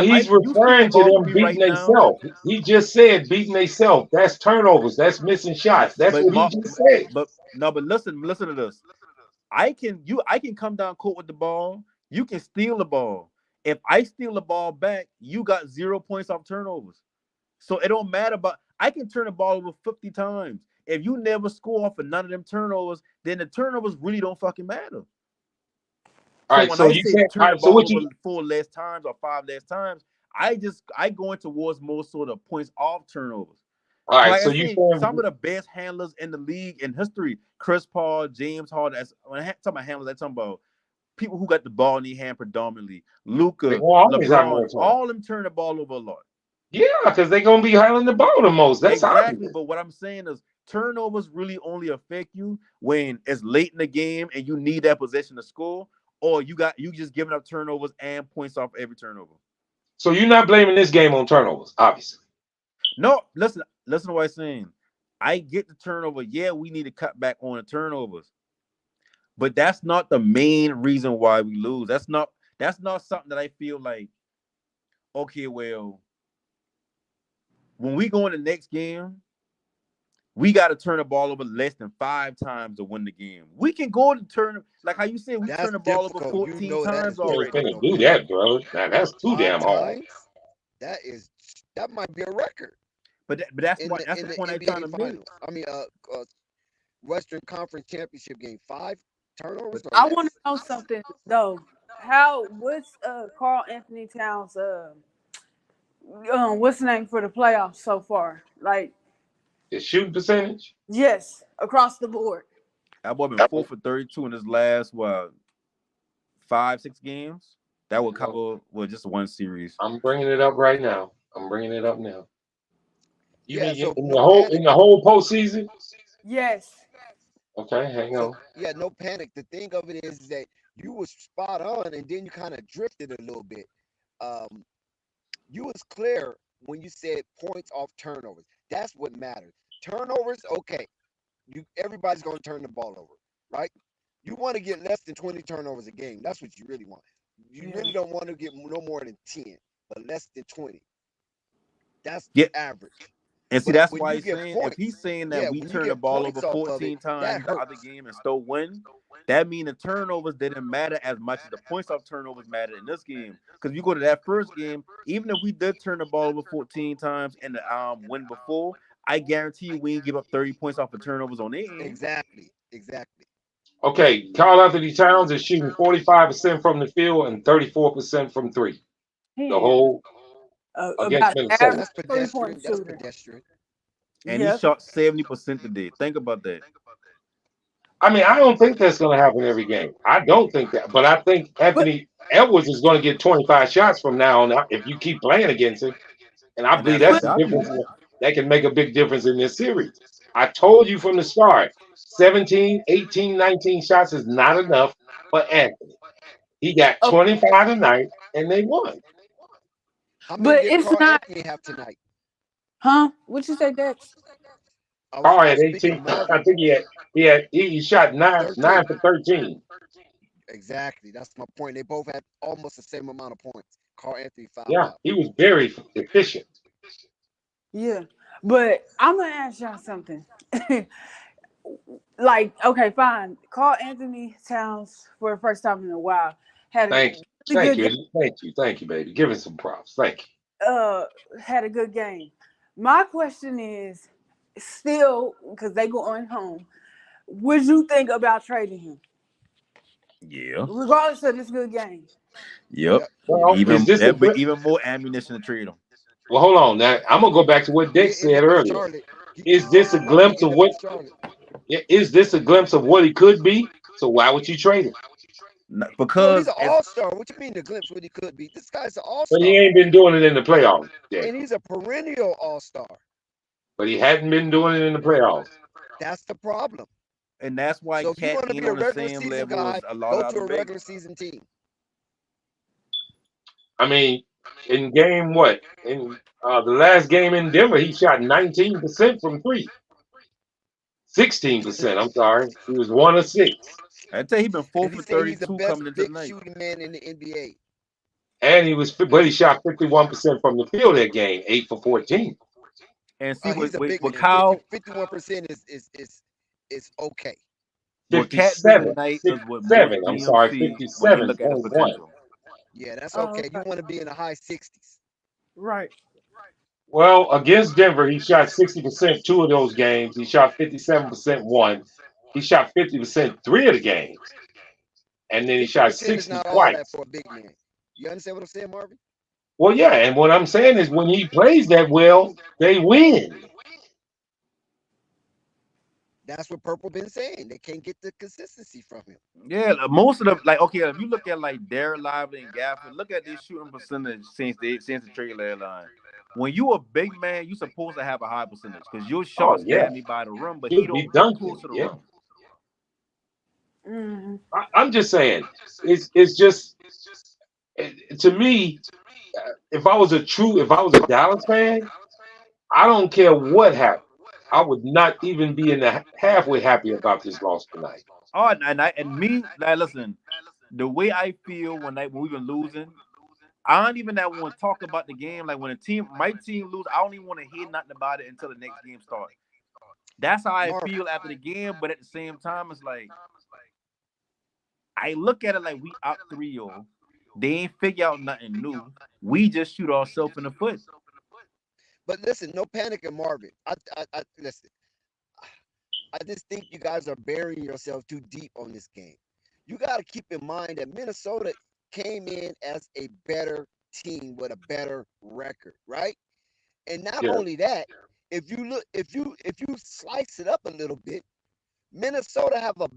he's You steal the referring to ball from them me beating right now, themselves. He just said beating themselves. That's turnovers. That's missing shots. That's but what he just said. but listen to this. I can come down court with the ball. You can steal the ball. If I steal the ball back, you got 0 points off turnovers. So it don't matter. But I can turn the ball over 50 times. If you never score off of none of them turnovers, then the turnovers really don't fucking matter. All So right. when So I you say said, all turn the right. So ball what over you? 4 less times or 5 less times, I go in towards more sort of points off turnovers. All right. Like I So you said, saying? some of the best handlers in the league in history, Chris Paul, James Harden. When I talk about handlers, I'm talking about people who got the ball in their hand predominantly. They Luka, gonna always have LeBron, more turnovers. all of them turn the ball over a lot. Yeah, because they're gonna be handling the ball the most. That's Exactly. obvious. But what I'm saying is turnovers really only affect you when it's late in the game and you need that possession to score, or you just giving up turnovers and points off every turnover. So you're not blaming this game on turnovers, obviously. No, listen to what I'm saying. I get the turnover. Yeah, we need to cut back on the turnovers. But that's not the main reason why we lose. That's not something that I feel like, okay, well, when we go in the next game, we got to turn the ball over less than 5 times to win the game. We can go to turn, like how you said, we turn That's the ball over difficult. You 14 know that times is You ain't already. difficult, finna do Nobel. that, bro. Now that's too 5 damn hard. times? That might be a record But that's in what the that's in the the point I'm trying NBA to make. Finals. I mean, Western Conference Championship game. 5 turnovers But or I want to less. know something though. What's Carl Anthony Towns what's the name for the playoffs so far? Like, His shooting percentage. yes, across the board. that boy been 4 for 32 in his last 5-6 games. That would No, cover just one series. I'm bringing it up right now. I'm bringing it up now. You Yeah, mean so in no the whole panic. postseason? Yes. Okay, hang So on. yeah, no panic. The thing of it is that you was spot on, and then you kind of drifted a little bit. Um, you was clear when you said points off turnovers. That's what matters. Turnovers, okay. Everybody's gonna turn the ball over, right? You want to get less than 20 turnovers a game. That's what you really want. You Yeah. really don't want to get no more than 10, but less than 20. That's Yeah. average. And see, But that's when why you he's get saying if he's points, saying that yeah, we when you turn the get ball over points off of it, 14 that times the other hurts. game and still win, that means the turnovers didn't matter as much as the points off turnovers mattered in this game. Because you go to that first game, even if we did turn the ball over 14 times and the win before, I guarantee you we ain't give up 30 points off of turnovers on their end. Exactly. Okay, Carl Anthony Towns is shooting 45% from the field and 34% from three. The He is whole against about So Minnesota. average that's 3 point pedestrian. That's shooter. pedestrian. And he Yep. shot 70% today. Think about that. I mean, I don't think that's going to happen every game. I don't think that, but I think But Anthony Edwards is going to get 25 shots from now on out if you keep playing against him. And I And believe that's what that's but the stopped difference. you. That can make a big difference in this series. I told you from the start, 17, 18, 19 shots is not enough for Anthony. He got oh, 25 tonight, and they won. How many but did it's Carl not, Anthony have tonight? huh? What you say, Dex? Carl I had was speaking 18. of I Marvin. think he shot nine 13. for 13. Exactly. That's my point. They both had almost the same amount of points. Carl Anthony fouled Yeah, out. he was very efficient. Yeah. But I'm gonna ask y'all something. Like, okay, fine. Carl Anthony Towns for the first time in a while had a Thank you. really Thank good you. Thank you, baby. Give us some props. Thank you. had a good game. My question is still because they going home. Would you think about trading him, Yeah. regardless of this good game? Yep. Yep. Well, is this a That'd be good? even more ammunition to trade him. Well, hold on. Now I'm gonna go back to what Dick He said ended with earlier. Charlotte. Is this a He glimpse of ended what? with Charlotte. Is this a glimpse of what he could be? So why would you trade him? Bro, he's Because an it's all-star. What you mean the glimpse what he could be? This guy's an But he all-star. ain't been doing it in the playoffs yet. And he's a perennial all-star. But he hadn't been doing it in the playoffs. That's the problem. and that's why So if you Cat want to ain't be a on the regular same season level guy, as a lot go of to other a big. regular season team. I mean, in game what? In the last game in Denver, he shot 19% from three. 16%. I'm sorry. He was 1 of 6. I tell you, he been 4 And he for said he's the 32 best coming into the big night. shooting man in the NBA. And but he shot 51% from the field that game, 8 for 14. And see He's a big with man. Kyle, 51% is okay. what Cat did 57, tonight is what most 57. I'm GMs sorry, see when they look at his 57.1. potential. Yeah, that's Oh, okay. You okay. want to be in the high 60s. Right. Well, against Denver, he shot 60% 2 of those games. He shot 57% 1. He shot 50% 3 of the games. And then he shot 50% is 60 not all that twice. for a big man. You understand what I'm saying, Marvin? Well, yeah, and what I'm saying is when he plays that well, they win. That's what Purple been saying. They can't get the consistency from him. Yeah, most of the okay, if you look at like Derek Lively and Gafford, look at their shooting percentage since the trade line. When you a big man, you supposed to have a high percentage because your Oh, shots yeah. got me by the rim, but he He'll be don't come close dunking. to the Yeah. rim. Mm-hmm. I'm just saying, it's just, to me, if I was a Dallas fan, I don't care what happened. I would not even be in the halfway happy about this loss tonight. Oh, and me, like, listen, the way I feel when we've been losing, I don't even that want to talk about the game. Like when my team lose, I don't even want to hear nothing about it until the next game starts. That's how I Marvin, feel after the game, but at the same time, it's like I look at it like we up 3-0. They ain't figure out nothing new. We just shoot ourselves in the foot. but listen, no panic in Marvin. I listen. I just think you guys are burying yourself too deep on this game. You got to keep in mind that Minnesota came in as a better team with a better record, right? And not Yeah. only that, if you slice it up a little bit, Minnesota have a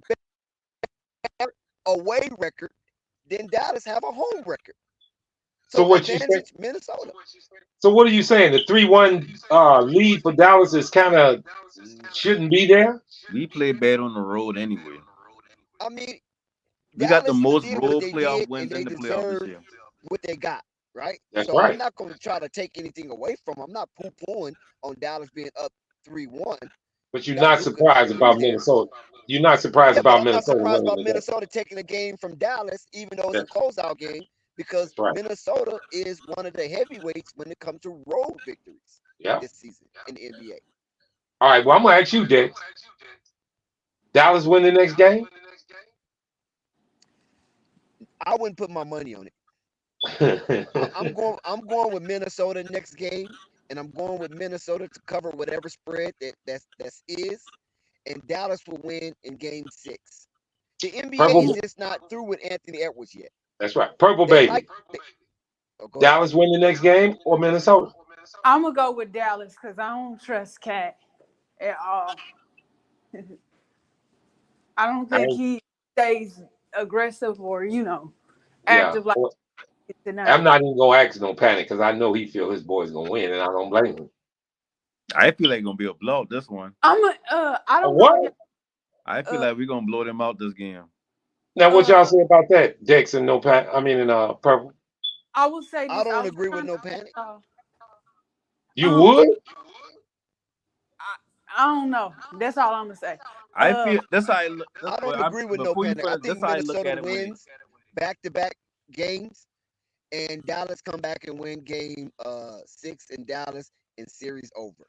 better away record than Dallas have a home record. So So what you say? advantage Minnesota. So what are you saying? The 3-1 lead for Dallas is kind of shouldn't be there. We play bad on the road anyway. I mean, We got the Dallas most did what road they playoff did, wins and in they the playoff this deserve year. what they got, right? That's So I'm right. not going to try to take anything away from them. I'm not poo-pooing on Dallas being up 3-1. But You you're got not Luka surprised who's about there. Minnesota. You're not surprised Yeah, but about I'm not Minnesota surprised winning about the game. Minnesota taking a game from Dallas, even though it's a That's, closeout game, because that's right. Minnesota is one of the heavyweights when it comes to road victories Yeah. this season in the NBA. All right. Well, I'm gonna ask you, Dex. Dallas win the next game. I wouldn't put my money on it. I'm going with Minnesota next game, and I'm going with Minnesota to cover whatever spread that is, and Dallas will win in Game 6. The NBA is Purple. just not through with Anthony Edwards yet. That's right. Purple They baby. like. Oh, go ahead. Dallas win the next game or Minnesota? I'm gonna go with Dallas because I don't trust Cat at all. I don't think I, he stays aggressive or yeah. active like Well, tonight. I'm not even gonna ask no panic because I know he feel his boy's gonna win, and I don't blame him. I feel like it's gonna be a blowout this one. I A don't know. what? I feel like we're gonna blow them out this game. Now, what y'all Uh, say about that, Dex and no pan? I mean, in purple. I will say I this. I don't was agree with trying no panic. to. You Um, would? I don't know. That's all I'm gonna say. I feel that's how I look. I don't agree with no Before you panic. I finish, think that's how I look Minnesota at it. wins back-to-back games, and Dallas come back and win Game 6 in Dallas, and series over.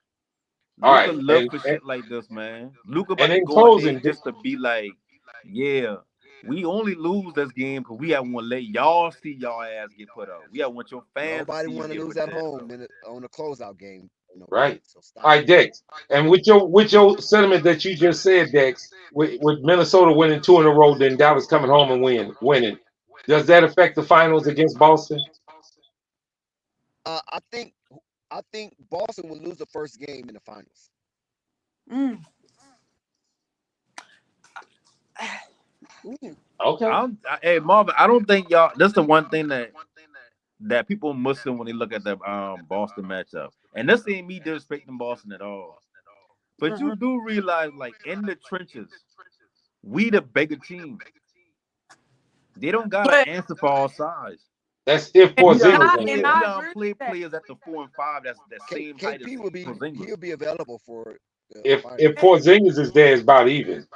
All Luca right, love for shit like this, man. Luca about and to in go in there closing, just to be like, yeah, we only lose this game because we have want to let y'all see y'all ass get put out. We have want your fans to Nobody see you want to get lose put at your ass home out. on a closeout game. right? So All stop. right, Dex, and with your sentiment that you just said, Dex, with Minnesota winning 2 in a row, then Dallas coming home and winning, does that affect the finals against Boston? I think Boston will lose the first game in the finals. Mm. Okay. Hey Marvin, I don't think y'all. That's the one thing that people missing when they look at the Boston matchup. And this ain't me disrespecting Boston at all. But you do realize, like in the trenches, we the bigger team. They don't got But to answer for all sides. That's if And We Porzingis don't I ain't play. and there. We I don't agree play with that. players at the 4 and 5. That's that same height as KP will be Porzingis. he'll be available for the If finals. And, Porzingis is there, it's about even.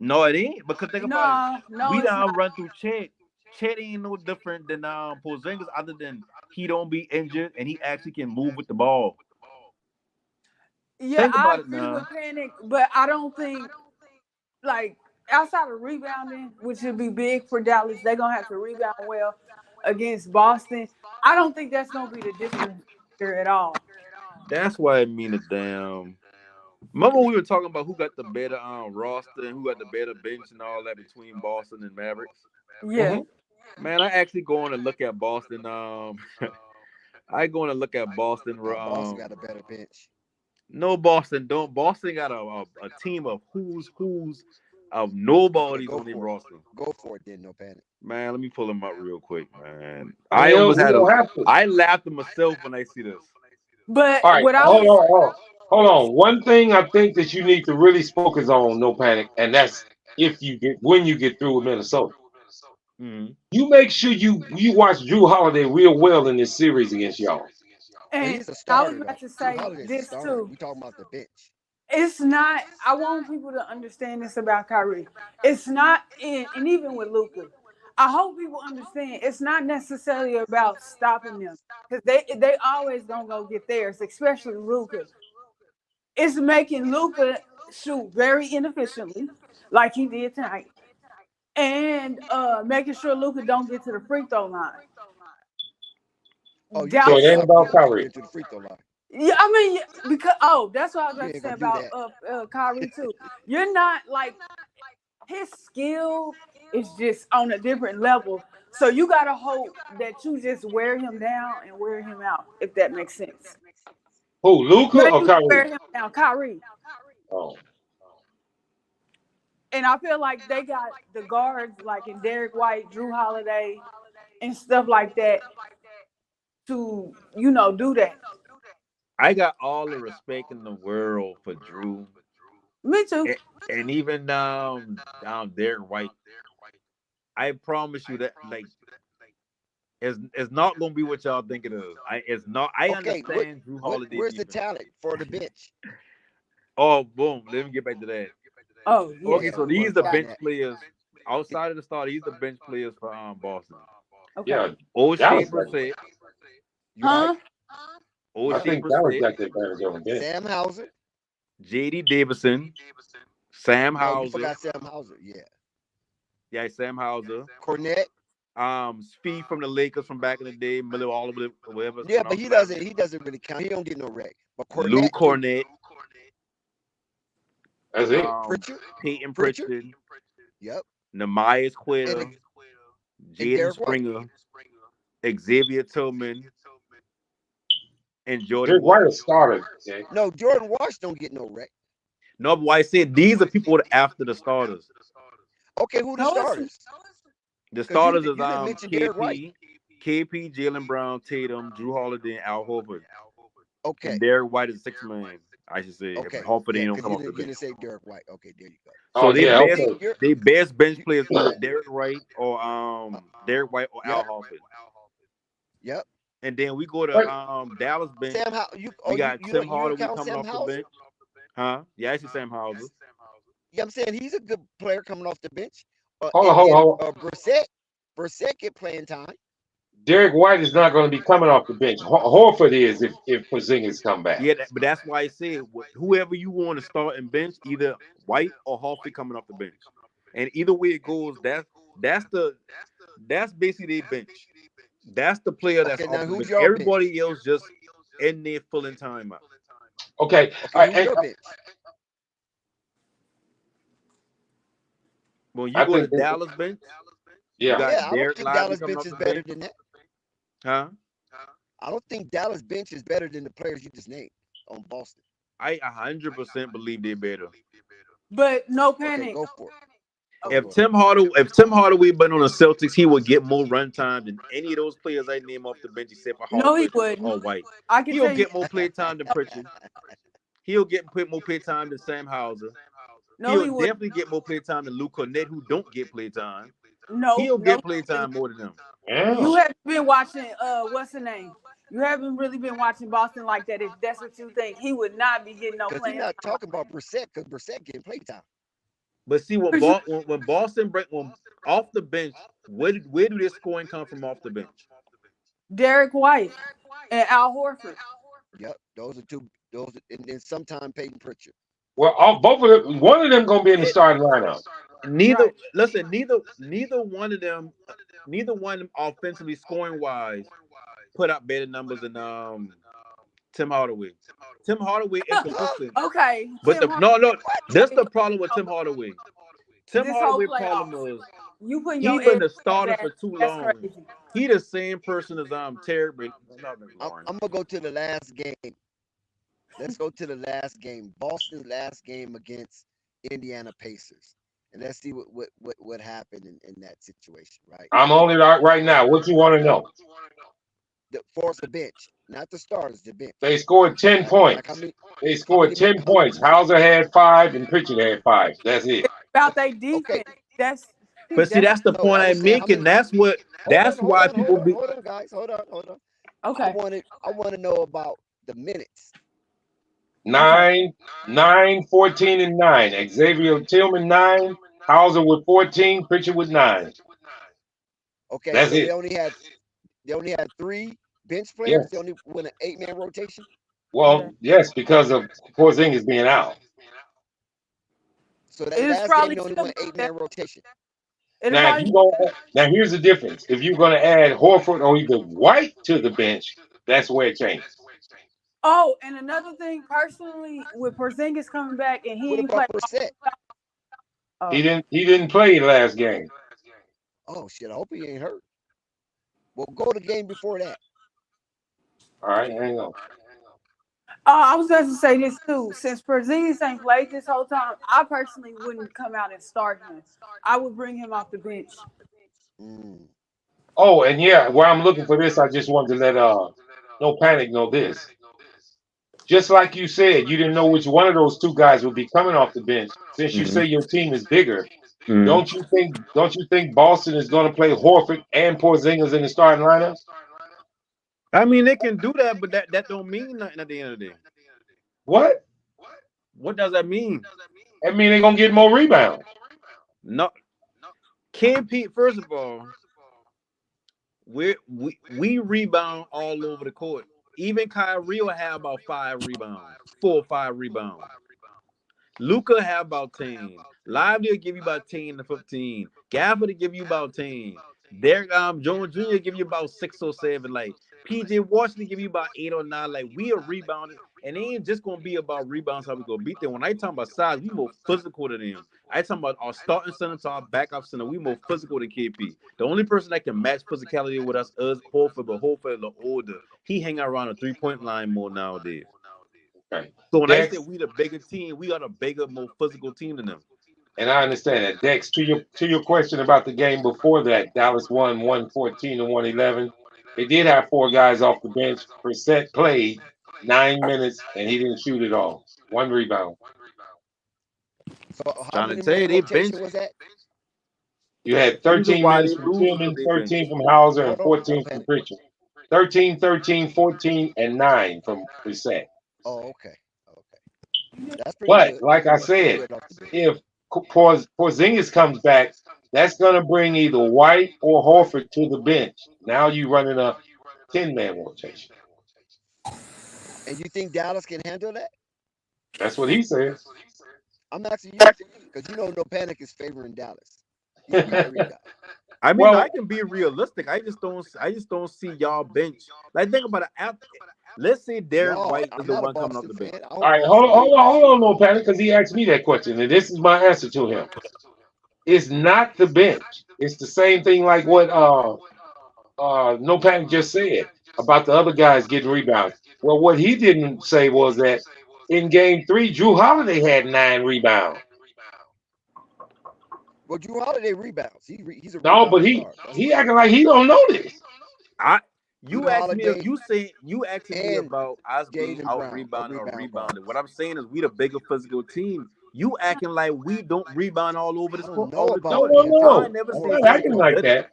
No, it ain't. Because think about it. no, We it's done not. run through Chet. Chet ain't no different than Porzingis, other than he don't be injured and he actually can move with the ball. Yeah, Think I about it agree now. with Panic, but I don't think like outside of rebounding, which would be big for Dallas, they're gonna have to rebound well against Boston. I don't think that's gonna be the difference here at all. That's why I mean the damn. Remember we were talking about who got the better roster and who got the better bench and all that between Boston and Mavericks. Yeah. Hmm. Man, I actually going to look at Boston. I going to look at Boston. Now Boston got a better bench. No, Boston don't. Boston got a team of who's of Okay, nobodies go on their for it. roster. Go for it then, no panic. Man, let me pull them up real quick, man. I Well, almost we had a. don't have to. I laughed at myself when I see this. But All right, what I hold was on, hold on, hold on. One thing I think that you need to really focus on, no panic, and that's if you get when you get through with Minnesota. Mhm. You make sure you watch Drew Holiday real well in this series against y'all. But and he's a I was starter about though. to Drew say Holiday's a this starter. too. We talking about the bench. It's not. I want people to understand this about Kyrie. It's not, and even with Luca, I hope people understand. It's not necessarily about stopping them because they always gonna go get theirs, especially Luca. It's making Luca shoot very inefficiently, like he did tonight, and making sure Luca don't get to the free throw line. Oh, you So can't it Dallas. ain't stop about Luka from Kyrie. getting to the free throw line. Yeah, I mean, because that's what I was You about to ain't say gonna do about that. Kyrie too. You're not like his skill is just on a different level. So you gotta hope that you just wear him down and wear him out, if that makes sense. Who, Luca Yeah, or you Kyrie? wear him down, Kyrie. Oh, And I feel like they got the guards like in Derek White, Drew Holiday, and stuff like that to do that. I got all the respect in the world for Drew Me too. and even down Derek White. I promise you that like it's not gonna be what y'all think it is. It's not. I Okay, understand Drew Holiday where's the defense. talent for the bench? Oh, boom. Let me get back to that. Oh Okay, yeah, Yeah, so we these want the to talk got bench it. that. players outside of the start. These the bench players for Boston. Okay. yeah. O'Shea Dallas got it. Brissett, You right? Huh? I O'Shea think Dallas Brissett, got the advantage on the bench. Sam Hauser. J.D. Davidson, Sam No, you Hauser, forgot Sam Hauser. Yeah. yeah, Sam Hauser, Cornette. Speed from the Lakers from back in the day, Miller, all of it, whatever, Yeah, coming but off the he Mavericks. doesn't. He doesn't really count. He don't get no rec. But Lou Cornette do. Cornett, That's it. Pritchard. Peyton Pritchard. Pritchard, Yep. Namias And Quayle, and Jaden Derek White. Springer, Xavier Tillman, and Jordan Derek White Walsh. a starter, Jay. No, Jordan Walsh don't get no rec. No, but why I said these are people after the starters. Okay, who the No, it's starters? The Because starters is you didn't mention Derek White. KP, Jalen Brown, Tatum, Drew Holiday, and Al Horford. Okay. And Derek White is the sixth man, I should say. If Okay. Horford Yeah, ain't don't because come you off the didn't bench. say Derek White. Okay, there you go. Oh So So yeah, okay. they best bench you players either Derek White or Derek White or Al yep, Horford. yep. And then we go But to Dallas bench. Sam, how you? We Oh, got Tim you don't Hardaway count coming Sam off the Hauser? bench. Huh? Yeah, actually Sam Hauser. Yeah, I'm saying he's a good player coming off the bench. hold on, And hold on, then hold on. Brissett get playing time. Derek White is not going to be coming off the bench. Horford is if Porzingis come back. Yeah, but that's why I said whoever you want to start and bench, either White or Horford coming off the bench. And either way it goes, that's the that's basically their bench. That's the player that's Okay, off now the who's bench. your bench? Everybody else just in there filling time out. Okay, Okay, who's your bench? When you I go to think Dallas bench, you yeah. got Yeah, I don't Derek think Lively Dallas coming bench off is the better bench. than that. Huh? I don't think Dallas bench is better than the players you just named on Boston. I 100% believe they're better. But no Okay, panic. go for it. Go Oh, If for it. Tim Hardaway been on the Celtics, he would get more run time than any of those players I name off the bench except for no, he Horford wouldn't. or White. I can He'll tell you. get more play time than Pritchard. He'll get more play time than Sam Hauser. No, He'll he wouldn't. definitely get more play time than Luke Cornett, who don't get play time. No, He'll no. get play time more than them. Yeah. You haven't been watching. What's the name? You haven't really been watching Boston like that. If that's what you think, he would not be getting no Because he's playing not time. talking about Brissett, because Brissett getting playtime. But see, when 'Cause you- when Boston break when off the bench, where do their scoring come from off the bench? Derek White and Al Horford. Yep, those are two. And then sometime Peyton Pritchard. Well, both of them, one of them gonna be in the starting lineup. Neither Right. listen, neither one of them, offensively scoring wise, put up better numbers than Tim Hardaway. Tim Hardaway inconsistent, Okay, but Tim no, that's Hardaway. the problem with Tim Hardaway. Tim This whole Hardaway problem playoff, is you putting he your been eggs the in that starter for basket. too That's long. crazy. He the same person as Terry. I'm gonna go to the last game. Let's go to the last game. Boston's last game against Indiana Pacers, and let's see what happened in that situation. Right. I'm on it right now. What you want to know? Force the bench, not the starters. The bench. They scored 10 points. Like how many? They scored 10 points. Hauser had 5 and Pritchard had 5. That's it. About their defense. Okay. But see, that's the No, point I I'm was saying how making. many. That's why people be. Hold on, guys. Hold on. okay. I want to know about the minutes. 9, 14, and 9. Xavier Tillman 9. Hauser with 14. Pritchard with 9. Okay, That's so it. they only had 3 bench players. Yes. They only went an 8-man rotation. Well, yes, because of Porzingis being out. So that It is last probably game they only still went 8-man rotation. Now, now here's the difference. If you're going to add Horford or either White to the bench, that's where it changes. Oh, and another thing, personally, with Porzingis coming back and he What ain't about played. Brissett? Oh. He didn't play last game. Oh shit! I hope he ain't hurt. Well, go to the game before that. All right, hang on. I was going to say this too. Since Porzingis ain't played this whole time, I personally wouldn't come out and start him. I would bring him off the bench. Oh, and yeah, while I'm looking for this, I just wanted to let No Panic know this. Just like you said, you didn't know which one of those two guys would be coming off the bench. Since you say your team is bigger, don't you think Boston is going to play Horford and Porzingis in the starting lineup? I mean, they can do that, but that don't mean nothing at the end of the day. What? What does that mean? I mean, they're going to get more rebounds. No. Pete, first of all, we rebound all over the court. Even Kyrie will have about 5 rebounds, 4 or 5 rebounds. Luka have about 10. Lively will give you about 10 to 15. Gafford will give you about 10. Derek Jones Jr. give you about 6 or 7. Like PJ Washington give you about 8 or 9. Like we are rebounding, and it ain't just gonna be about rebounds how we gonna beat them. When I talk about size, we more physical than them. I talking about our starting center to our backup center. We more physical than KP. The only person that can match physicality with us is Horford, but Horford is older. He hang around the 3-point line more nowadays. Okay. So when I say we the bigger team, we are the bigger, more physical team than them. And I understand that. Dex, to your question about the game before that, Dallas won 114 to 111. They did have 4 guys off the bench. Brissett played 9 minutes and he didn't shoot at all. 1 rebound. So how Trying many to tell you, they rotation bench. was that? You had 13 minutes from Tillman, 13 from Hauser, and 14 from Pritchard. 13, 13, 14, and 9 from Brissett. Oh, okay. That's pretty But good. like I said, if Porzingis comes back, that's going to bring either White or Horford to the bench. Now you running a 10-man rotation. And you think Dallas can handle that? That's what he says. I'm asking you because No Panic is favoring Dallas. He's a Kyrie guy. I mean, I can be realistic. I just don't see y'all bench. Like think about it. Let's say Derek White is the one coming off the bench. All right, hold on, No Panic, because he asked me that question, and this is my answer to him. It's not the bench. It's the same thing like what No Panic just said about the other guys getting rebounds. Well, what he didn't say was that in Game 3, Drew Holiday had 9 rebounds. Well, Drew Holiday rebounds. He's a no, but he acting like he don't know this. You asked me if you asking me about us being out rebounded or rebounded. What I'm saying is we the bigger physical team. You acting like we don't rebound all over I this don't know all the about No, time. no, that, I no. Panic. never I said I'm don't not think acting Timberwolves so. like did it. that.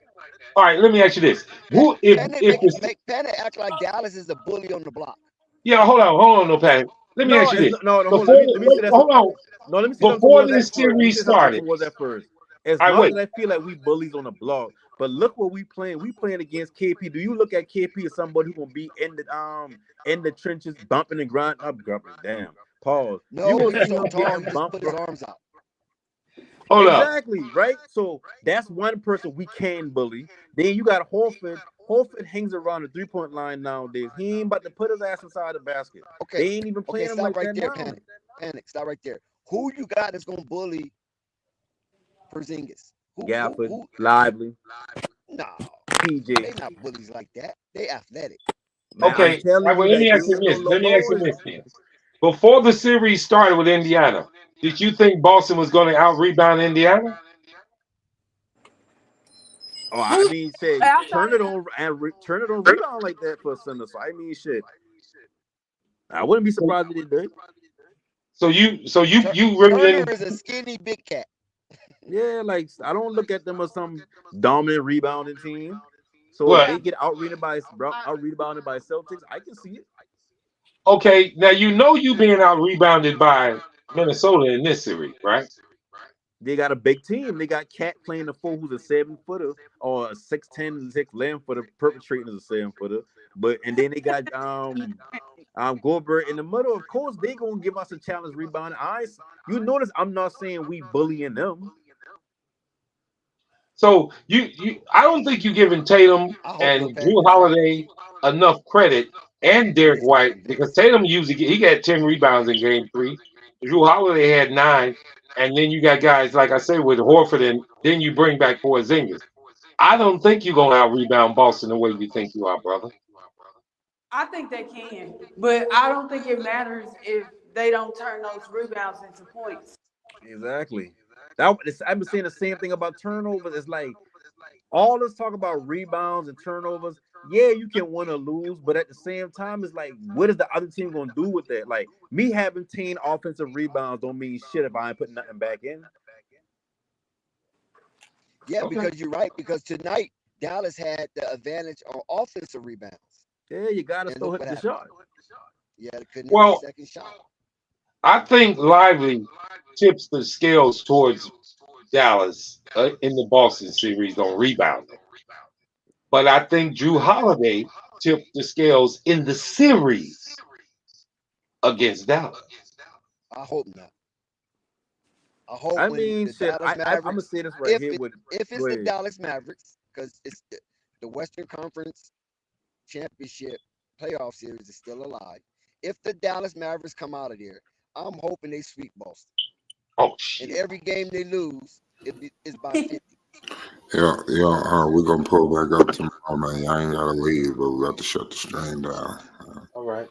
All right, let me ask you this: Who, if the Panic act like Dallas is a bully on the block. yeah, hold on, no panic. Let me No, ask you it's this: not, no, no. Hold on. before, Let me say that. hold on, No, let me say something before towards that this first. Let me series say something started. towards that first. It's I not wait. that I feel like we bullies on the block, but look what we playing. We playing against KP. Do you look at KP as somebody who gonna be in the trenches, bumping and grinding up, damn. Pause. You No, gonna he's see so him tall. getting He just bumped, put bro. his arms out. Hold up. Exactly, right? So that's one person we can bully. Then you got Horford. Horford hangs around the 3-point line nowadays. He ain't about to put his ass inside the basket. Okay, They ain't even playing him stop like right that there, now. Panic. Stop right there. Who you got that's gonna bully Porzingis? Gafford, Who? Lively, No, PJ. they not bullies like that. They athletic. Man, I'm Okay, telling you let me that they ask you ain't no this. low Let me ask you boys. this then. Before the series started with Indiana, did you think Boston was going to out rebound Indiana? Oh, I mean, shit, Outside of turn it on rebound like that for a center. So I mean, shit, I wouldn't be So, surprised if they did. you really Turner didn't. is a skinny big cat. Yeah, like I don't look at them as some dominant rebounding team. So if What? they get out rebounded by Celtics, I can see it. Okay, now you being out rebounded by Minnesota in this series, right? They got a big team. They got Cat playing the four, who's a 7-footer or a 6'10", 6'11" perpetrating as a 7-footer. And then they got Goldberg in the middle. Of course, they gonna give us a challenge rebound. You notice I'm not saying we bullying them. So I don't think you're giving Tatum I hope the and Drew Panthers win. Holiday enough credit and Derek White because Tatum usually he got 10 rebounds in game 3. Drew Holiday had 9, and then you got guys like I said with Horford, and then you bring back Porzingis. I don't think you're gonna out rebound Boston the way you think you are, brother. I think they can, but I don't think it matters if they don't turn those rebounds into points. Exactly. I've been saying the same thing about turnovers. It's like all this talk about rebounds and turnovers. Yeah, you can win or lose, but at the same time, it's like, what is the other team gonna do with that? Like me having 10 offensive rebounds don't mean shit if I ain't putting nothing back in. Yeah, Okay. because you're right. Because tonight Dallas had the advantage on offensive rebounds. Yeah, you gotta And still look hit what the happened. shot. Yeah, they couldn't hit the Well, second shot. I think Lively tips the scales towards Dallas in the Boston series on rebounding. But I think Drew Holiday tipped the scales in the series against Dallas. I hope not. I hope I when mean, the shit. Dallas I'm gonna Mavericks, say this right here with. if Go it's the ahead. Dallas Mavericks, because it's the Western Conference Championship playoff series is still alive. If the Dallas Mavericks come out of there, I'm hoping they sweep Boston. Oh And shit! every game they lose, it's by 50. We're gonna pull back up tomorrow, man. I ain't gotta leave, but we got to shut the stream down. All right.